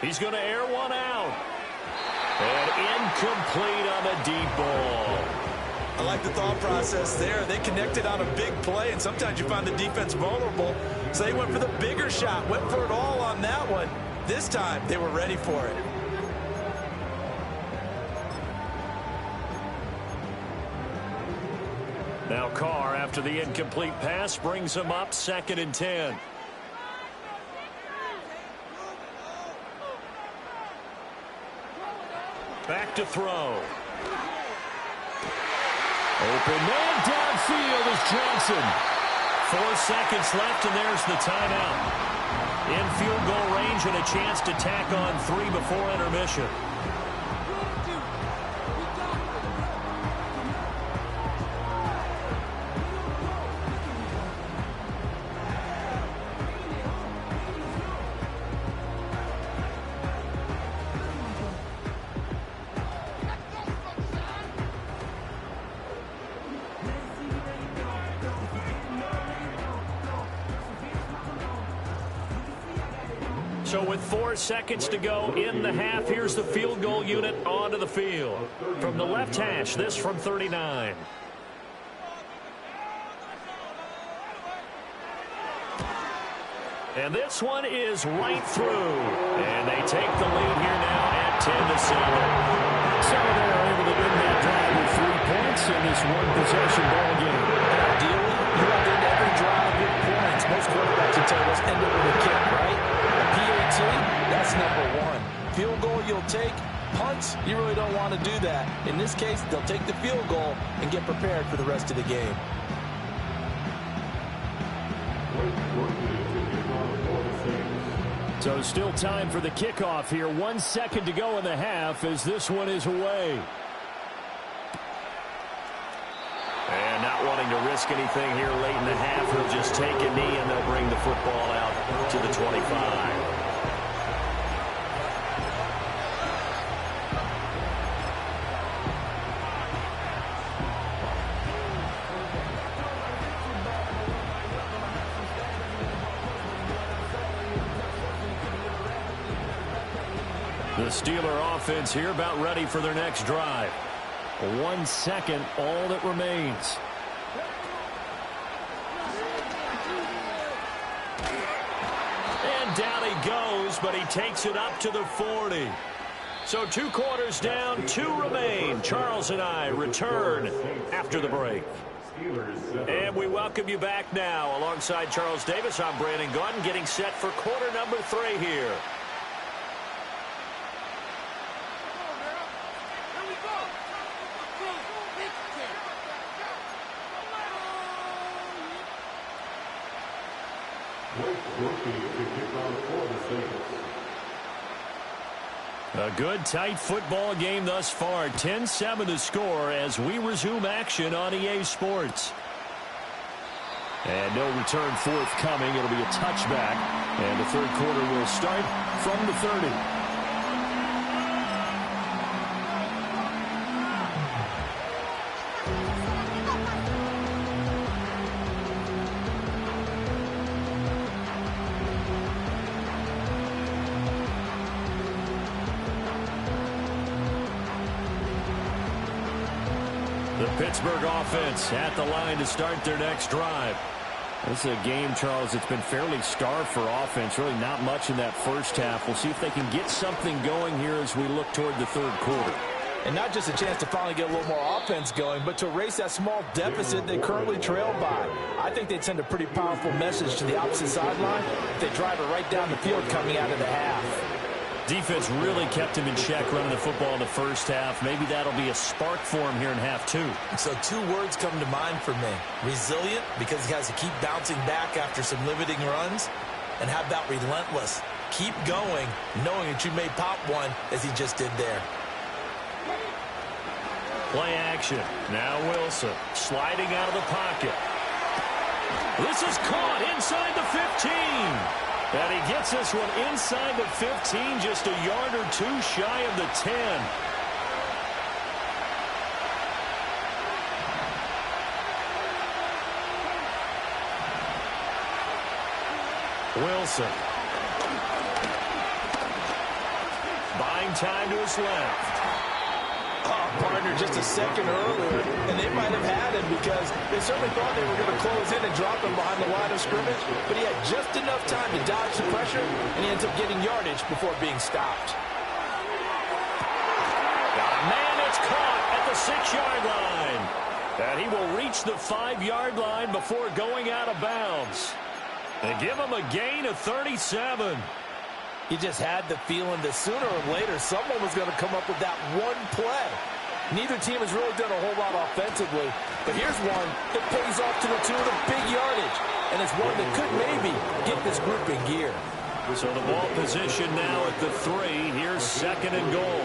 He's going to air one out. And incomplete on the deep ball. I like the thought process there. They connected on a big play, and sometimes you find the defense vulnerable. So they went for the bigger shot, went for it all on that one. This time, they were ready for it. Now Carr, after the incomplete pass, brings him up 2nd and 10. Back to throw. Open man downfield is Johnson. 4 seconds left, and there's the timeout. In field goal range and a chance to tack on 3 before intermission. So with 4 seconds to go in the half, here's the field goal unit onto the field. From the left hash, this from 39. And this one is right through. And they take the lead here now at 10-7. So they're able to win that drive with 3 points in this one-possession ball game. Ideally, you want to end every drive with points. Most quarterbacks would tell us end it with a kick, right? A PAT, that's number 1. Field goal you'll take. Punts, you really don't want to do that. In this case, they'll take the field goal and get prepared for the rest of the game. So still time for the kickoff here. 1 second to go in the half as this one is away. And not wanting to risk anything here late in the half, he'll just take a knee and they'll bring the football out to the 25. The Steeler offense here about ready for their next drive. 1 second, all that remains. And down he goes, but he takes it up to the 40. So 2 quarters down, 2 remain. Charles and I return after the break. And we welcome you back now. Alongside Charles Davis, I'm Brandon Gunn, getting set for quarter number 3 here. A good, tight football game thus far. 10-7 to score as we resume action on EA Sports. And no return forthcoming. It'll be a touchback. And the third quarter will start from the 30. The Pittsburgh offense at the line to start their next drive. This is a game, Charles, it's been fairly starved for offense. Really not much in that first half. We'll see if they can get something going here as we look toward the third quarter. And not just a chance to finally get a little more offense going, but to erase that small deficit they currently trail by. I think they'd send a pretty powerful message to the opposite sideline if they drive it right down the field coming out of the half. Defense really kept him in check running the football in the first half. Maybe that'll be a spark for him here in half 2. So 2 words come to mind for me. Resilient, because he has to keep bouncing back after some limiting runs. And how about relentless? Keep going, knowing that you may pop one, as he just did there. Play action. Now Wilson sliding out of the pocket. This is caught inside the 15. And he gets this one inside the 15, just a yard or 2 shy of the 10. Wilson. Buying time to his left. Partner just a second earlier, and they might have had him because they certainly thought they were going to close in and drop him behind the line of scrimmage, but he had just enough time to dodge the pressure, and he ends up getting yardage before being stopped. Got a man that's caught at the 6-yard line, and he will reach the 5-yard line before going out of bounds. They give him a gain of 37. You just had the feeling that sooner or later someone was going to come up with that one play. Neither team has really done a whole lot offensively, but here's one that pays off to the tune of big yardage, and it's one that could maybe get this group in gear. So the ball position now at the 3. Here's 2nd and goal.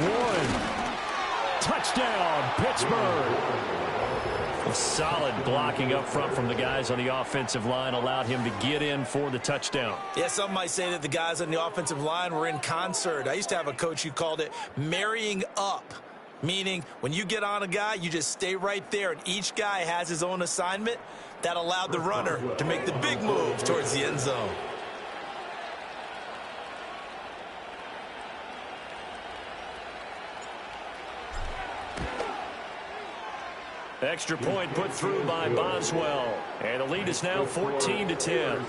One. Touchdown, Pittsburgh. Solid blocking up front from the guys on the offensive line allowed him to get in for the touchdown. Yeah, some might say that the guys on the offensive line were in concert. I used to have a coach who called it marrying up, meaning when you get on a guy, you just stay right there, and each guy has his own assignment. That allowed the runner to make the big move towards the end zone. Extra point put through by Boswell. And the lead is now 14-10.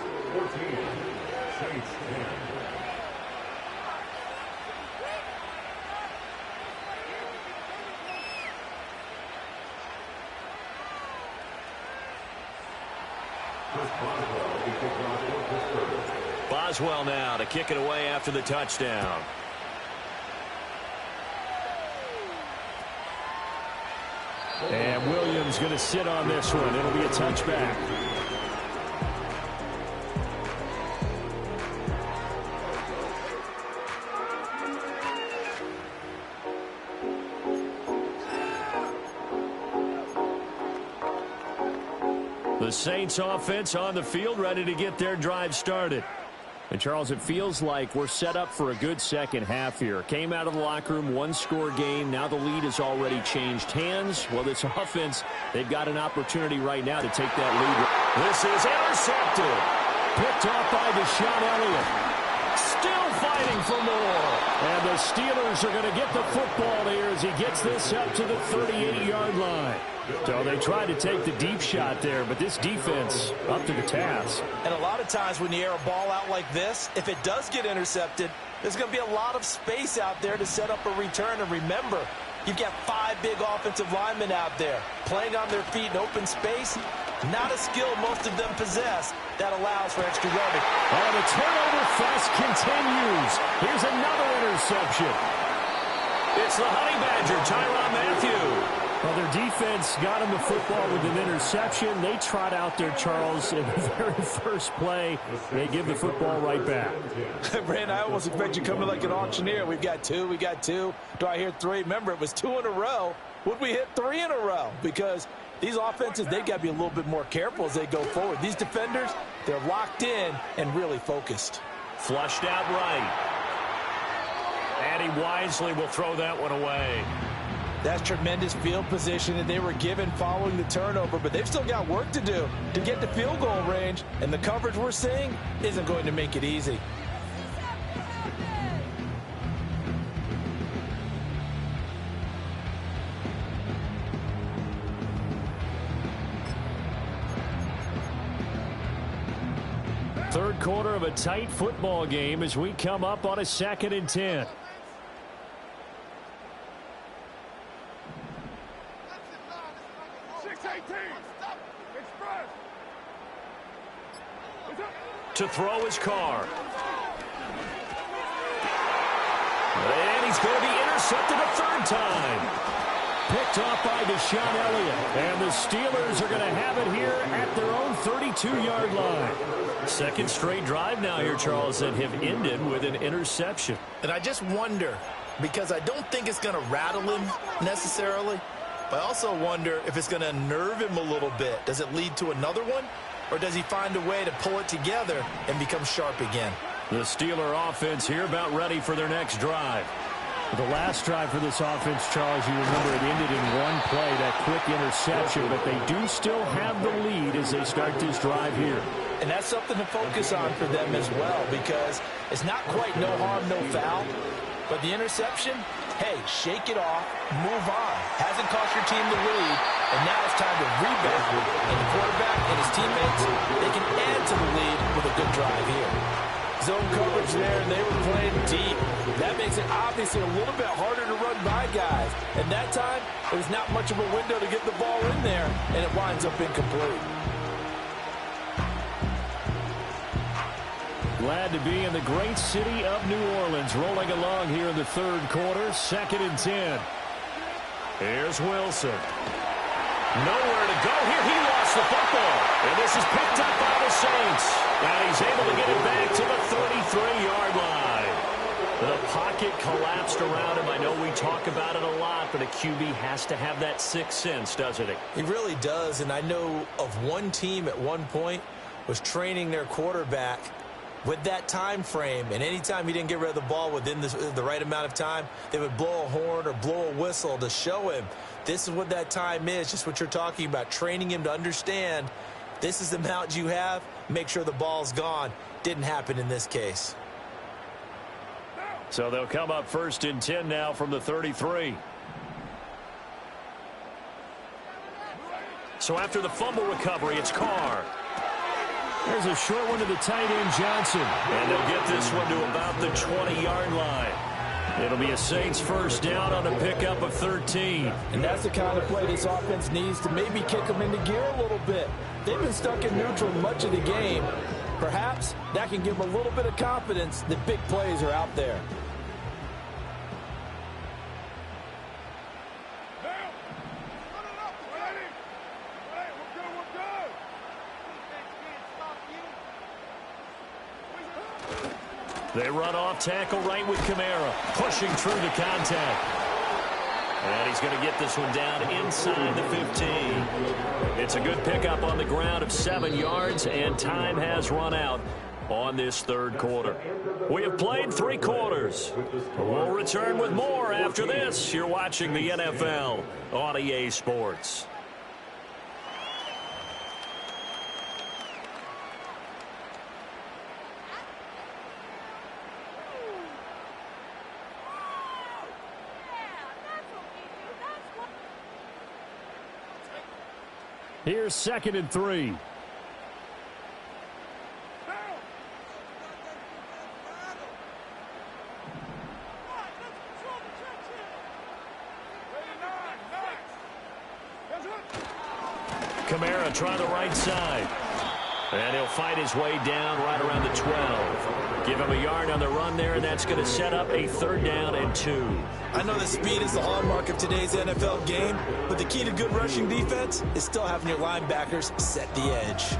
Boswell now to kick it away after the touchdown. And Williams going to sit on this one. It'll be a touchback. The Saints offense on the field, ready to get their drive started. And, Charles, it feels like we're set up for a good second half here. Came out of the locker room, one-score game. Now the lead has already changed hands. Well, this offense, they've got an opportunity right now to take that lead. This is intercepted. Picked off by Deshaun Elliott. Still fighting for more. And the Steelers are going to get the football here as he gets this up to the 38-yard line. So they tried to take the deep shot there, but this defense up to the task. And a lot of times when you air a ball out like this, if it does get intercepted, there's going to be a lot of space out there to set up a return. And remember, you've got 5 big offensive linemen out there playing on their feet in open space. Not a skill most of them possess that allows for extra yardage. And the turnover fest continues. Here's another interception. It's the Honey Badger, Tyrann Mathieu. Well, their defense got him the football with an interception. They trot out there, Charles, in the very first play. They give the football right back. Brand, I almost expect you coming like an auctioneer. We've got 2, we got 2. Do I hear 3? Remember, it was 2 in a row. Would we hit 3 in a row? Because these offenses, they've got to be a little bit more careful as they go forward. These defenders, they're locked in and really focused. Flushed out right. And he wisely will throw that one away. That's tremendous field position that they were given following the turnover, but they've still got work to do to get to field goal range, and the coverage we're seeing isn't going to make it easy. Third quarter of a tight football game as we come up on a 2nd and 10. To throw his car. And he's going to be intercepted a 3rd time. Picked off by Deshaun Elliott. And the Steelers are going to have it here at their own 32-yard line. 2nd straight drive now here, Charles, that have ended with an interception. And I just wonder, because I don't think it's going to rattle him necessarily, but I also wonder if it's going to unnerve him a little bit. Does it lead to another one? Or does he find a way to pull it together and become sharp again? The Steeler offense here about ready for their next drive. The last drive for this offense, Charles, you remember it ended in one play, that quick interception, but they do still have the lead as they start this drive here. And that's something to focus on for them as well, because it's not quite no harm, no foul. But the interception, hey, shake it off, move on. Hasn't cost your team the lead, and now it's time to rebound. And the quarterback and his teammates, they can add to the lead with a good drive here. Zone coverage there, and they were playing deep. That makes it obviously a little bit harder to run by guys. And that time, it was not much of a window to get the ball in there, and it winds up incomplete. Glad to be in the great city of New Orleans, rolling along here in the 3rd quarter, 2nd and 10. Here's Wilson. Nowhere to go here. He lost the football. And this is picked up by the Saints. And he's able to get it back to the 33-yard line. The pocket collapsed around him. I know we talk about it a lot, but a QB has to have that 6th sense, doesn't he? He really does. And I know of one team at one point was training their quarterback with that time frame, and anytime he didn't get rid of the ball within the right amount of time, they would blow a horn or blow a whistle to show him this is what that time is, just what you're talking about, training him to understand this is the amount you have, make sure the ball's gone. Didn't happen in this case. So they'll come up 1st and 10 now from the 33. So after the fumble recovery, it's Carr. There's a short one to the tight end, Johnson. And they'll get this one to about the 20-yard line. It'll be a Saints 1st down on a pickup of 13. And that's the kind of play this offense needs to maybe kick them into gear a little bit. They've been stuck in neutral much of the game. Perhaps that can give them a little bit of confidence that big plays are out there. They run off tackle right with Kamara, pushing through the contact. And he's going to get this one down inside the 15. It's a good pickup on the ground of 7 yards, and time has run out on this third quarter. We have played 3 quarters. We'll return with more after this. You're watching the NFL on EA Sports. Here's 2nd and 3. Kamara trying the right side. And he'll fight his way down right around the 12. Give him a yard on the run there, and that's going to set up a 3rd down and 2. I know that speed is the hallmark of today's NFL game, but the key to good rushing defense is still having your linebackers set the edge.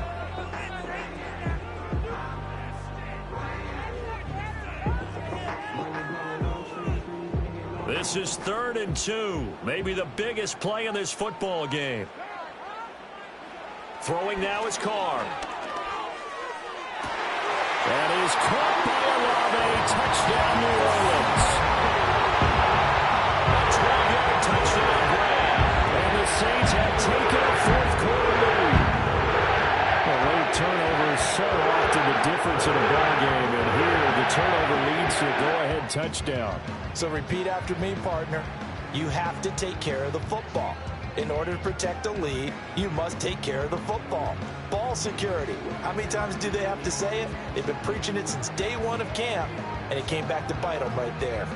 This is 3rd and 2. Maybe the biggest play in this football game. Throwing now is Carr. That is caught by Olave. Touchdown, New Orleans. A 12-yard touchdown grab. And the Saints have taken a 4th quarter lead. Well, late turnovers so often the difference in a ball game. And here the turnover leads to a go-ahead touchdown. So repeat after me, partner. You have to take care of the football. In order to protect a lead, you must take care of the football. Ball security. How many times do they have to say it? They've been preaching it since day 1 of camp, and it came back to bite them right there.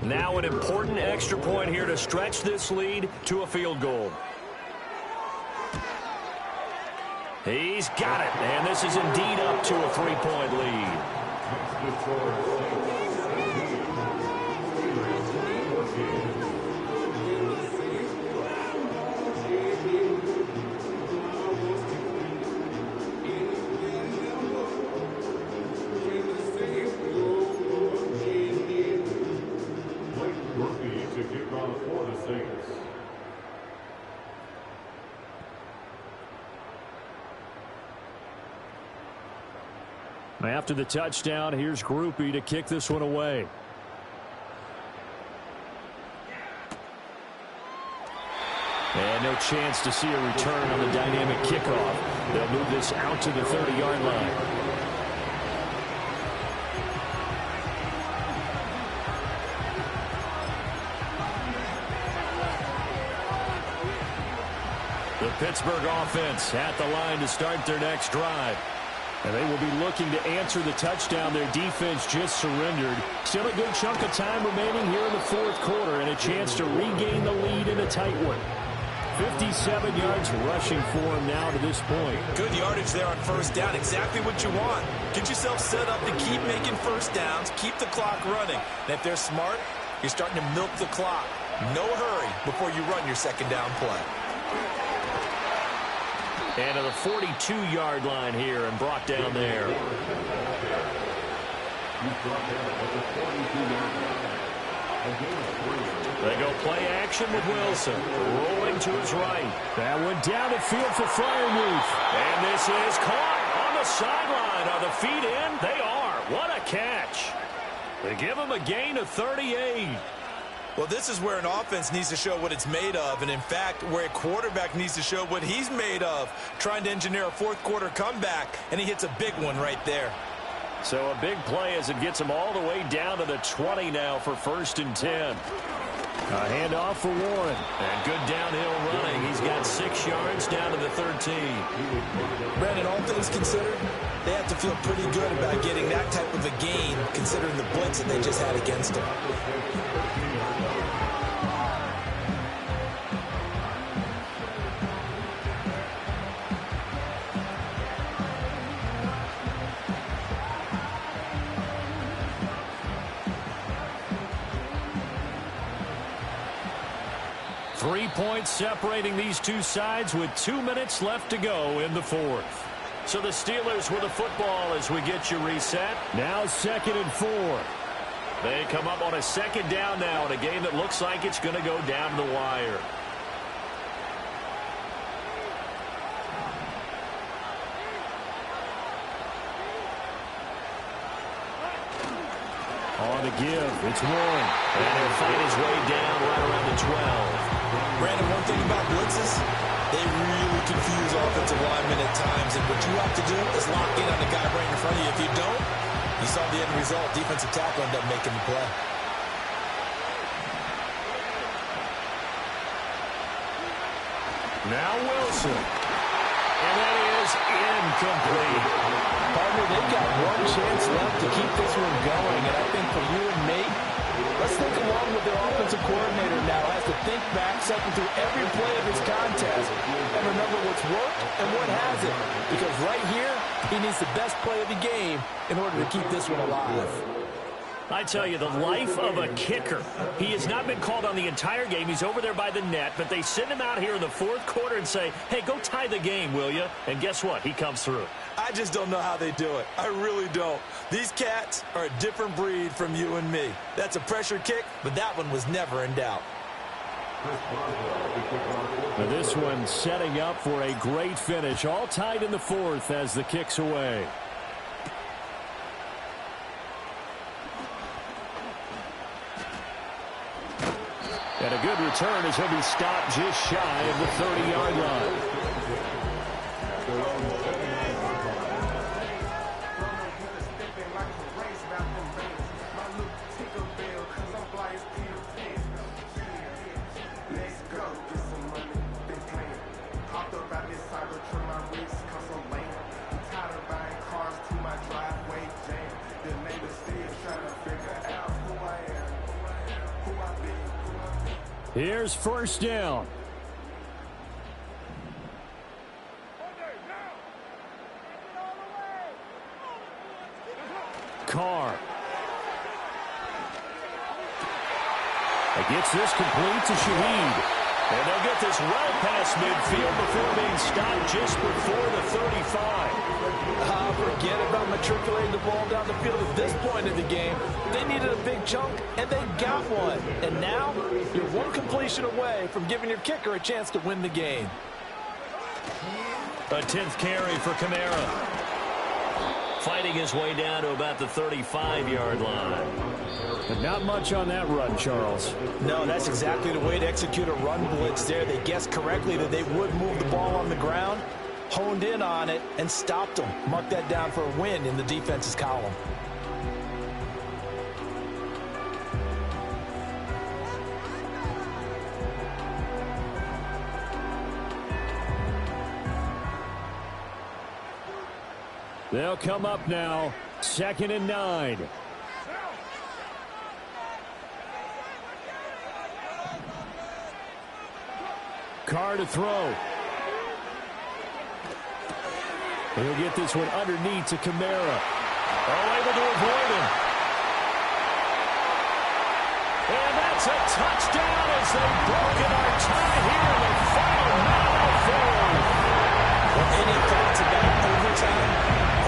Now an important extra point here to stretch this lead to a field goal. He's got it, and this is indeed up to a 3-point lead. To kick off for the Saints. After the touchdown, here's Groupie to kick this one away. And no chance to see a return on the dynamic kickoff. They'll move this out to the 30-yard line. The Pittsburgh offense at the line to start their next drive. And they will be looking to answer the touchdown their defense just surrendered. Still a good chunk of time remaining here in the 4th quarter and a chance to regain the lead in a tight one. 57 yards rushing for him now to this point. Good yardage there on 1st down. Exactly what you want. Get yourself set up to keep making 1st downs, keep the clock running. And if they're smart, you're starting to milk the clock. No hurry before you run your 2nd down play. And to the 42-yard line here and brought down there. They go play action with Wilson. Rolling to his right. That went down the field for Freiermuth. And this is caught on the sideline. Are the feet in? They are. What a catch. They give him a gain of 38. Well, this is where an offense needs to show what it's made of, and in fact, where a quarterback needs to show what he's made of, trying to engineer a 4th quarter comeback, and he hits a big one right there. So a big play as it gets him all the way down to the 20 now for 1st and 10. A handoff for Warren. And good downhill running. He's got 6 yards down to the 13. Brandon, all things considered, they have to feel pretty good about getting that type of a gain considering the blitz that they just had against them. Three points separating these two sides with 2 minutes left to go in the fourth. So the Steelers with the football as we get you reset. Now 2nd and 4. They come up on a 2nd down now in a game that looks like it's going to go down to the wire. On the give, it's Warren. And he'll find his way down right around the 12. Brandon, one thing about blitzes, they really confuse offensive linemen at times, and what you have to do is lock in on the guy right in front of you. If you don't, you saw the end result. Defensive tackle ended up making the play. Now Wilson. And that is incomplete. Partner, they've got one chance left to keep this one going, and I think for you and me, let's think along with their offensive coordinator now. Has to think back, cycle through every play of his contest, and remember what's worked and what hasn't. Because right here, he needs the best play of the game in order to keep this one alive. I tell you, the life of a kicker. He has not been called on the entire game. He's over there by the net, but they send him out here in the fourth quarter and say, hey, go tie the game, will you? And guess what? He comes through. I just don't know how they do it. I really don't. These cats are a different breed from you and me. That's a pressure kick, but that one was never in doubt. Now this one setting up for a great finish. All tied in the fourth as the kick's away. And a good return as he'll be stopped just shy of the 30-yard line. Here's first down. Carr. Gets this complete to Shaheed. And they'll get this well past midfield before being stopped just before the 35. Forget about matriculating the ball down the field at this point in the game. They needed a big chunk, and they got one. And now, you're one completion away from giving your kicker a chance to win the game. A 10th carry for Kamara. Fighting his way down to about the 35-yard line. But not much on that run, Charles. No, that's exactly the way to execute a run blitz there. They guessed correctly that they would move the ball on the ground, honed in on it, and stopped them. Mark that down for a win in the defense's column. They'll come up now, 2nd and 9. Carr to throw. He'll get this one underneath to Kamara. Oh, able to avoid him. And that's a touchdown as they've broken our tie here in the final minute of fourth. Well, any thoughts about overtime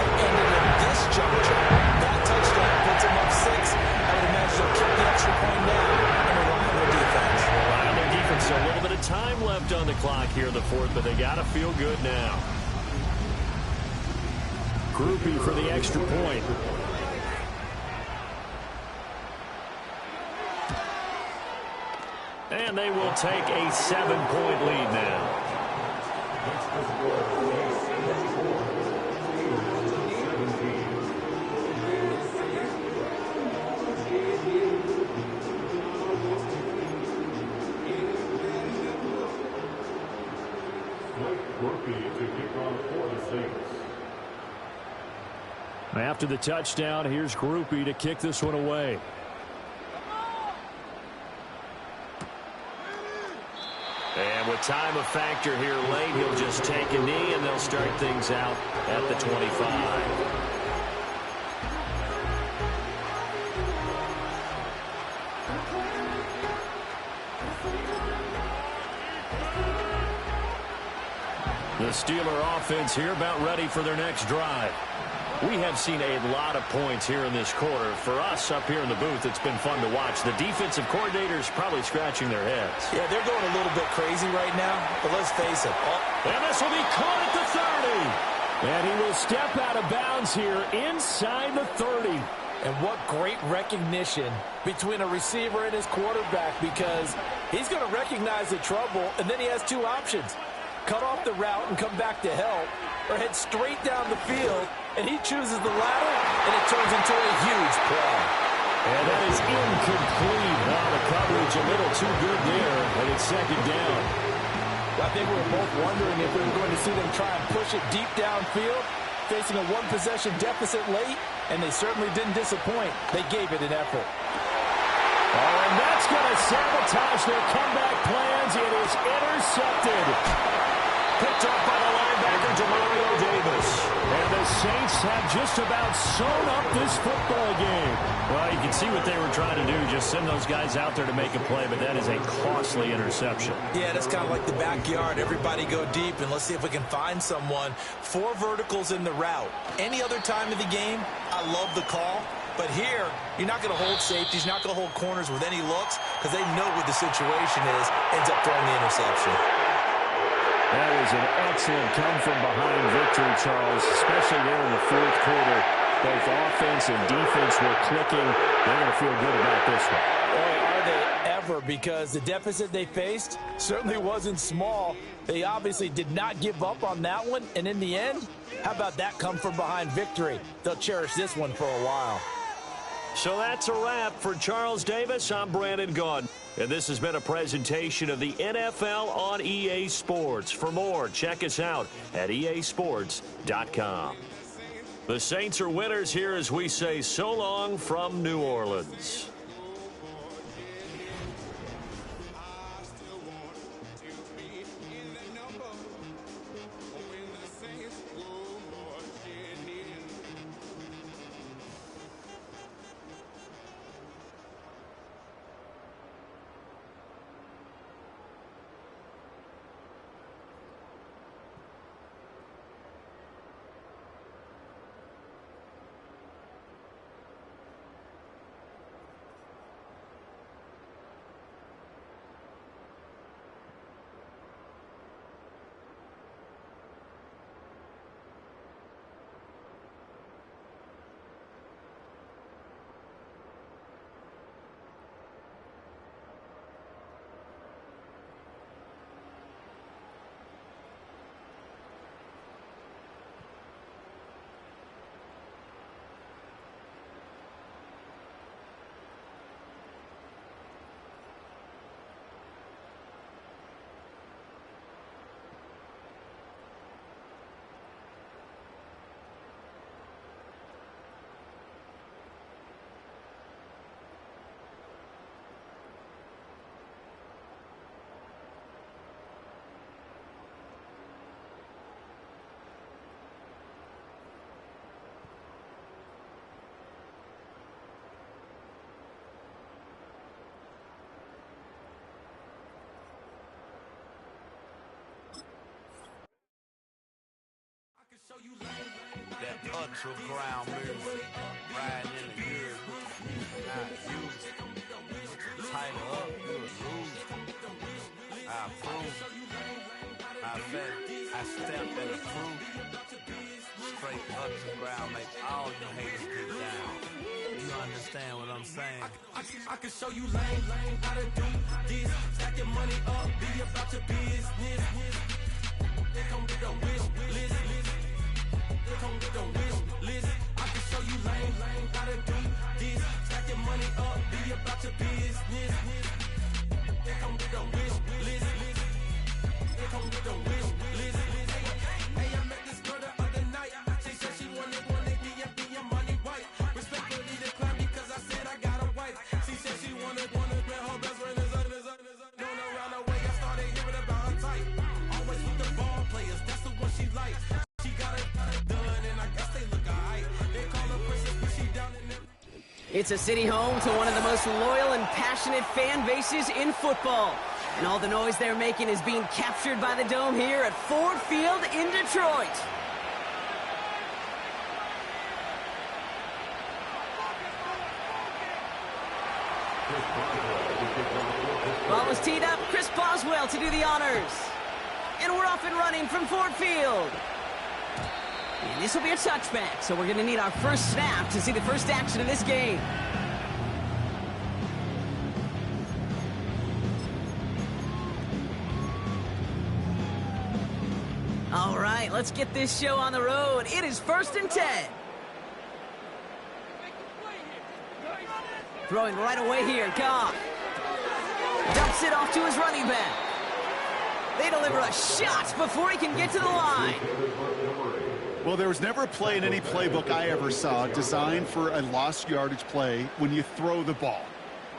that ended at this juncture? That touchdown puts them up 6. I would imagine they'll keep the extra point now and rely on their defense. Rely on their defense. So a little bit of time left on the clock here in the fourth, but they got to feel good now. Groupie for the extra point. And they will take a 7-point lead now. After the touchdown, here's Groupie to kick this one away. And with time a factor here late, he'll just take a knee, and they'll start things out at the 25. The Steeler offense here about ready for their next drive. We have seen a lot of points here in this quarter. For us up here in the booth, it's been fun to watch. The defensive coordinators probably scratching their heads. Yeah, they're going a little bit crazy right now, but let's face it. And this will be caught at the 30. And he will step out of bounds here inside the 30. And what great recognition between a receiver and his quarterback, because he's going to recognize the trouble, and then he has two options. Cut off the route and come back to help, or head straight down the field, and he chooses the latter, and it turns into a huge play. And that is incomplete. Now the coverage a little too good there, and it's second down. I think we were both wondering if we were going to see them try and push it deep downfield, facing a one-possession deficit late, and they certainly didn't disappoint. They gave it an effort. Oh, and that's going to sabotage their comeback plans. It is intercepted. Picked up by the linebacker, Demario Davis. And the Saints have just about sewn up this football game. Well, you can see what they were trying to do, just send those guys out there to make a play, but that is a costly interception. Yeah, that's kind of like the backyard. Everybody go deep, and let's see if we can find someone. 4 verticals in the route. Any other time of the game, I love the call. But here, you're not going to hold safeties, you're not going to hold corners with any looks, because they know what the situation is, ends up throwing the interception. That was an excellent come-from-behind victory, Charles, especially there in the fourth quarter. Both offense and defense were clicking. They're going to feel good about this one. Boy, are they ever, because the deficit they faced certainly wasn't small. They obviously did not give up on that one, and in the end, how about that come-from-behind victory? They'll cherish this one for a while. So that's a wrap for Charles Davis. I'm Brandon Gaudin. And this has been a presentation of the NFL on EA Sports. For more, check us out at easports.com. The Saints are winners here as we say so long from New Orleans. That ultra ground music, riding in the good, not used. Tighten up, you a lose. I approve. I bet, I step and approve. Straight ultra ground, make all you haters get down. You understand what I'm saying? I can show you lame, how to do this. Stack your money up, be about your business. They come with a wish list. They come with a wish list. I can show you lame, how to do this. Stack your money up, be about your business. They come with a wish list. They come with a wish list. Hey, I met this girl the other night. She said she wanted me and be your money. It's a city home to one of the most loyal and passionate fan bases in football. And all the noise they're making is being captured by the Dome here at Ford Field in Detroit. Ball was teed up. Chris Boswell to do the honors. And we're off and running from Ford Field. And this will be a touchback, so we're going to need our first snap to see the first action of this game. All right, let's get this show on the road. It is 1st and 10. Throwing right away here, Goff. Dumps it off to his running back. They deliver a shot before he can get to the line. Well, there was never a play in any playbook I ever saw designed for a lost yardage play when you throw the ball.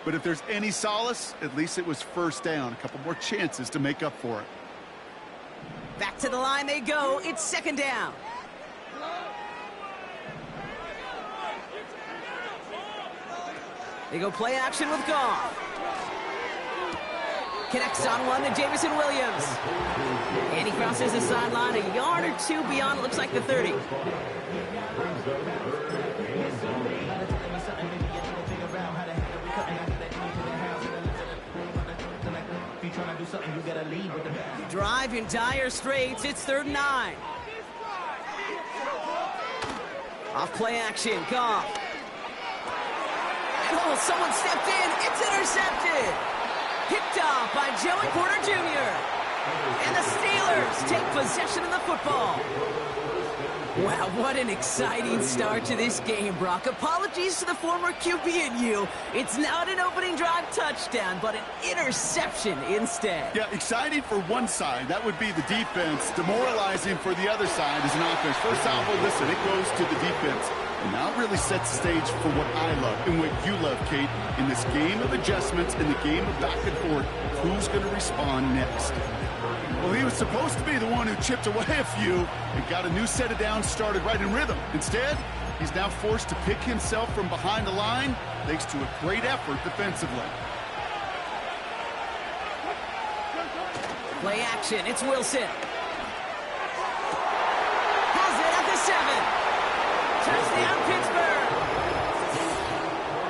But if there's any solace, at least it was first down. A couple more chances to make up for it. Back to the line they go. It's 2nd down. They go play action with Goff. Connects on one to Jamison Williams. And he crosses the sideline a yard or two beyond, it looks like the 30. Drive in dire straits. It's 3rd and 9. Off play action. Goff. Oh, someone stepped in. It's intercepted. Picked off by Joey Porter Jr. And the Steelers take possession of the football. Wow, what an exciting start to this game, Brock. Apologies to the former QB and you. It's not an opening drive touchdown, but an interception instead. Yeah, exciting for one side. That would be the defense. Demoralizing for the other side is an offense. First salvo, listen, it goes to the defense. And now it really sets the stage for what I love and what you love, Kate, in this game of adjustments, in the game of back and forth. Who's going to respond next? Well, he was supposed to be the one who chipped away a few and got a new set of downs started right in rhythm. Instead, he's now forced to pick himself from behind the line thanks to a great effort defensively. Play action. It's Wilson. Has it at the 7. Touchdown, Pittsburgh.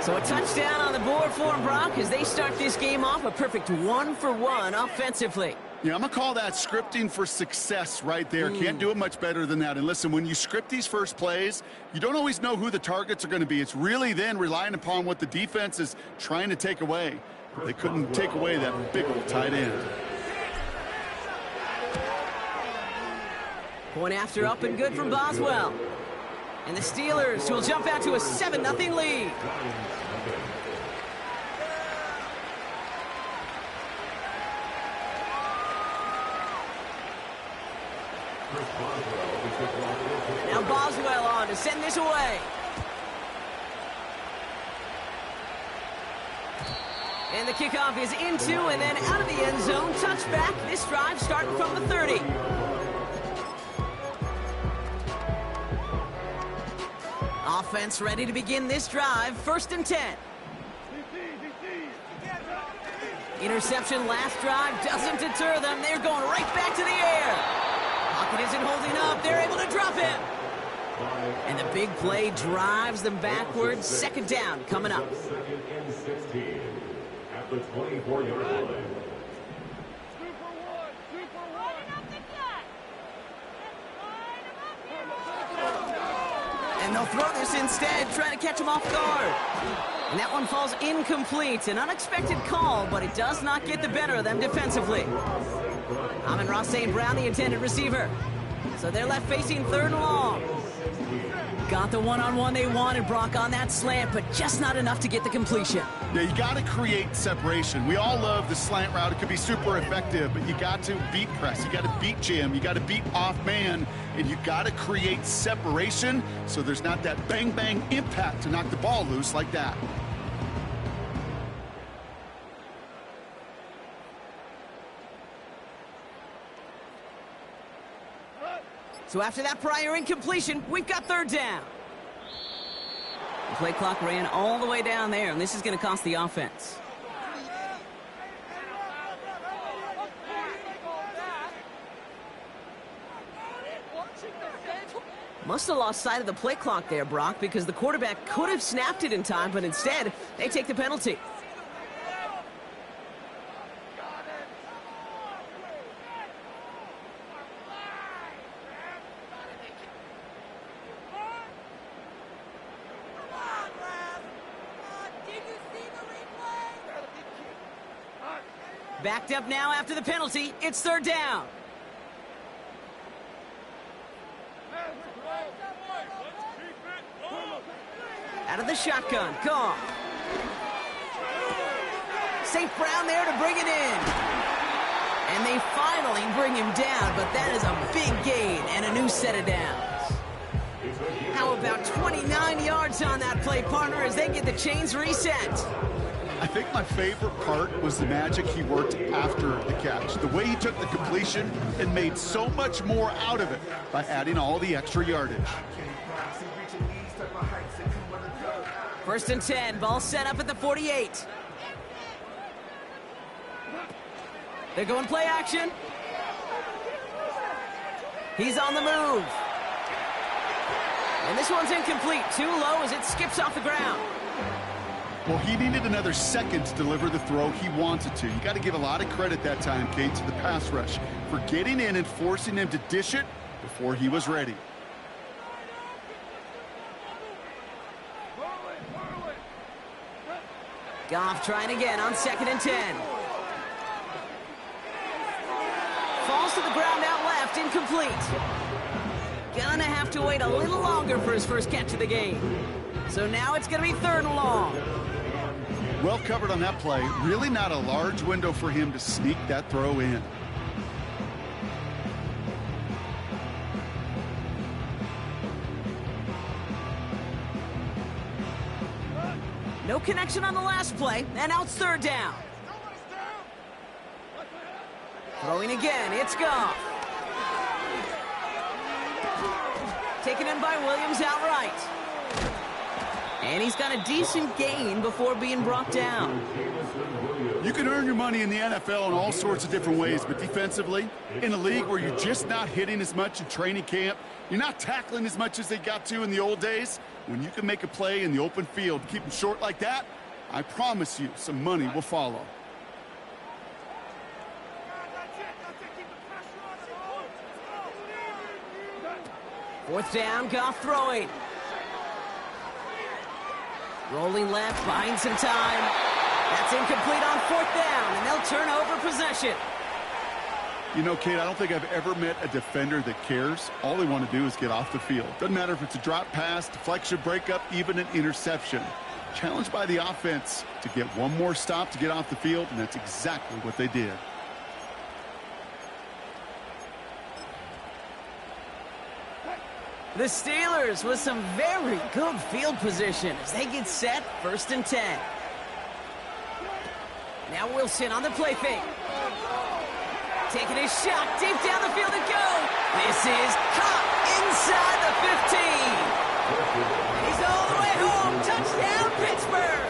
So a touchdown on the board for him, Brock, as they start this game off a perfect 1-for-1 offensively. Yeah, I'm going to call that scripting for success right there. Can't do it much better than that. And listen, when you script these first plays, you don't always know who the targets are going to be. It's really then relying upon what the defense is trying to take away. They couldn't take away that big old tight end. Point after up and good from Boswell. And the Steelers will jump out to a 7-0 lead. Now Boswell on to send this away. And the kickoff is into and then out of the end zone. Touchback. This drive starting from the 30. Offense ready to begin this drive. 1st and 10. Interception last drive doesn't deter them. They're going right back to the air. Pocket isn't holding up. They're able to drop him. And the big play drives them backwards. 2nd down coming up. 2nd and 16 at the 24-yard line. And they'll throw this instead, trying to catch him off guard. And that one falls incomplete. An unexpected call, but it does not get the better of them defensively. Amon-Ra St. Brown, the intended receiver. So they're left facing 3rd and long. Got the one-on-one they wanted, Brock, on that slant, but just not enough to get the completion. Yeah, you got to create separation. We all love the slant route. It could be super effective, but you got to beat press. You got to beat jam. You got to beat off man, and you got to create separation so there's not that bang-bang impact to knock the ball loose like that. So after that prior incompletion, we've got 3rd down. The play clock ran all the way down there, and this is going to cost the offense. Must have lost sight of the play clock there, Brock, because the quarterback could have snapped it in time, but instead, they take the penalty. Backed up now after the penalty. It's third down. Out of the shotgun. Goff. St. Brown there to bring it in. And they finally bring him down, but that is a big gain and a new set of downs. How about 29 yards on that play, partner, as they get the chains reset? I think my favorite part was the magic he worked after the catch. The way he took the completion and made so much more out of it by adding all the extra yardage. First and 10, ball set up at the 48. They're going play action. He's on the move. And this one's incomplete. Too low as it skips off the ground. Well, he needed another second to deliver the throw he wanted to. You got to give a lot of credit that time, Kate, to the pass rush for getting in and forcing him to dish it before he was ready. Goff trying again on 2nd and 10. Falls to the ground out left, incomplete. Gonna have to wait a little longer for his first catch of the game. So now it's gonna be 3rd and long. Well covered on that play. Really not a large window for him to sneak that throw in. No connection on the last play, and now it's 3rd down. Throwing again, it's Goff. Taken in by Williams outright. And he's got a decent gain before being brought down. You can earn your money in the NFL in all sorts of different ways, but defensively, in a league where you're just not hitting as much in training camp, you're not tackling as much as they got to in the old days, when you can make a play in the open field, keep them short like that, I promise you some money will follow. Fourth down, Goff throwing. Rolling left, buying some time. That's incomplete on 4th down, and they'll turn over possession. You know, Kate, I don't think I've ever met a defender that cares. All they want to do is get off the field. Doesn't matter if it's a drop pass, deflection, breakup, even an interception. Challenged by the offense to get one more stop to get off the field, and that's exactly what they did. The Steelers with some very good field position as they get set, 1st and 10. Now Wilson on the play fake. Taking a shot deep down the field and go. This is caught inside the 15. And he's all the way home. Touchdown, Pittsburgh.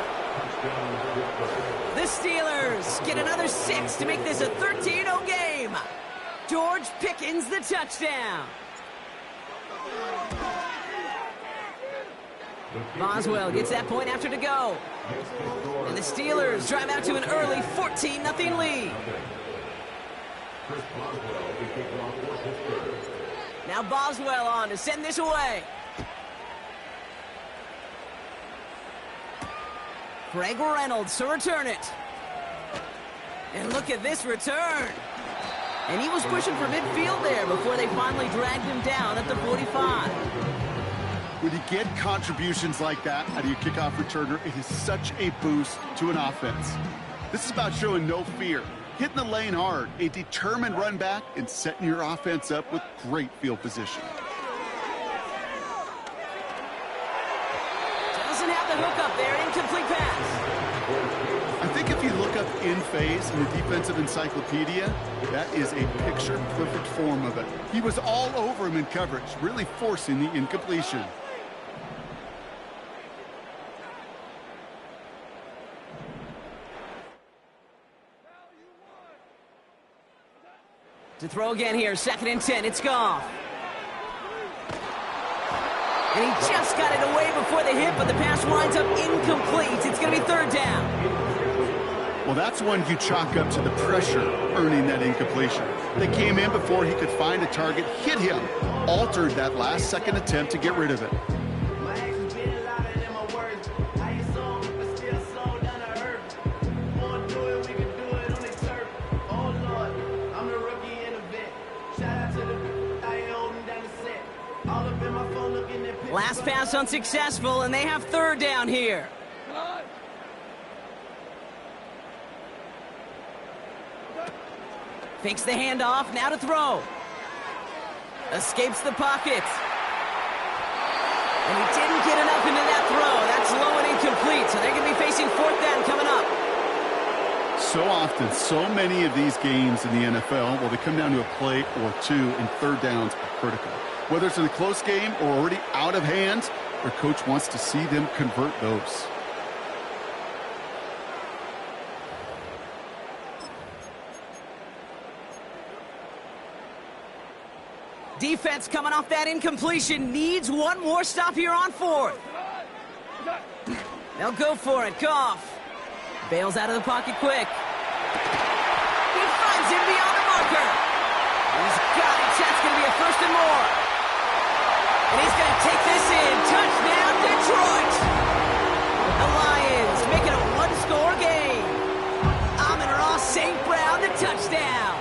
The Steelers get another 6 to make this a 13-0 game. George Pickens the touchdown. Boswell gets that point after to go. And the Steelers drive out to an early 14-0 lead. Now Boswell on to send this away. Greg Reynolds to return it. And look at this return. And he was pushing for midfield there before they finally dragged him down at the 45. When you get contributions like that out of your kickoff returner, it is such a boost to an offense. This is about showing no fear, hitting the lane hard, a determined run back, and setting your offense up with great field position. Doesn't have the hook up there, incomplete pass. I think if you look up in phase in the defensive encyclopedia, that is a picture-perfect form of it. He was all over him in coverage, really forcing the incompletion. To throw again here, 2nd and 10. It's Goff. And he just got it away before the hit, but the pass winds up incomplete. It's going to be 3rd down. Well, that's one you chalk up to the pressure earning that incompletion. They came in before he could find a target, hit him, altered that last-second attempt to get rid of it. Last pass unsuccessful, and they have 3rd down here. Fakes the handoff, now to throw. Escapes the pocket. And he didn't get enough into that throw. That's low and incomplete, so they're going to be facing 4th down coming up. So often, so many of these games in the NFL, well, they come down to a play or two, and 3rd downs are critical. Whether it's in a close game or already out of hand, their coach wants to see them convert those. Defense coming off that incompletion needs one more stop here on 4th. They'll go for it. Goff bails out of the pocket quick. He finds him beyond the marker. He's got it. That's going to be a 1st and more. And he's going to take this in. Touchdown, Detroit. The Lions make it a 1-score game. Amon-Ra St. Brown, the touchdown.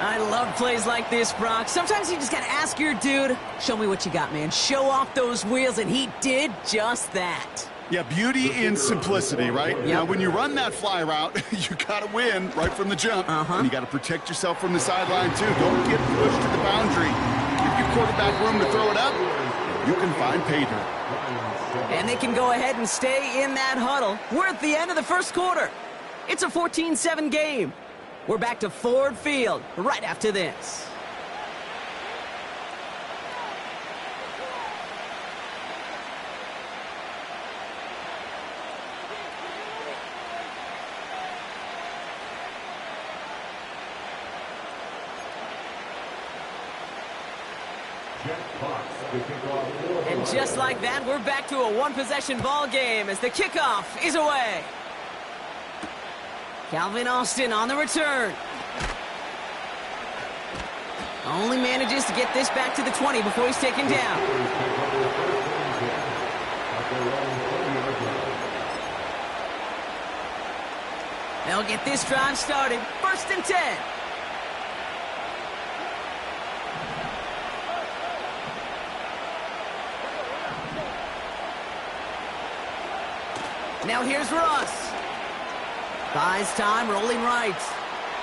I love plays like this, Brock. Sometimes you just got to ask your dude, show me what you got, man. Show off those wheels, and he did just that. Yeah, beauty in simplicity, right? Yep. Now, when you run that fly route, you got to win right from the jump. And you got to protect yourself from the sideline, too. Don't get pushed to the boundary. Give your quarterback room to throw it up. You can find pay dirt. And they can go ahead and stay in that huddle. We're at the end of the 1st quarter. It's a 14-7 game. We're back to Ford Field right after this. And just like that, we're back to a 1-possession ball game as the kickoff is away. Calvin Austin on the return. Only manages to get this back to the 20 before he's taken down. They'll get this drive started. 1st and 10. Now here's Russ. Buys time, rolling right.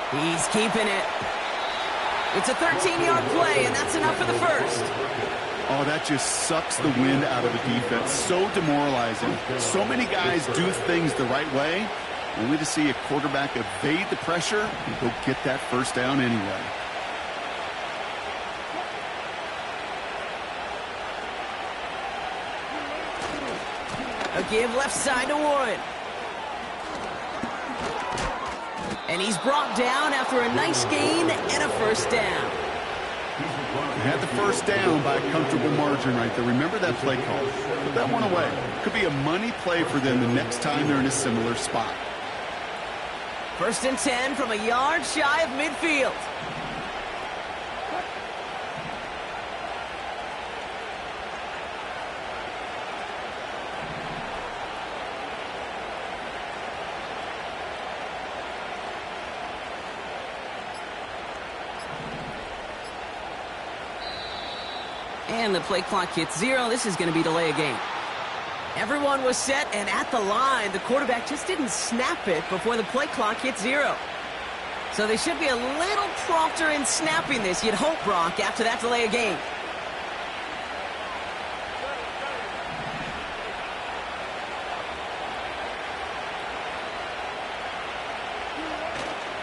He's keeping it. It's a 13-yard play, and that's enough for the 1st. Oh, that just sucks the wind out of the defense. So demoralizing. So many guys do things the right way, only to see a quarterback evade the pressure and go get that 1st down anyway. A give left side to Warren. And he's brought down after a nice gain and a 1st down. They had the 1st down by a comfortable margin right there. Remember that play call. Put that one away. Could be a money play for them the next time they're in a similar spot. 1st and 10 from a yard shy of midfield. And the play clock hits 0. This is going to be delay a game. Everyone was set and at the line. The quarterback just didn't snap it before the play clock hit 0. So they should be a little prompter in snapping this, you'd hope, Brock, after that delay a game.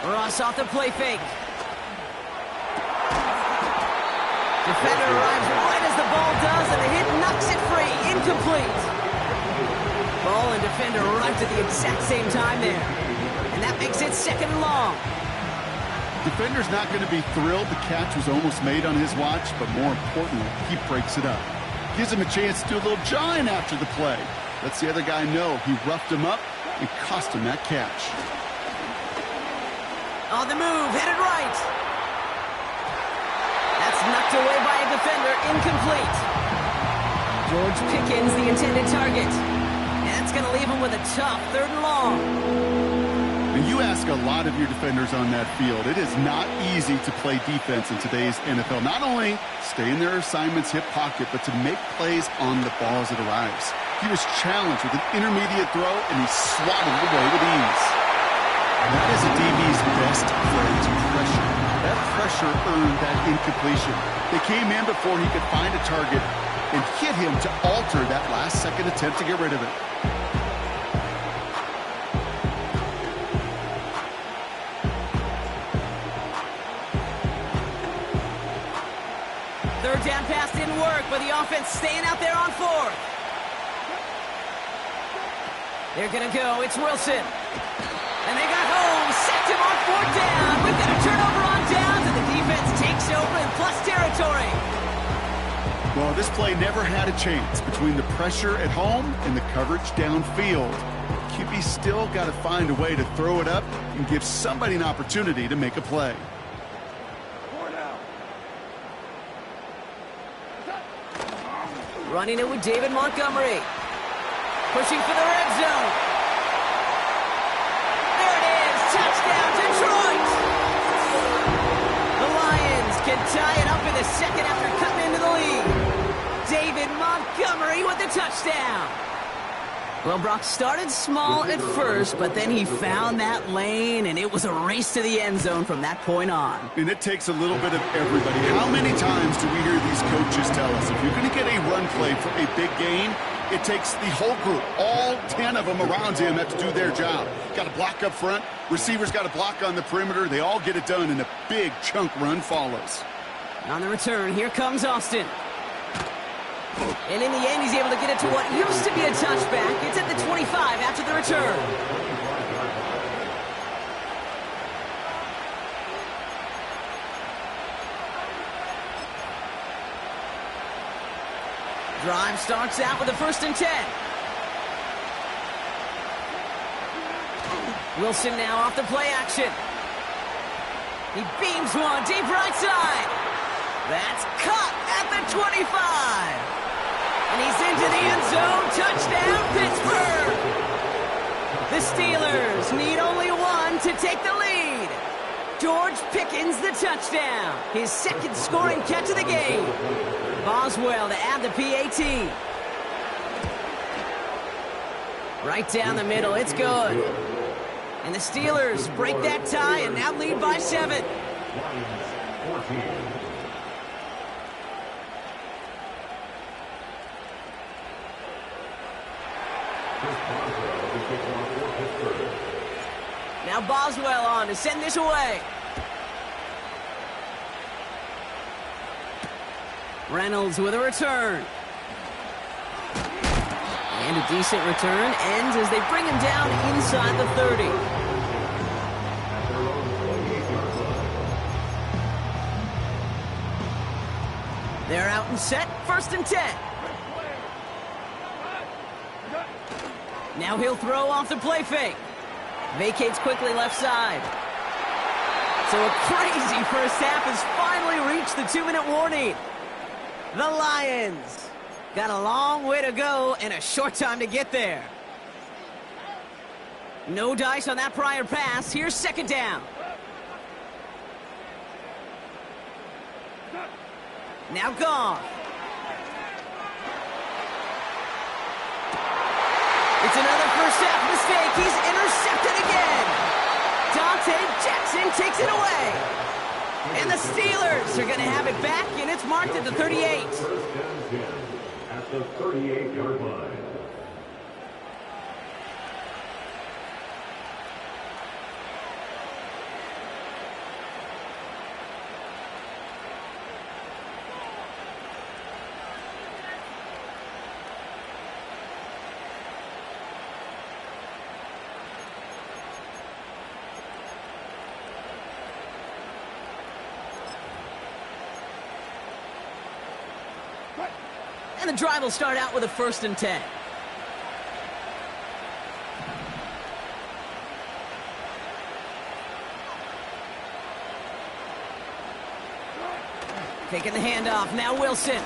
Ross off the play fake. Defender arrives right as the ball does, and the hit knocks it free. Incomplete. Ball and defender arrived at the exact same time there. And that makes it 2nd and long. Defender's not going to be thrilled the catch was almost made on his watch, but more importantly, he breaks it up. Gives him a chance to do a little jawing after the play. Lets the other guy know he roughed him up and cost him that catch. On the move, headed right. That's knocked away by a defender, incomplete. George Pickens, the intended target. And that's going to leave him with a tough 3rd and long. And you ask a lot of your defenders on that field. It is not easy to play defense in today's NFL. Not only stay in their assignment's hip pocket, but to make plays on the ball as it arrives. He was challenged with an intermediate throw, and he swatted it away with ease. That is a DB's best phrase, pressure. That pressure earned that incompletion. They came in before he could find a target and hit him to alter that last-second attempt to get rid of it. Third down pass didn't work, but the offense staying out there on 4th. They're going to go. It's Wilson. And they got home. Sacked him on 4th down. We've got a turnover on downs, and the defense takes over in plus territory. Well, this play never had a chance between the pressure at home and the coverage downfield. QB still got to find a way to throw it up and give somebody an opportunity to make a play. Running it with David Montgomery. Pushing for the red zone. There it is. Touchdown, Detroit. The Lions can tie it up in the second after cutting into the lead. David Montgomery with the touchdown. Well, Brock started small at first, but then he found that lane, and it was a race to the end zone from that point on. And it takes a little bit of everybody. How many times do we hear these coaches tell us, if you're going to get a run play for a big gain, it takes the whole group, all 10 of them around him have to do their job. Got to block up front, receivers got to block on the perimeter. They all get it done, and a big chunk run follows. On the return, here comes Austin. And in the end, he's able to get it to what used to be a touchback. It's at the 25 after the return. Drive starts out with a 1st and 10. Wilson now off the play action. He beams one deep right side. That's caught at the 25. And he's into the end zone. Touchdown, Pittsburgh. The Steelers need only one to take the lead. George Pickens, the touchdown. His 2nd scoring catch of the game. Boswell to add the PAT. Right down the middle. It's good. And the Steelers break that tie and now lead by 7. Now Boswell on to send this away. Reynolds with a return. And a decent return ends as they bring him down inside the 30. They're out and set, 1st and 10. Now he'll throw off the play fake. Vacates quickly left side. So a crazy first half has finally reached the 2-minute warning. The Lions got a long way to go and a short time to get there. No dice on that prior pass. Here's 2nd down. Now Goff. It's another first half mistake. He's intercepted again. Dante Jackson takes it away. And the Steelers are going to have it back, and it's marked at the 38. At the 38-yard line. And the drive will start out with a 1st and 10. Taking the handoff, now Wilson.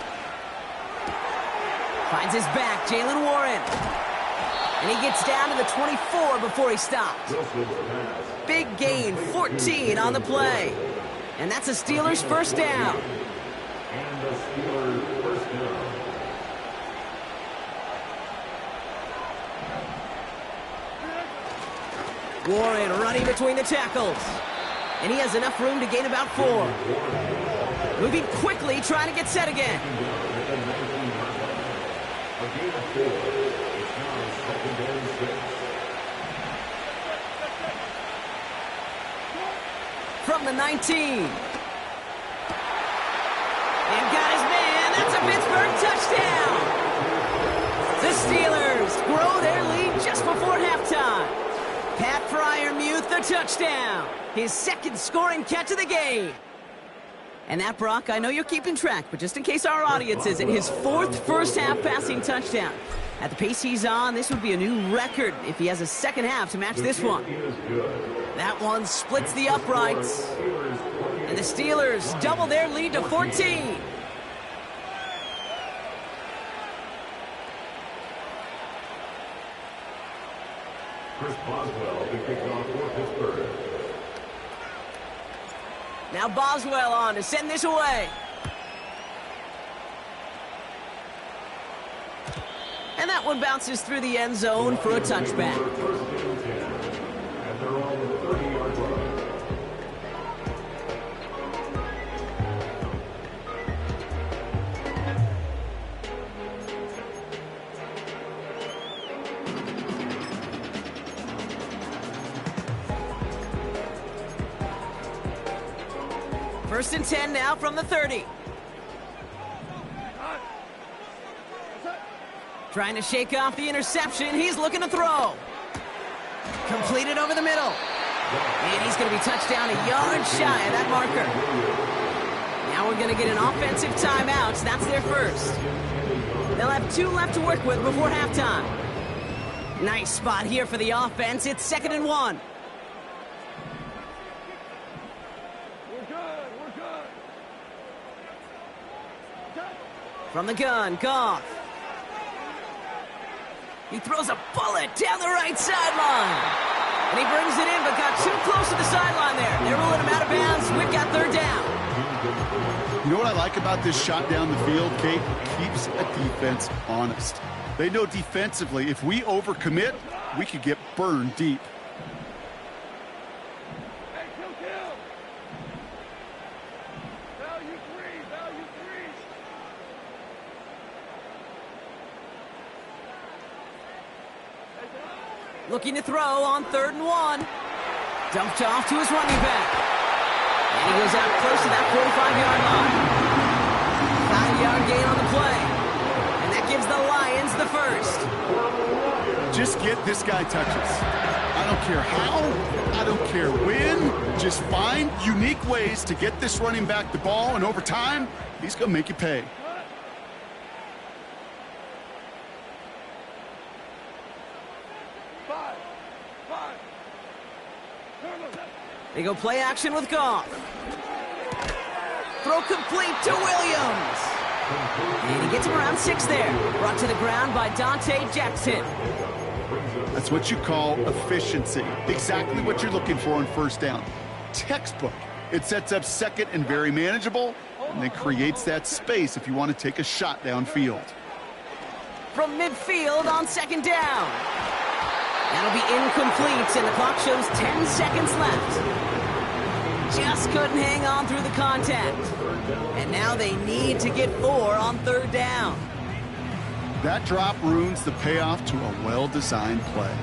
Finds his back, Jalen Warren. And he gets down to the 24 before he stops. Big gain, 14 on the play. And that's a Steelers 1st down. And the Steelers 1st down. Warren running between the tackles. And he has enough room to gain about 4. Moving quickly, trying to get set again. A gain of 4. It's now 2nd and 6. From the 19. And got his man. That's a Pittsburgh touchdown. The Steelers grow their lead just before halftime. Pat Freiermuth, the touchdown. His 2nd scoring catch of the game. And that, Brock, I know you're keeping track, but just in case our audience isn't, his 4th first-half passing touchdown. At the pace he's on, this would be a new record if he has a second half to match this one. That one splits the uprights. And the Steelers double their lead to 14. Chris Boswell to kick off for Pittsburgh. Now Boswell on to send this away. And that one bounces through the end zone for a touchback. And they're on the 30-yard line. First and 10 now from the 30. Trying to shake off the interception. He's looking to throw. Completed over the middle. And he's going to be touched down a yard shy of that marker. Now we're going to get an offensive timeout. That's their first. They'll have 2 left to work with before halftime. Nice spot here for the offense. It's 2nd and 1. From the gun, Goff. He throws a bullet down the right sideline. And he brings it in, but got too close to the sideline there. They're ruling him out of bounds. We've got 3rd down. You know what I like about this shot down the field, Kate? It keeps a defense honest. They know defensively, if we overcommit, we could get burned deep. Looking to throw on 3rd and 1. Dumped off to his running back. And he goes out close to that 45-yard line. 5-yard gain on the play. And that gives the Lions the first. Just get this guy touches. I don't care how, I don't care when. Just find unique ways to get this running back the ball, and over time, he's going to make you pay. They go play action with Goff. Throw complete to Williams. And he gets him around 6 there. Brought to the ground by Dante Jackson. That's what you call efficiency. Exactly what you're looking for on 1st down. Textbook. It sets up 2nd and very manageable, and then creates that space if you want to take a shot downfield. From midfield on 2nd down. That'll be incomplete, and the clock shows 10 seconds left. Just couldn't hang on through the contact. And now they need to get 4 on 3rd down. That drop ruins the payoff to a well-designed play.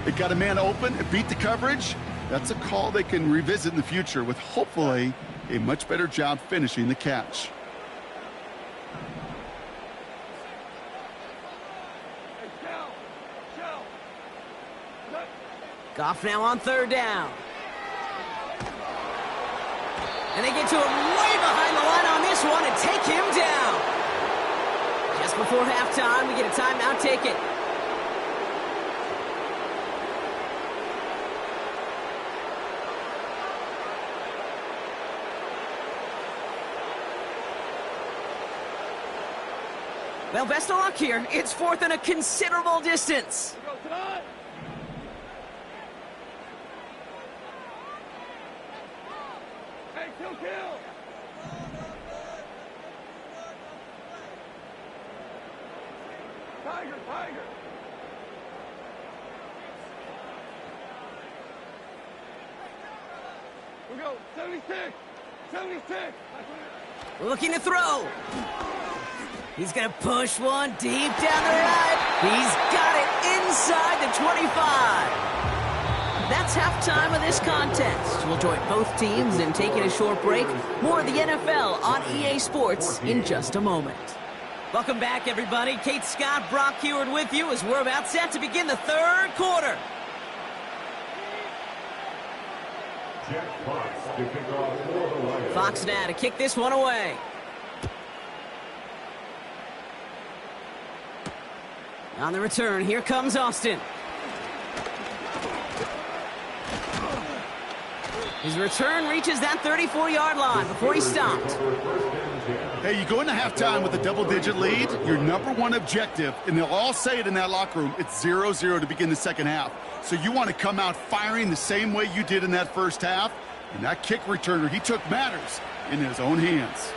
It got a man open, it beat the coverage. That's a call they can revisit in the future with hopefully a much better job finishing the catch. Goff now on 3rd down. And they get to him way behind the line on this one and take him down. Just before halftime, we get a timeout taken. Well, best of luck here. It's fourth and a considerable distance. Hey, kill. Tiger. We go, 76. Looking to throw. He's going to push one deep down the right. He's got it inside the 25. That's halftime of this contest. We'll join both teams in taking a short break. More of the NFL on EA Sports in just a moment. Welcome back, everybody. Kate Scott, Brock Heward with you as we're about set to begin the third quarter. Fox now to kick this one away. On the return, here comes Austin. His return reaches that 34-yard line before he's stopped. Hey, you go into halftime with a double-digit lead, your number one objective, and they'll all say it in that locker room, it's 0-0 to begin the second half. So you want to come out firing the same way you did in that first half, and that kick returner, he took matters in his own hands.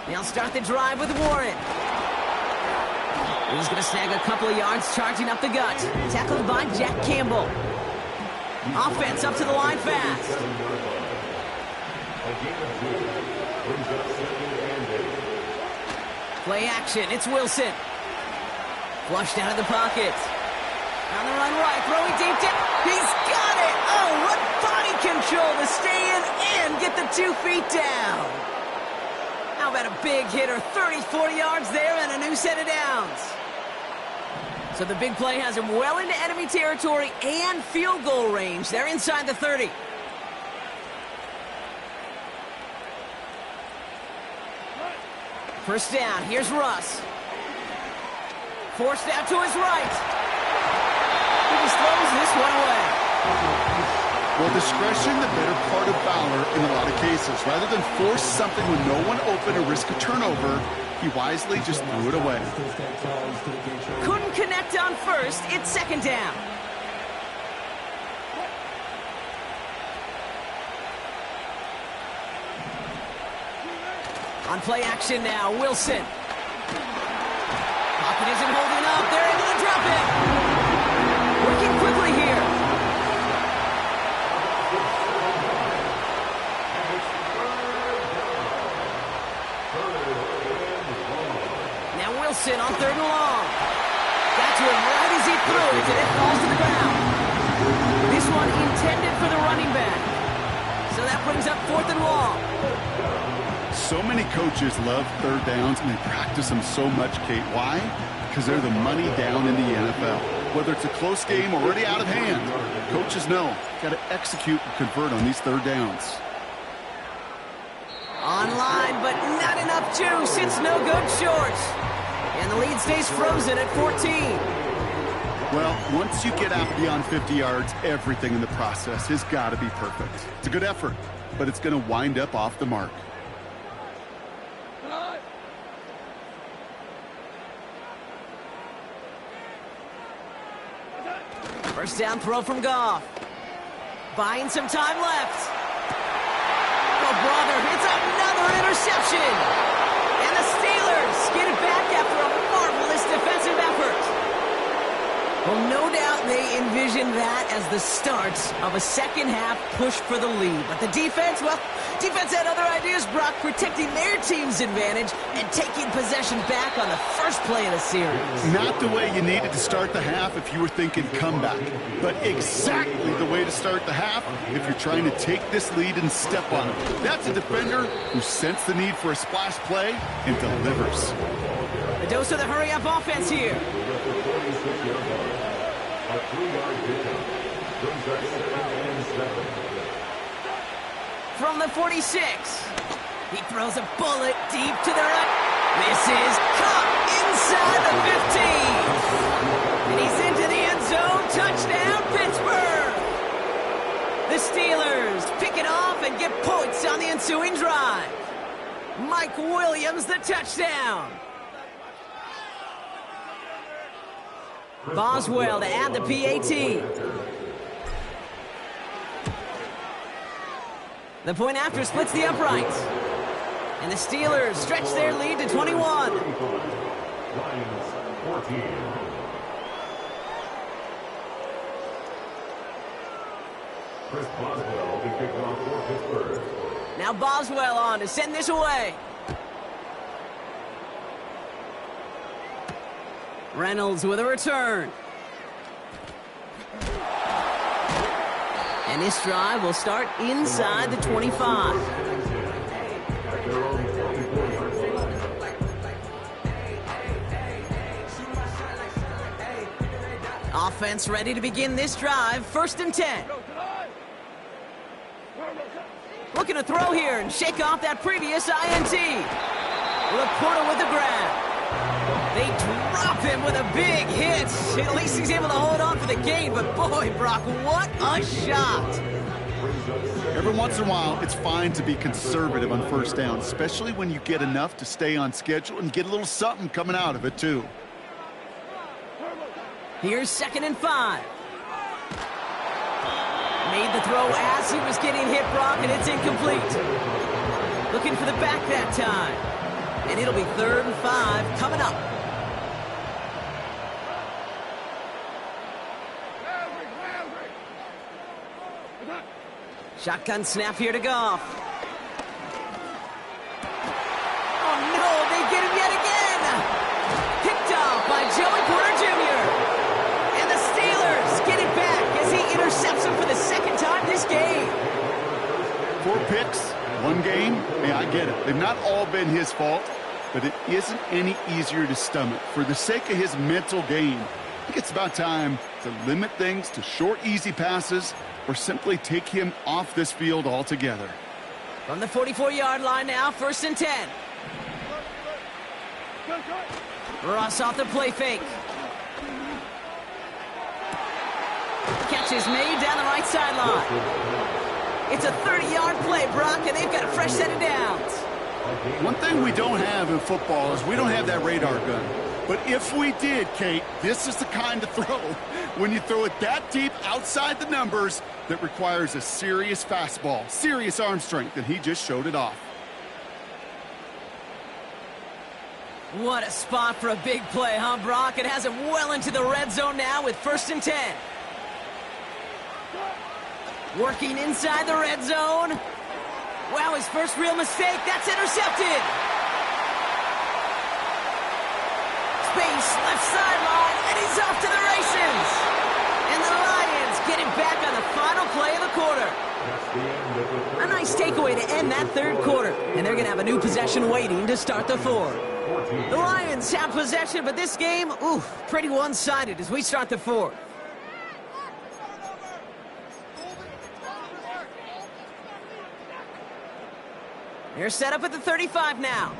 They'll start the drive with Warren. He's going to snag a couple of yards charging up the gut. Tackled by Jack Campbell. Offense up to the line fast. Play action. It's Wilson. Flushed out of the pocket. On the run right. Throwing deep dip. He's got it. Oh, what body control to stay in and get the 2 feet down. How about a big hitter, 30, 40 yards there and a new set of downs. So the big play has him well into enemy territory and field goal range. They're inside the 30. First down, here's Russ. Forced out to his right. He just throws this one away. Well, discretion, the better part of valor in a lot of cases. Rather than force something with no one open or risk a turnover, he wisely just threw it away. Couldn't connect on first. It's second down. On play action now, Wilson. Pocket isn't holding up. They're able to drop it. Working quickly here. Wilson on third and long. Got to him right as he threw it, and it falls to the ground. This one intended for the running back. So that brings up fourth and long. So many coaches love third downs, and they practice them so much, Kate. Why? Because they're the money down in the NFL. Whether it's a close game or already out of hand, coaches know got to execute and convert on these third downs. Online, but not enough juice. It's no good short. And the lead stays frozen at 14. Well, once you get out beyond 50 yards, everything in the process has got to be perfect. It's a good effort, but it's going to wind up off the mark. First down throw from Goff. Buying some time left. Oh, brother, it's another interception. And the Steelers get it back after a marvelous defensive effort. Well, no doubt they envision that as the start of a second-half push for the lead. But the defense, well, defense had other ideas, Brock, protecting their team's advantage and taking possession back on the first play of the series. Not the way you needed to start the half if you were thinking comeback, but exactly the way to start the half if you're trying to take this lead and step on it. That's a defender who sensed the need for a splash play and delivers. A dose of the hurry-up offense here. From the 46, he throws a bullet deep to the right. This is caught inside the 15. And he's into the end zone. Touchdown, Pittsburgh. The Steelers pick it off and get points on the ensuing drive. Mike Williams, the touchdown. Boswell to add the PAT. The point after splits the uprights. And the Steelers stretch their lead to 21. Lions 14. Chris Boswell to kick off for Pittsburgh. Now Boswell on to send this away. Reynolds with a return. And this drive will start inside the 25. Offense ready to begin this drive. 1st and 10. Looking to throw here and shake off that previous INT. Laporta with the grab. They drop him with a big hit. At least he's able to hold on for the gain. But boy, Brock, what a shot. Every once in a while, it's fine to be conservative on 1st down, especially when you get enough to stay on schedule and get a little something coming out of it, too. Here's 2nd and 5. Made the throw as he was getting hit, Brock, and it's incomplete. Looking for the back that time. And it'll be 3rd and 5 coming up. Shotgun snap here to Goff. Oh, no, they get him yet again. Picked off by Joey Porter Jr. And the Steelers get it back as he intercepts him for the 2nd time this game. 4 picks, 1 game. Hey, I get it. They've not all been his fault, but it isn't any easier to stomach. For the sake of his mental game, I think it's about time to limit things to short, easy passes or simply take him off this field altogether. From the 44-yard line now, 1st and 10. Ross off the play fake. Catch is made down the right sideline. It's a 30-yard play, Brock, and they've got a fresh set of downs. One thing we don't have in football is we don't have that radar gun. But if we did, Kate, this is the kind of throw, when you throw it that deep outside the numbers, that requires a serious fastball, serious arm strength, and he just showed it off. What a spot for a big play, huh, Brock? It has him well into the red zone now with 1st and 10. Working inside the red zone. Wow, his first real mistake. That's intercepted. Space, left sideline, and he's off to the races. And the Lions get it back on the final play of the quarter. A nice takeaway to end that 3rd quarter. And they're going to have a new possession waiting to start the 4th. The Lions have possession, but this game, pretty one-sided as we start the 4th. They're set up at the 35 now.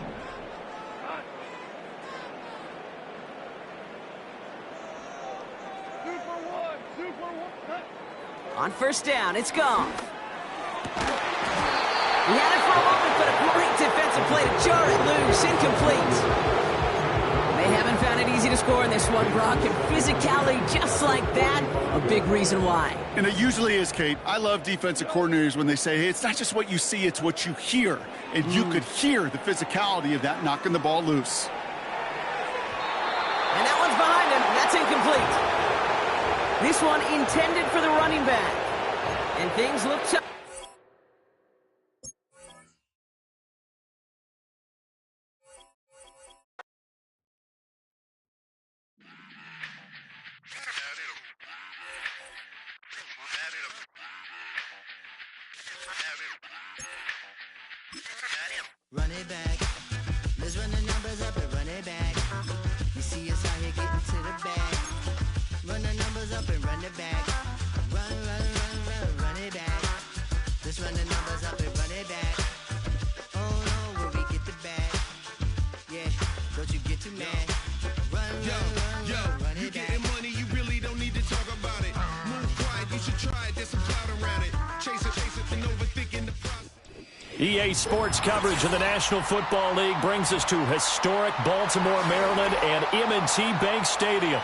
On 1st down, it's Goff. He had it for a moment, but a great defensive play to jar it loose. Incomplete. They haven't found it easy to score in this one, Brock, and physicality just like that, a big reason why. And it usually is, Kate. I love defensive coordinators when they say, hey, it's not just what you see, it's what you hear. And you could hear the physicality of that knocking the ball loose. And that one's behind him. That's incomplete. This one intended for the running back. And things look tough. Run it back. Let's run the numbers up and run it back. You see us out here getting to the bag. Run the numbers up and run it back. Run it back. Let's run the numbers up and run it back. Oh no, when we get the bag. Yeah, don't you get too mad. Run it back. Getting money, you really don't need to talk about it. Move quiet, you should try it. There's some clout around it. Chase it, and overthinking the process. EA Sports coverage of the National Football League brings us to historic Baltimore, Maryland, and M&T Bank Stadium.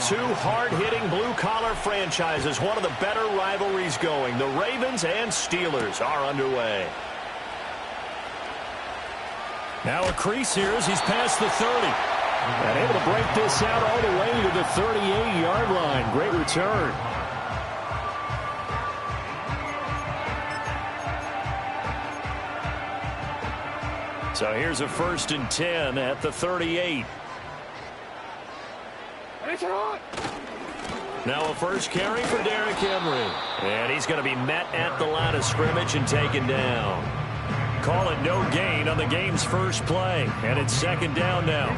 Two hard-hitting blue-collar franchises, one of the better rivalries going. The Ravens and Steelers are underway. Now a crease here as he's past the 30. And able to break this out all the way to the 38-yard line. Great return. So here's a 1st and 10 at the 38. Now a first carry for Derrick Henry. And he's going to be met at the line of scrimmage and taken down. Call it no gain on the game's first play. And it's 2nd down now.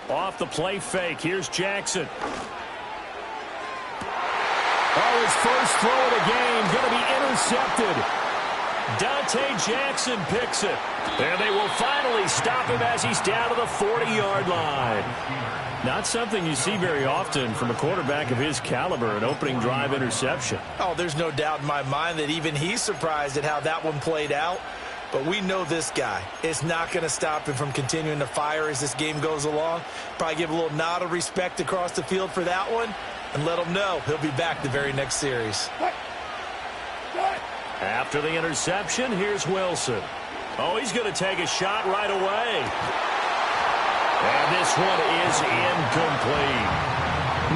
Off the play fake. Here's Jackson. Oh, his first throw of the game going to be intercepted. Dante Jackson picks it. And they will finally stop him as he's down to the 40-yard line. Not something you see very often from a quarterback of his caliber, an opening drive interception. Oh, there's no doubt in my mind that even he's surprised at how that one played out. But we know this guy is not going to stop him from continuing to fire as this game goes along. Probably give a little nod of respect across the field for that one and let him know he'll be back the very next series. After the interception, here's Wilson. Oh, he's going to take a shot right away. And this one is incomplete.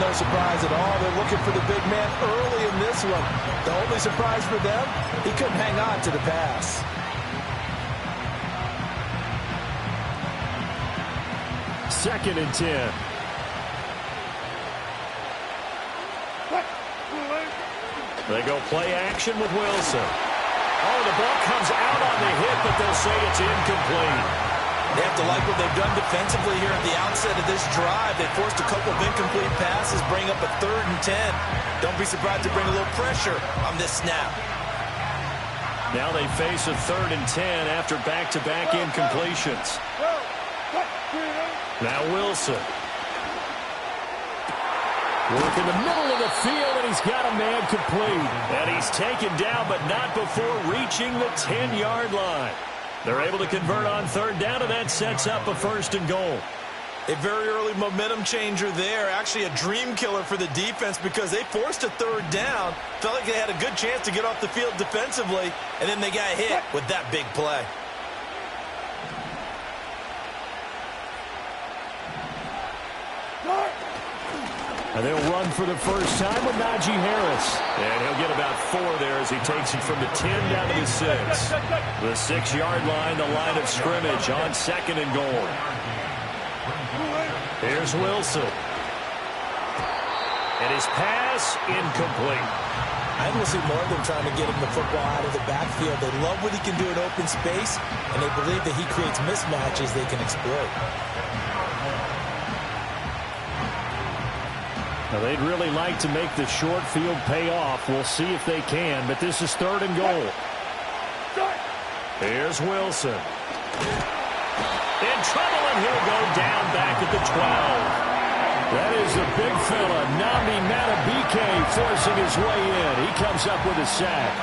No surprise at all. They're looking for the big man early in this one. The only surprise for them, he couldn't hang on to the pass. Second and 10. They go play action with Wilson. Oh, the ball comes out on the hit, but they'll say it's incomplete. They have to like what they've done defensively here at the outset of this drive. They forced a couple of incomplete passes, bring up a 3rd and 10. Don't be surprised to bring a little pressure on this snap. Now they face a 3rd and 10 after back-to-back incompletions. Now Wilson. Work in the middle of the field, and he's got a man complete. And he's taken down, but not before reaching the 10-yard line. They're able to convert on 3rd down, and that sets up a 1st and goal. A very early momentum changer there. Actually a dream killer for the defense because they forced a 3rd down. Felt like they had a good chance to get off the field defensively, and then they got hit with that big play. And they'll run for the first time with Najee Harris. And he'll get about 4 there as he takes it from the 10 down to the 6. The 6-yard line, the line of scrimmage on 2nd and goal. Here's Wilson. And his pass incomplete. I think we'll see more of them trying to get him the football out of the backfield. They love what he can do in open space, and they believe that he creates mismatches they can exploit. Now, they'd really like to make the short field pay off. We'll see if they can, but this is 3rd and goal. Here's Wilson. In trouble, and he'll go down back at the 12. That is a big fella, Nami Matabike, forcing his way in. He comes up with a sack.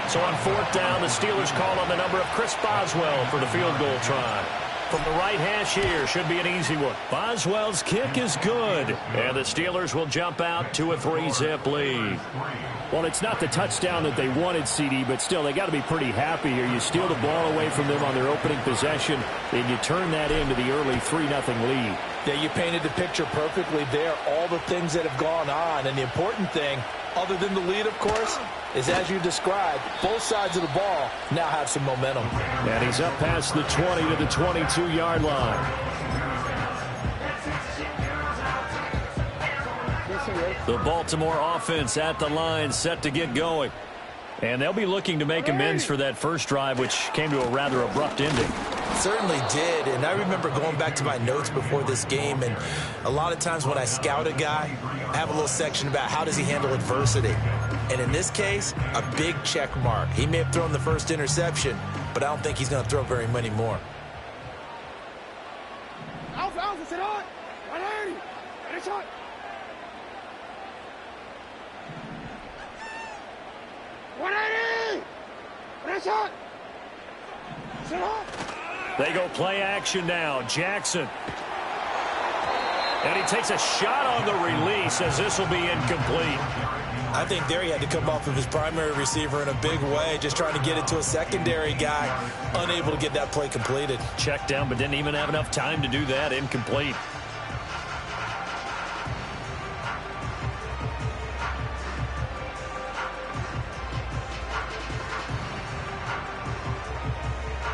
So on 4th down, the Steelers call on the number of Chris Boswell for the field goal try. From the right hash here, should be an easy one. Boswell's kick is good, and the Steelers will jump out to a 3-zip lead. Well, it's not the touchdown that they wanted, CD, but still, they got to be pretty happy here. You steal the ball away from them on their opening possession, and you turn that into the early 3-0 lead. Yeah, you painted the picture perfectly there, all the things that have gone on, and the important thing, other than the lead, of course, is as you described, both sides of the ball now have some momentum. And he's up past the 20 to the 22-yard line. The Baltimore offense at the line, set to get going. And they'll be looking to make amends for that first drive, which came to a rather abrupt ending. Certainly did, and I remember going back to my notes before this game, and a lot of times when I scout a guy, I have a little section about how does he handle adversity. And in this case, a big check mark. He may have thrown the first interception, but I don't think he's going to throw very many more. Alpha, sit on! 180! Ready, shot! They go play action now. Jackson. And he takes a shot on the release as this will be incomplete. I think there he had to come off of his primary receiver in a big way, just trying to get it to a secondary guy, unable to get that play completed. Checked down, but didn't even have enough time to do that. Incomplete.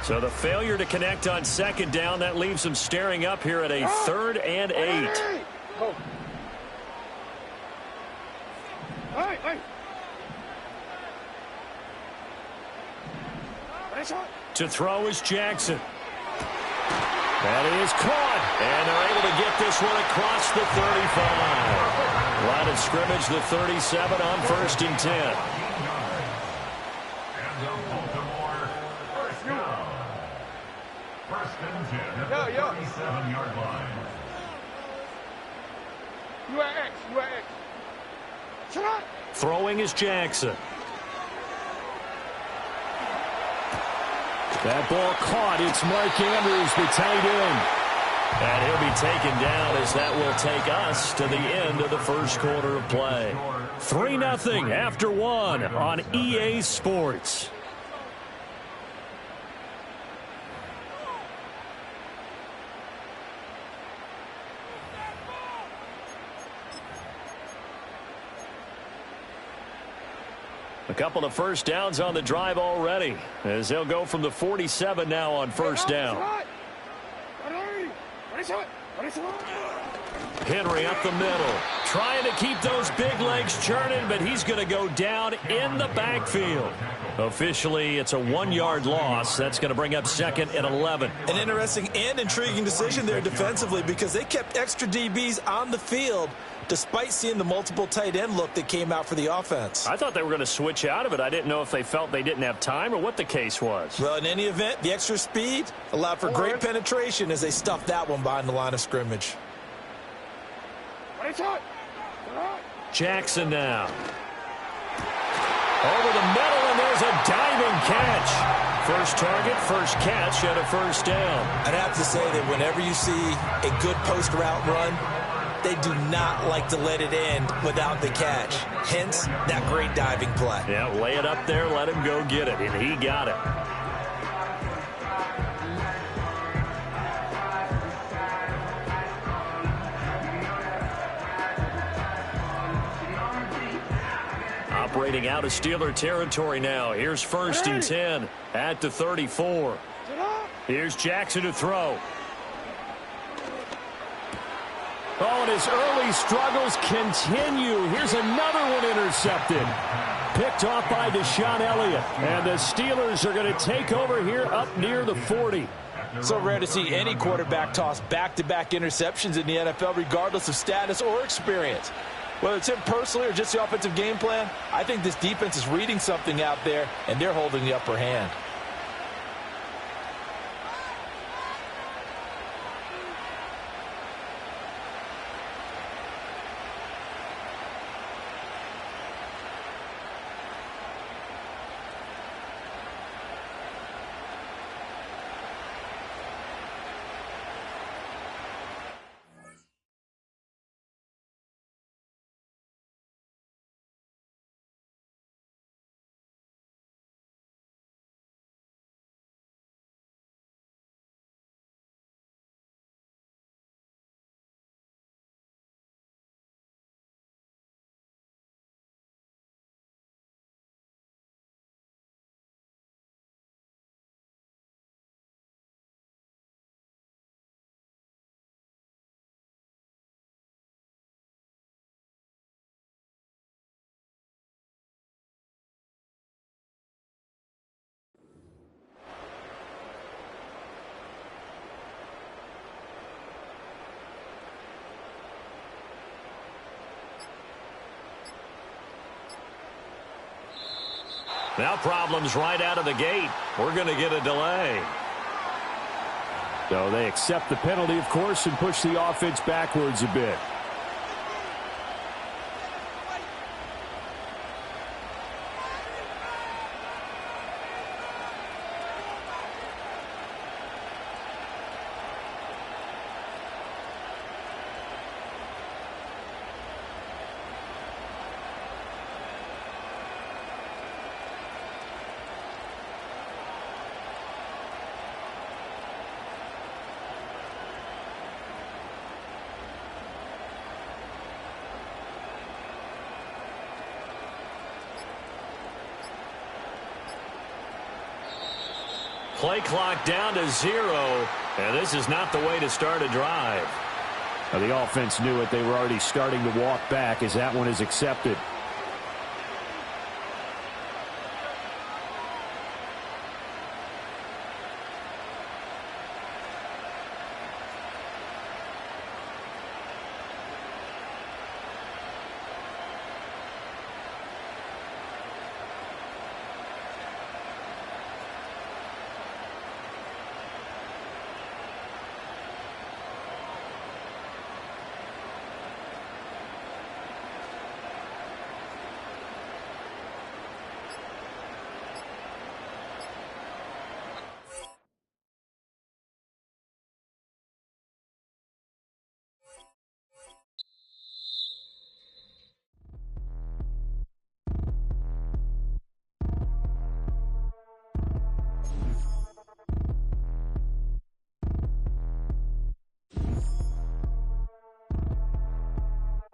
So the failure to connect on 2nd down, that leaves them staring up here at a 3rd and 8. To throw is Jackson. That is caught. And they're able to get this one across the 35. Line of scrimmage, the 37 on 1st and 10. Yo. 37-yard line. You at X. Shut up. Throwing is Jackson. That ball caught. It's Mark Andrews, the tight end. And he'll be taken down as that will take us to the end of the first quarter of play. 3-0 after 1 on EA Sports. A couple of first downs on the drive already, as they'll go from the 47 now on 1st down. Henry up the middle, trying to keep those big legs churning, but he's going to go down in the backfield. Officially, it's a 1-yard loss. That's going to bring up 2nd and 11. An interesting and intriguing decision there defensively, because they kept extra DBs on the field despite seeing the multiple tight end look that came out for the offense. I thought they were going to switch out of it. I didn't know if they felt they didn't have time or what the case was. Well, in any event, the extra speed allowed for great penetration as they stuffed that one behind the line of scrimmage. Jackson now. Over the middle, and there's a diving catch. First target, first catch, and a 1st down. I'd have to say that whenever you see a good post route run, they do not like to let it end without the catch. Hence, that great diving play. Yeah, lay it up there, let him go get it, and he got it. Operating out of Steeler territory now. Here's 1st and 10 at the 34. Here's Jackson to throw. Oh, and his early struggles continue. Here's another one intercepted. Picked off by Deshaun Elliott. And the Steelers are going to take over here up near the 40. So rare to see any quarterback toss back-to-back interceptions in the NFL, regardless of status or experience. Whether it's him personally or just the offensive game plan, I think this defense is reading something out there, and they're holding the upper hand. Now problems right out of the gate. We're going to get a delay. So they accept the penalty, of course, and push the offense backwards a bit. Play clock down to 0, and this is not the way to start a drive. Now, the offense knew it. They were already starting to walk back as that one is accepted.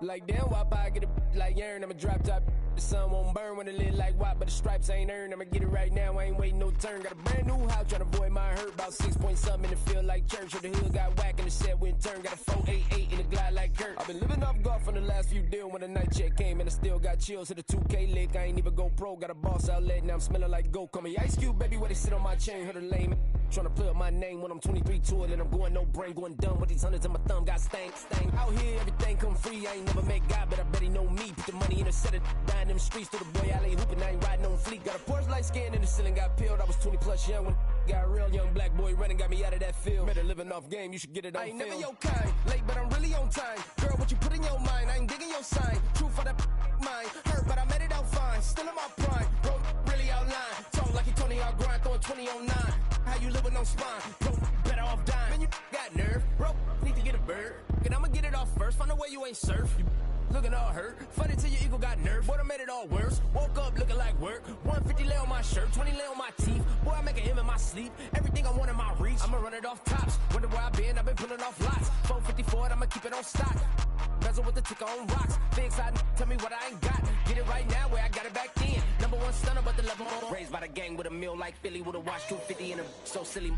Like damn, why I get a like yarn? I'ma drop top. The sun won't burn when it lit like white, but the stripes ain't earned. I'ma get it right now, I ain't waiting no turn. Got a brand new house, tryna avoid my hurt. About 6 point something in the field like church. Or the hood got whack and the set went turn. Got a 488 in the glide like Kurt. I've been living off golf on the last few deals. When the night check came and I still got chills. Hit a 2K lick, I ain't even go pro. Got a boss outlet, now I'm smelling like gold. Call me Ice Cube, baby, where they sit on my chain. Heard a lame. Tryna play up my name when I'm 23 to it, and I'm going no brain, going dumb with these hundreds in my thumb. Got stank. Out here, everything come free. I ain't never met God, but I bet he know me. Put the money in a set of dying them streets to the boy alley hooping. I ain't riding on fleek. Got a Porsche light scan in the ceiling, got peeled. I was 20 plus young when got a real young black boy running, got me out of that field. Better living off game, you should get it on film. I ain't never your kind, late but I'm really on time. Girl, what you put in your mind, I ain't digging your sign. True for that mind, hurt but I made it out fine. Still in my prime, bro, really outline. Talk like he Tony Hawk grind, throwing 20 on 9. How you live with no spine, bro, better off dying. Man, you got nerve, bro, need to get a bird. And I'ma get it off first, find a way you ain't surf. You looking all hurt, funny till your ego got nerve. Boy, I made it all worse, woke up looking like work. 150 lay on my shirt, 20 lay on my teeth. Boy, I make an M in my sleep, everything I want in my reach. I'ma run it off tops, wonder where I been, I've been pulling off lots. 454, I'ma keep it on stock. Bezel with the ticker on rocks. Big side, tell me what I ain't got. Get it right now where I got it back then. Number one stunner, but the level on. Raised by the gang with a meal like Philly with a watch 250 and a so silly.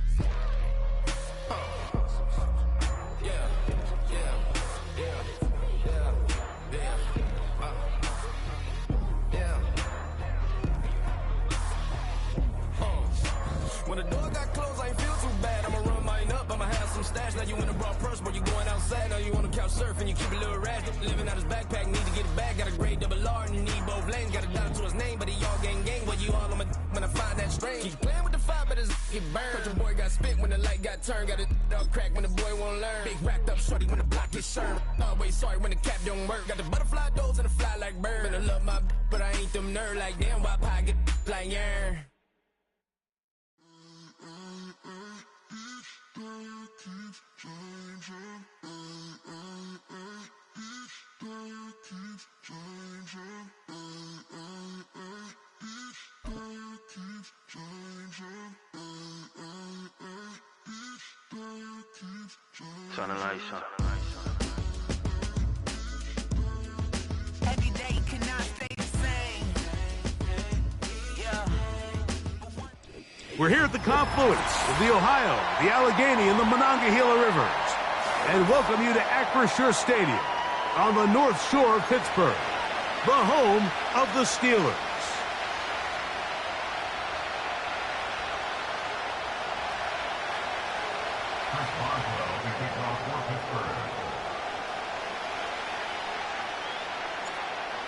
Yeah, yeah, yeah, yeah, yeah, When the door got closed, I ain't feel too bad. I'ma run mine up, I'ma have some stash. Now you in a broad purse, but you going outside. Now you on the couch surfing, you keep a little rash. Living out his backpack, need to get it back. Got a grade double R and you need both lanes. Got a dollar to his name, but he all gang. Well, you all on my when I find that strange. Keep playing with the fire, but his get burned. But your boy got spit when the light got turned. Got it all crack when the boy won't learn. Big racked up shorty when the block gets served. Always sorry when the cap don't work. Got the butterfly doors and the fly like bird. And I love my but I ain't them nerd like damn. Why pie get like yarn? Turn the lights on. Every day cannot stay the same. Yeah. We're here at the confluence of the Ohio, the Allegheny, and the Monongahela Rivers, and welcome you to Acrisure Stadium on the North Shore of Pittsburgh, the home of the Steelers.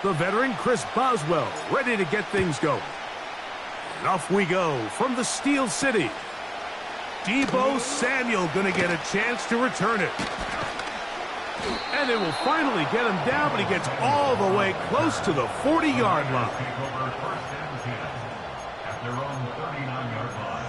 The veteran Chris Boswell ready to get things going. And off we go from the Steel City. Deebo Samuel going to get a chance to return it. And they will finally get him down, but he gets all the way close to the 40-yard line. At their own 39-yard line.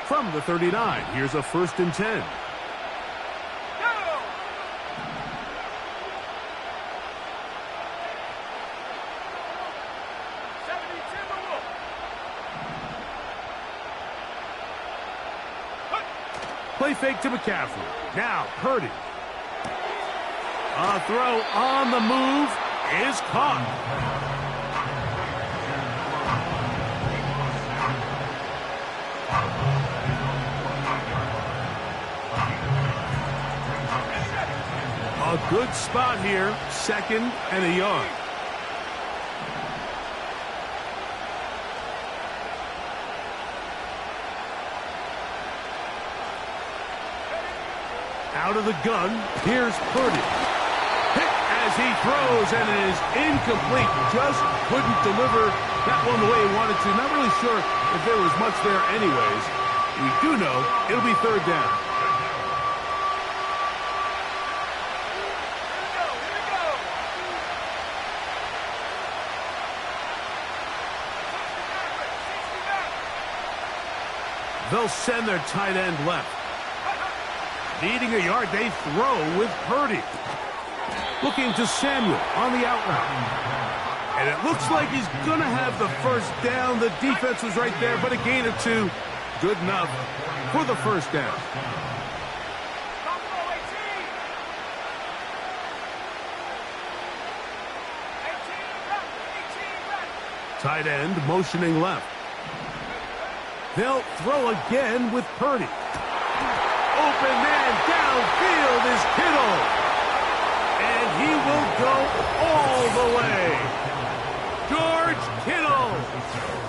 From the 39, here's a 1st and 10. Play fake to McCaffrey. Now Purdy. A throw on the move is caught. A good spot here, 2nd and a yard. Out of the gun, here's Purdy. Hit as he throws, and it is incomplete. Just couldn't deliver that one the way he wanted to. Not really sure if there was much there anyways. We do know it'll be 3rd down. They'll send their tight end left. Needing a yard, they throw with Purdy. Looking to Samuel on the out route. And it looks like he's going to have the 1st down. The defense was right there, but a gain of 2. Good enough for the 1st down. Tight end motioning left. They'll throw again with Purdy. Open man downfield is Kittle. And he will go all the way. George Kittle.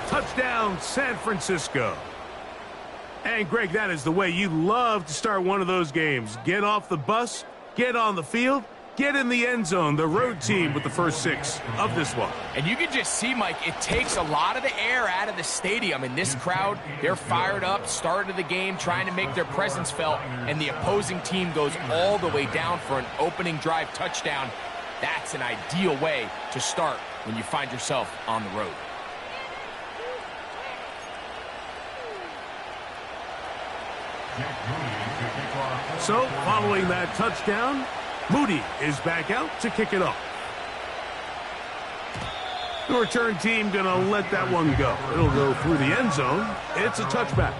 Touchdown, San Francisco. And, Greg, that is the way you love to start one of those games. Get off the bus, get on the field, get in the end zone. The road team with the first 6 of this one. And you can just see, Mike, it takes a lot of the air out of the stadium. And this crowd, they're fired up, start of the game, trying to make their presence felt. And the opposing team goes all the way down for an opening drive touchdown. That's an ideal way to start when you find yourself on the road. So, following that touchdown, Moody is back out to kick it off. The return team going to let that one go. It'll go through the end zone. It's a touchback.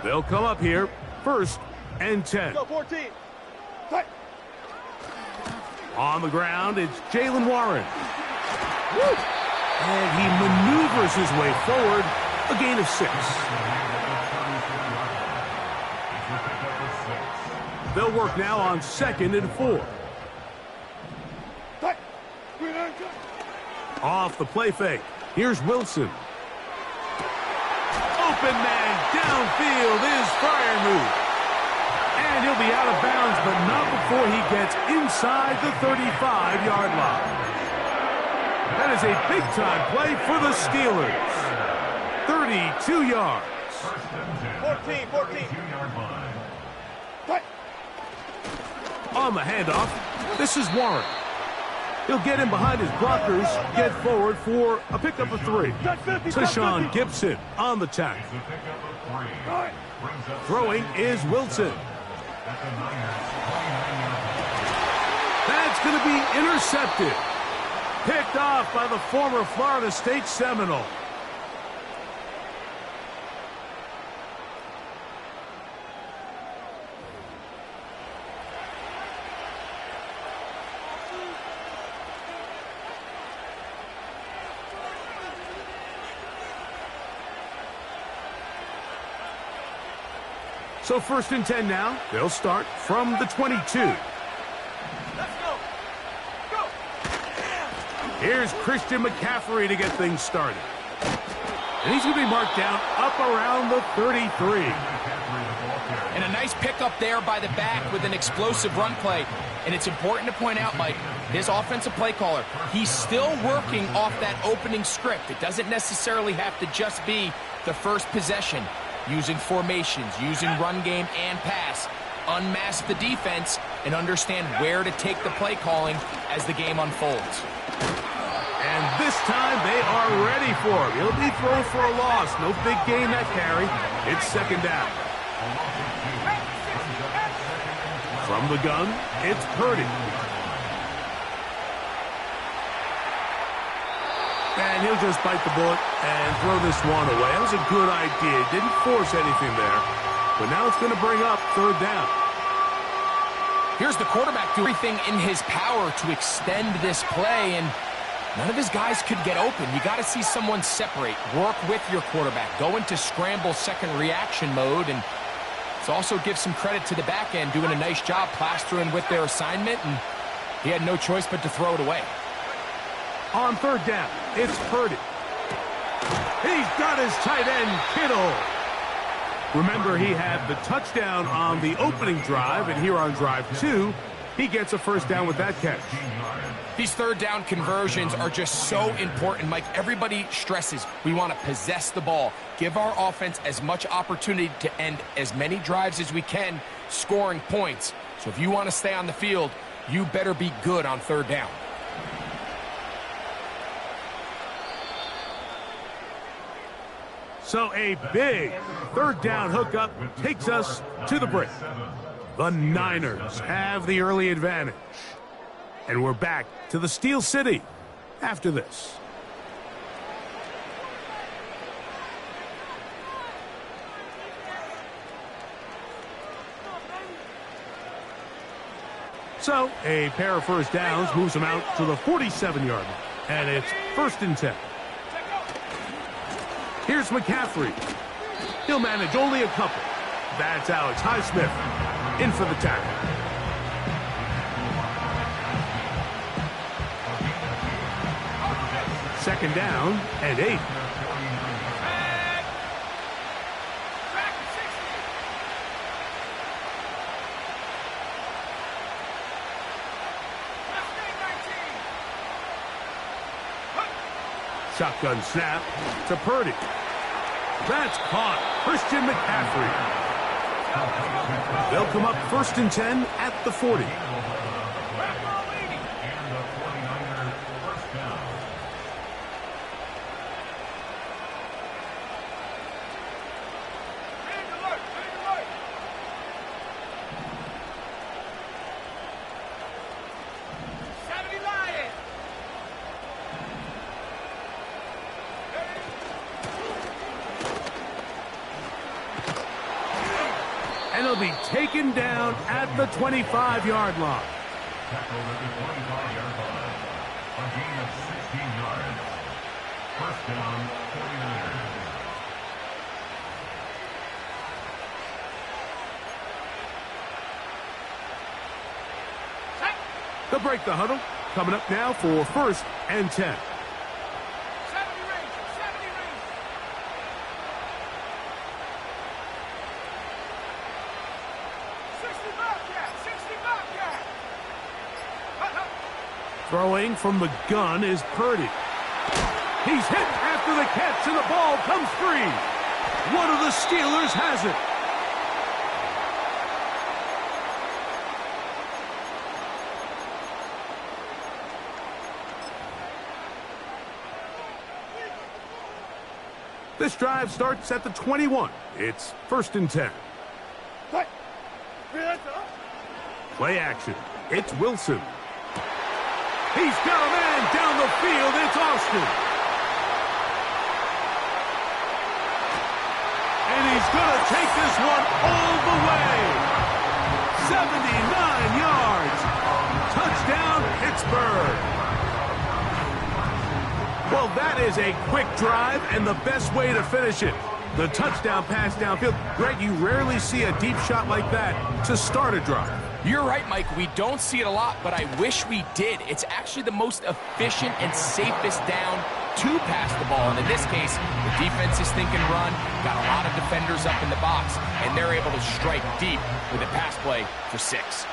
They'll come up here, 1st and 10. Go 14. On the ground, it's Jaylen Warren. Woo! And he maneuvers his way forward, a gain of 6. They'll work now on 2nd and 4. Off the play fake, here's Wilson. Open man downfield is Freiermuth. And he'll be out of bounds, but not before he gets inside the 35-yard line. That is a big-time play for the Steelers. 32 yards. 14. On the handoff, this is Warren. He'll get in behind his blockers, get forward for a pickup of 3. Tashawn Gibson on the tackle. Throwing is Wilson. That's going to be intercepted. Picked off by the former Florida State Seminole. So 1st and 10 now. They'll start from the 22. Let's go. Go. Here's Christian McCaffrey to get things started. And he's going to be marked down up around the 33. And a nice pickup there by the back with an explosive run play. And it's important to point out, Mike, this offensive play caller, he's still working off that opening script. It doesn't necessarily have to just be the first possession. Using formations, using run game and pass. Unmask the defense and understand where to take the play calling as the game unfolds. And this time they are ready for him. He'll be thrown for a loss. No big gain that carry. It's 2nd down. From the gun, it's Purdy. And he'll just bite the bullet and throw this one away. That was a good idea. Didn't force anything there. But now it's going to bring up 3rd down. Here's the quarterback doing everything in his power to extend this play, and none of his guys could get open. You got to see someone separate, work with your quarterback, go into scramble second reaction mode, and let's also give some credit to the back end doing a nice job plastering with their assignment, and he had no choice but to throw it away. On 3rd down, it's Purdy. He's got his tight end, Kittle. Remember, he had the touchdown on the opening drive, and here on drive 2, he gets a 1st down with that catch. These 3rd down conversions are just so important, Mike. Everybody stresses we want to possess the ball, give our offense as much opportunity to end as many drives as we can, scoring points. So if you want to stay on the field, you better be good on 3rd down. So a big 3rd down hookup takes us to the break. The Niners have the early advantage. And we're back to the Steel City after this. So a pair of 1st downs moves them out to the 47-yard line. And it's 1st and 10. Here's McCaffrey. He'll manage only a couple. That's Alex Highsmith in for the tackle. Second down and 8. Shotgun snap to Purdy. That's caught. Christian McCaffrey. They'll come up 1st and 10 at the 40. And he'll be taken down at the 25-yard line. Tackled at the 25-yard line. A gain of 16 yards. 1st down, 49ers. They'll break the huddle. Coming up now for 1st and 10. Throwing from the gun is Purdy. He's hit after the catch, and the ball comes free. One of the Steelers has it. This drive starts at the 21. It's 1st and 10. Play action. It's Wilson. He's got a man down the field. It's Austin. And he's going to take this one all the way. 79 yards. Touchdown, Pittsburgh. Well, that is a quick drive and the best way to finish it. The touchdown pass downfield. Greg, you rarely see a deep shot like that to start a drive. You're right, Mike. We don't see it a lot, but I wish we did. It's actually the most efficient and safest down to pass the ball. And in this case, the defense is thinking run, got a lot of defenders up in the box, and they're able to strike deep with a pass play for 6.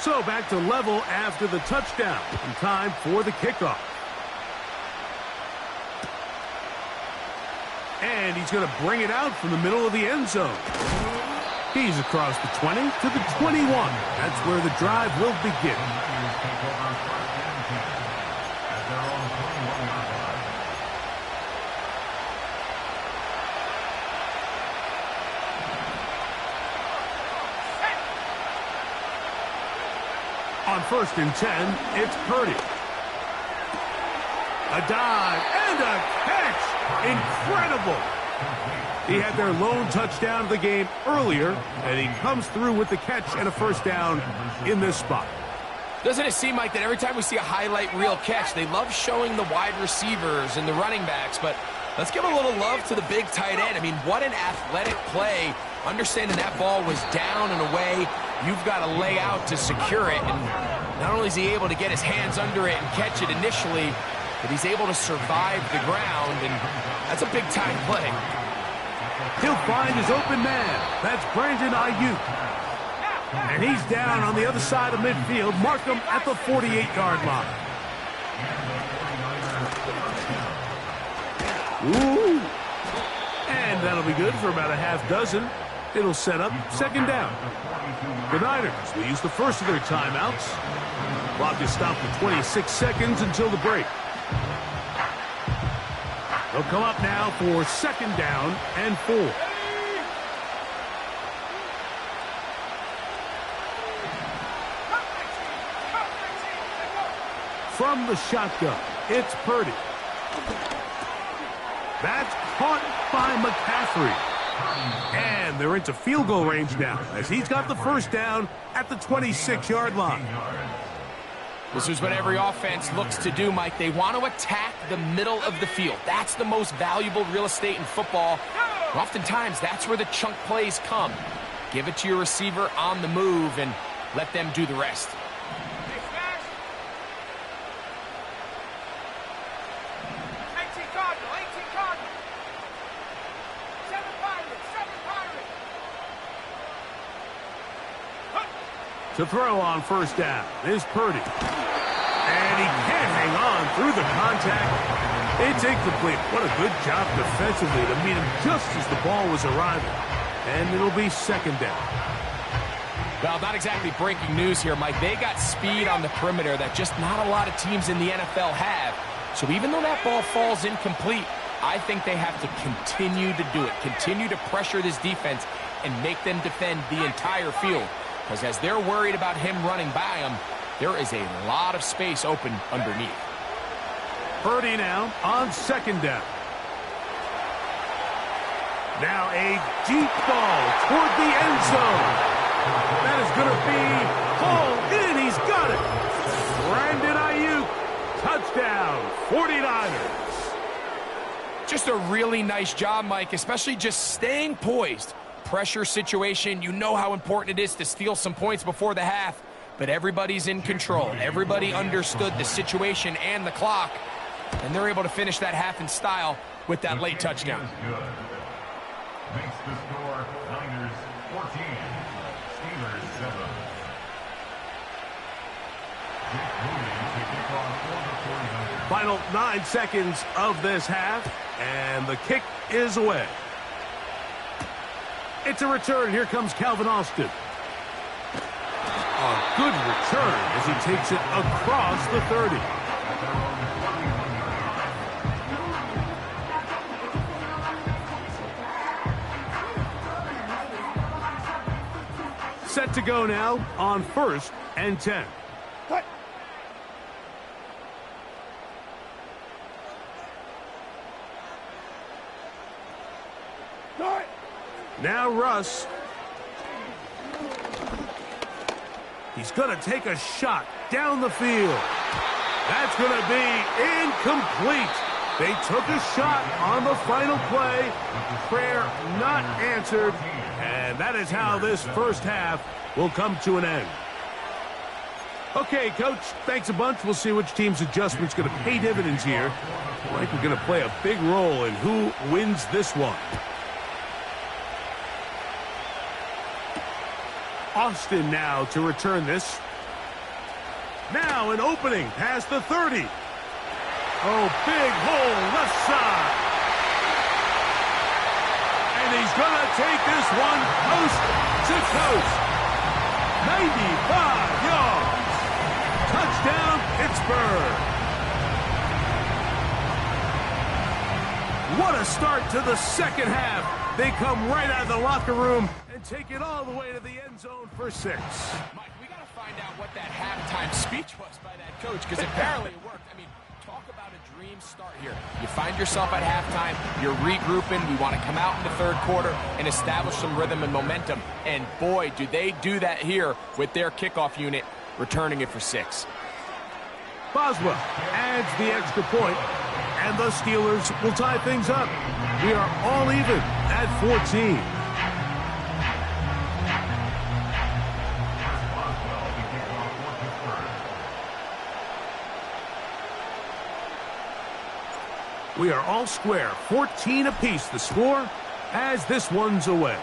So back to level after the touchdown. And time for the kickoff. And he's going to bring it out from the middle of the end zone. He's across the 20 to the 21. That's where the drive will begin. On 1st and 10, it's Purdy. A dive and a catch. Incredible. He had their lone touchdown of the game earlier, and he comes through with the catch and a first down in this spot. Doesn't it seem like that every time we see a highlight reel catch, they love showing the wide receivers and the running backs, but let's give a little love to the big tight end. I mean, what an athletic play. Understanding that ball was down and away, you've got to lay out to secure it, and not only is he able to get his hands under it and catch it initially, but he's able to survive the ground, and that's a big-time play. He'll find his open man. That's Brandon Ayuk. And he's down on the other side of midfield. Mark him at the 48-yard line. Ooh. And that'll be good for about a half dozen. It'll set up 2nd down. The Niners will use the first of their timeouts. Clock is stopped for 26 seconds until the break. They'll come up now for 2nd down and 4. From the shotgun, it's Purdy. That's caught by McCaffrey. And they're into field goal range now as he's got the first down at the 26-yard line. This is what every offense looks to do, Mike. They want to attack the middle of the field. That's the most valuable real estate in football. Oftentimes, that's where the chunk plays come. Give it to your receiver on the move and let them do the rest. 18 Cardinal, 18 Cardinal. 7 Pirates, 7 Pirates. To throw on first down is Purdy. And he can't hang on through the contact. It's incomplete. What a good job defensively to meet him just as the ball was arriving. And it'll be 2nd down. Well, not exactly breaking news here, Mike. They got speed on the perimeter that just not a lot of teams in the NFL have. So even though that ball falls incomplete, I think they have to continue to do it. Continue to pressure this defense and make them defend the entire field. Because as they're worried about him running by them, there is a lot of space open underneath. Purdy now on 2nd down. Now a deep ball toward the end zone. That is going to be hauled in. He's got it. Brandon Ayuk, touchdown, 49ers. Just a really nice job, Mike, especially just staying poised. Pressure situation, you know how important it is to steal some points before the half, but everybody's in control. Everybody understood the situation and the clock, and they're able to finish that half in style with that late touchdown. Makes the score Niners 14, Steelers 7. Final 9 seconds of this half, and the kick is away. It's a return. Here comes Calvin Austin. A good return as he takes it across the 30. Set to go now on 1st and 10. Now Russ. He's going to take a shot down the field. That's going to be incomplete. They took a shot on the final play. Prayer not answered. And that is how this first half will come to an end. Okay, Coach, thanks a bunch. We'll see which team's adjustment's going to pay dividends here. I think we're going to play a big role in who wins this one. Austin now to return this. Now an opening past the 30. Oh, big hole left side. And he's going to take this one coast to coast. 95 yards. Touchdown, Pittsburgh. What a start to the second half. They come right out of the locker room and take it all the way to the end zone for 6. Mike, we got to find out what that halftime speech was by that coach, because apparently it worked. I mean, talk about a dream start here. You find yourself at halftime, you're regrouping, we want to come out in the third quarter and establish some rhythm and momentum. And boy, do they do that here with their kickoff unit, returning it for 6. Boswell adds the extra point, and the Steelers will tie things up. We are all even at 14. We are all square, 14 apiece the score as this one's away.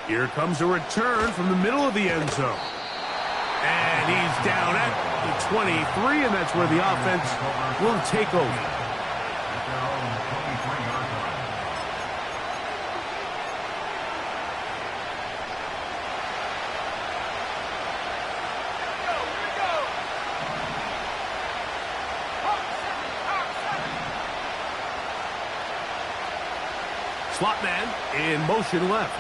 Here comes a return from the middle of the end zone. And he's down at the 23, and that's where the offense will take over. Slot man in motion left.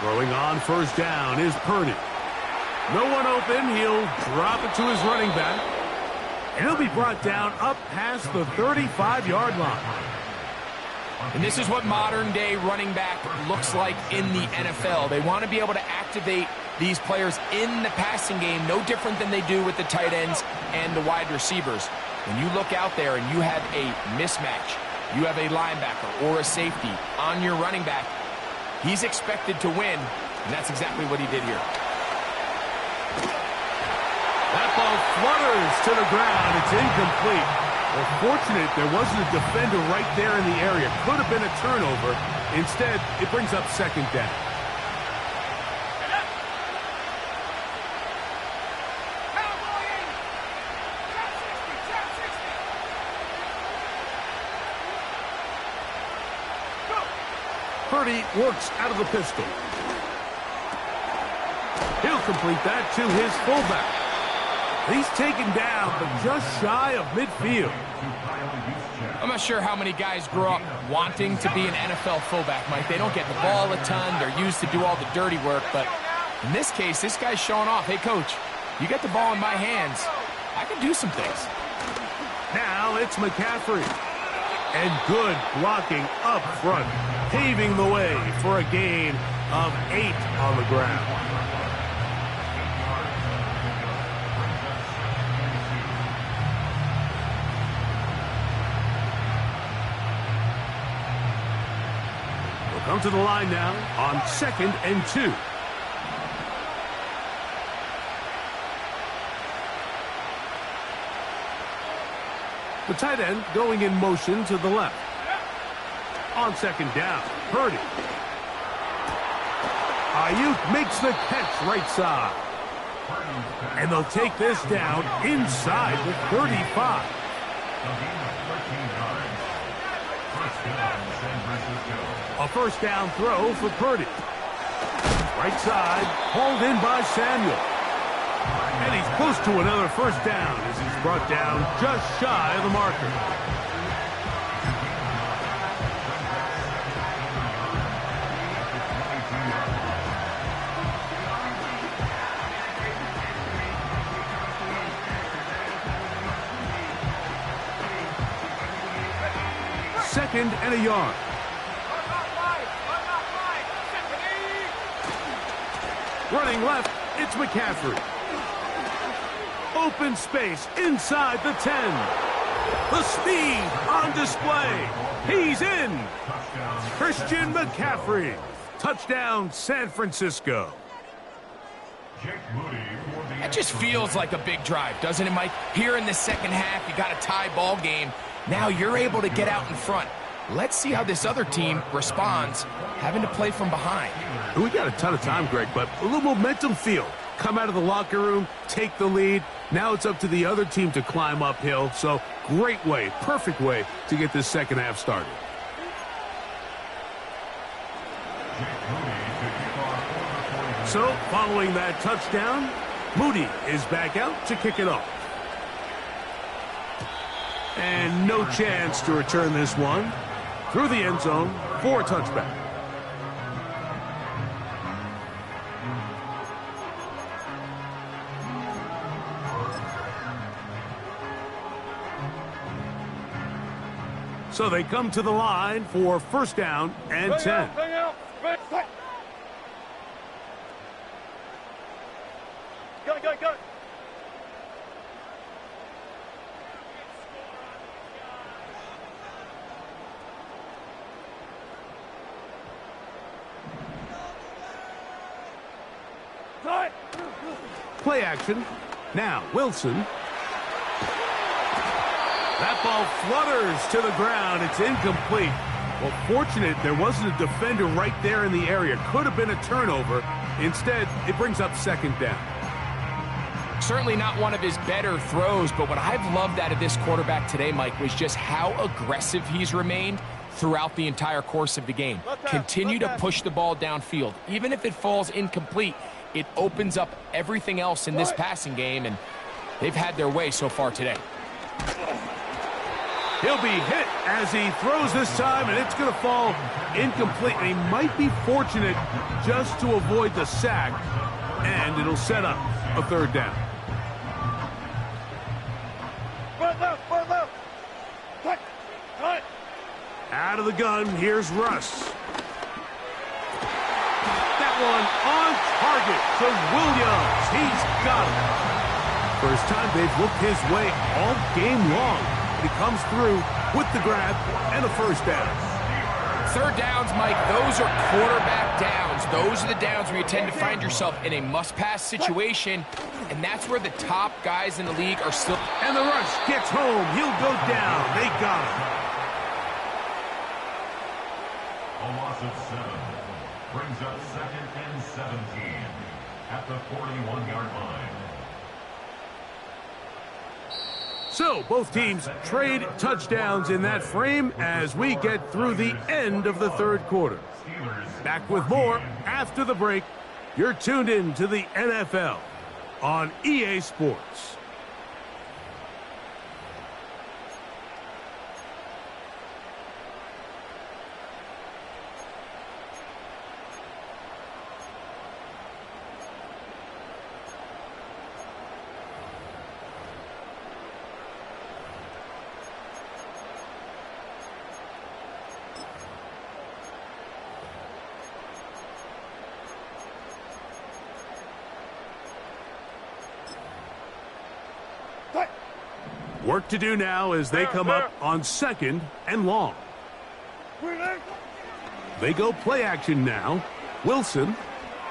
Throwing on first down is Purdy. No one open. He'll drop it to his running back. And he'll be brought down up past the 35-yard line. And this is what modern-day running back looks like in the NFL. They want to be able to activate these players in the passing game, no different than they do with the tight ends and the wide receivers. When you look out there and you have a mismatch, you have a linebacker or a safety on your running back, he's expected to win, and that's exactly what he did here. That ball flutters to the ground. It's incomplete. Well, fortunate there wasn't a defender right there in the area. Could have been a turnover. Instead, it brings up second down. Purdy works out of the pistol. He'll complete that to his fullback. He's taken down, but just shy of midfield. I'm not sure how many guys grow up wanting to be an NFL fullback, Mike. They don't get the ball a ton. They're used to do all the dirty work. But in this case, this guy's showing off. Hey, coach, you get the ball in my hands. I can do some things. Now it's McCaffrey. And good blocking up front, paving the way for a gain of 8 on the ground. We'll come to the line now on 2nd and 2. The tight end going in motion to the left. On second down, Purdy. Ayuk makes the catch right side. And they'll take this down inside the 35. A first down throw for Purdy. Right side, hauled in by Samuel. And he's close to another first down as he's brought down just shy of the marker. Second and a yard. Running left, it's McCaffrey. Open space inside the 10. The speed on display. He's in. Christian McCaffrey. Touchdown, San Francisco. That just feels like a big drive, doesn't it, Mike? Here in the second half, you got a tie ball game. Now you're able to get out in front. Let's see how this other team responds, having to play from behind. We got a ton of time, Greg, but a little momentum feel. Come out of the locker room, take the lead. Now it's up to the other team to climb uphill. So great way, perfect way to get this second half started. So following that touchdown, Moody is back out to kick it off. And no chance to return this one through the end zone for a touchback. So they come to the line for first down and 10. Go. Play action. Now Wilson. That ball flutters to the ground. It's incomplete. Well, fortunate there wasn't a defender right there in the area. Could have been a turnover. Instead, it brings up second down. Certainly not one of his better throws, but what I've loved out of this quarterback today, Mike, was just how aggressive he's remained throughout the entire course of the game. Continue to push the ball downfield. Even if it falls incomplete, it opens up everything else in this passing game, and they've had their way so far today. He'll be hit as he throws this time, and it's going to fall incomplete. And he might be fortunate just to avoid the sack, and it'll set up a third down. Out of the gun, here's Russ. That one on target to Williams. He's got it. First time they've looked his way all game long. He comes through with the grab and a first down. Third downs, Mike, those are quarterback downs. Those are the downs where you tend to find yourself in a must-pass situation, and that's where the top guys in the league are still. And the rush gets home. He'll go down. They got him. A loss of 7 brings up 2nd and 17 at the 41-yard line. So both teams trade touchdowns in that frame as we get through the end of the third quarter. Back with more after the break. You're tuned in to the NFL on EA Sports. Work to do now as they come up on 2nd and long. They go play action now. Wilson,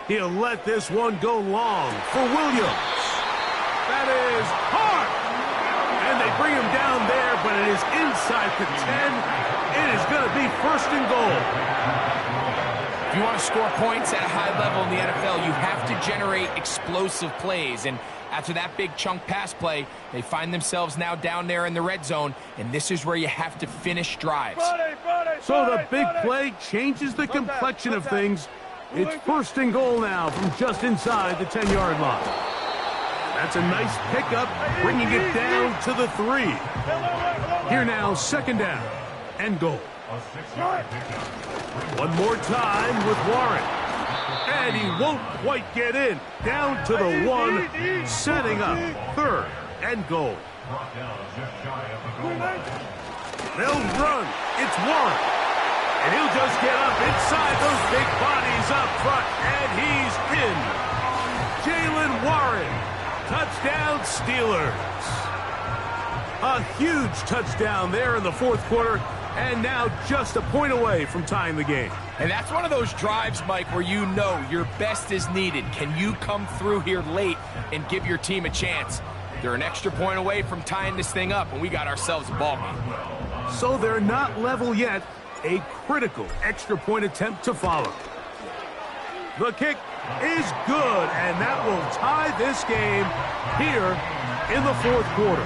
he'll let this one go long for Williams. That is hard. And they bring him down there, but it is inside the 10. It is going to be 1st and goal. If you want to score points at a high level in the NFL, you have to generate explosive plays. And after that big chunk pass play, they find themselves now down there in the red zone, and this is where you have to finish drives. So the big play changes the complexion of things. It's 1st and goal now from just inside the 10-yard line. That's a nice pickup, bringing it down to the 3. Here now, 2nd down and goal. One more time with Warren. And he won't quite get in. Down to the 1, setting up 3rd and goal. They'll run. It's Warren. And he'll just get up inside those big bodies up front. And he's in. Jalen Warren. Touchdown. Touchdown, Steelers. A huge touchdown there in the fourth quarter, and now just a point away from tying the game. And that's one of those drives, Mike, where you know your best is needed. Can you come through here late and give your team a chance? They're an extra point away from tying this thing up, and we got ourselves a ball game. So they're not level yet. A critical extra point attempt to follow. The kick is good, and that will tie this game here in the fourth quarter.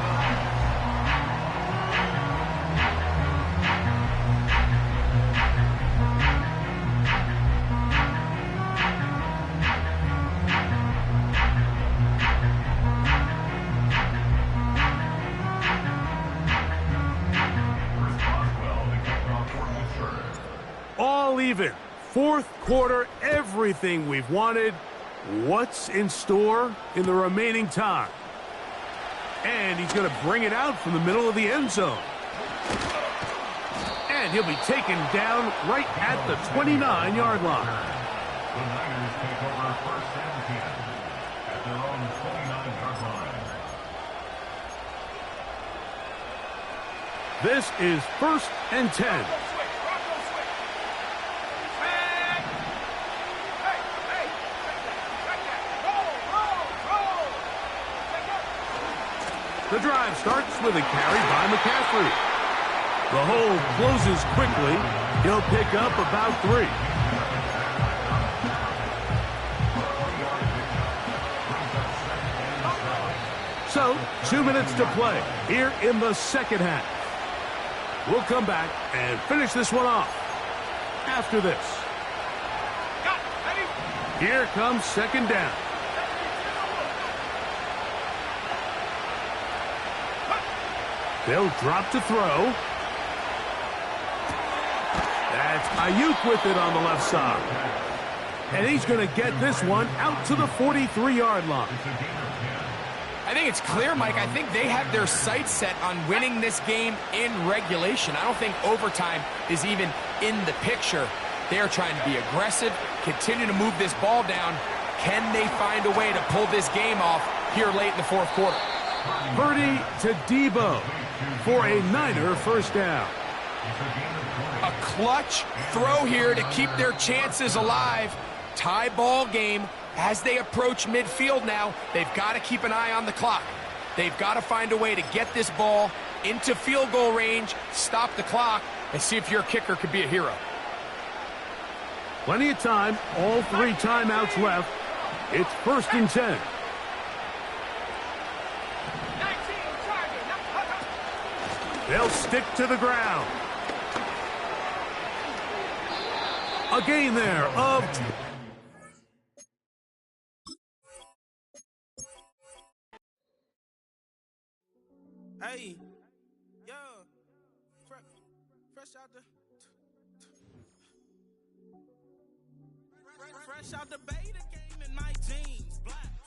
All even. Fourth quarter, everything we've wanted. What's in store in the remaining time? And he's going to bring it out from the middle of the end zone. And he'll be taken down right at the 29-yard line. The Niners take over first and 10 at their own 29-yard line. This is first and 10. The drive starts with a carry by McCaffrey. The hole closes quickly. He'll pick up about 3. So, 2 minutes to play here in the second half. We'll come back and finish this one off after this. Here comes second down. They'll drop to throw. That's Ayuk with it on the left side. And he's going to get this one out to the 43-yard line. I think it's clear, Mike. I think they have their sights set on winning this game in regulation. I don't think overtime is even in the picture. They're trying to be aggressive, continue to move this ball down. Can they find a way to pull this game off here late in the fourth quarter? Purdy to Debo for a Niner first down. A clutch throw here to keep their chances alive. Tie ball game. As they approach midfield now, they've got to keep an eye on the clock. They've got to find a way to get this ball into field goal range, stop the clock, and see if your kicker could be a hero. Plenty of time, all 3 timeouts left. It's first and 10. They'll stick to the ground. A gain there of... Hey, yo, fresh out the beta game in my jeans, black.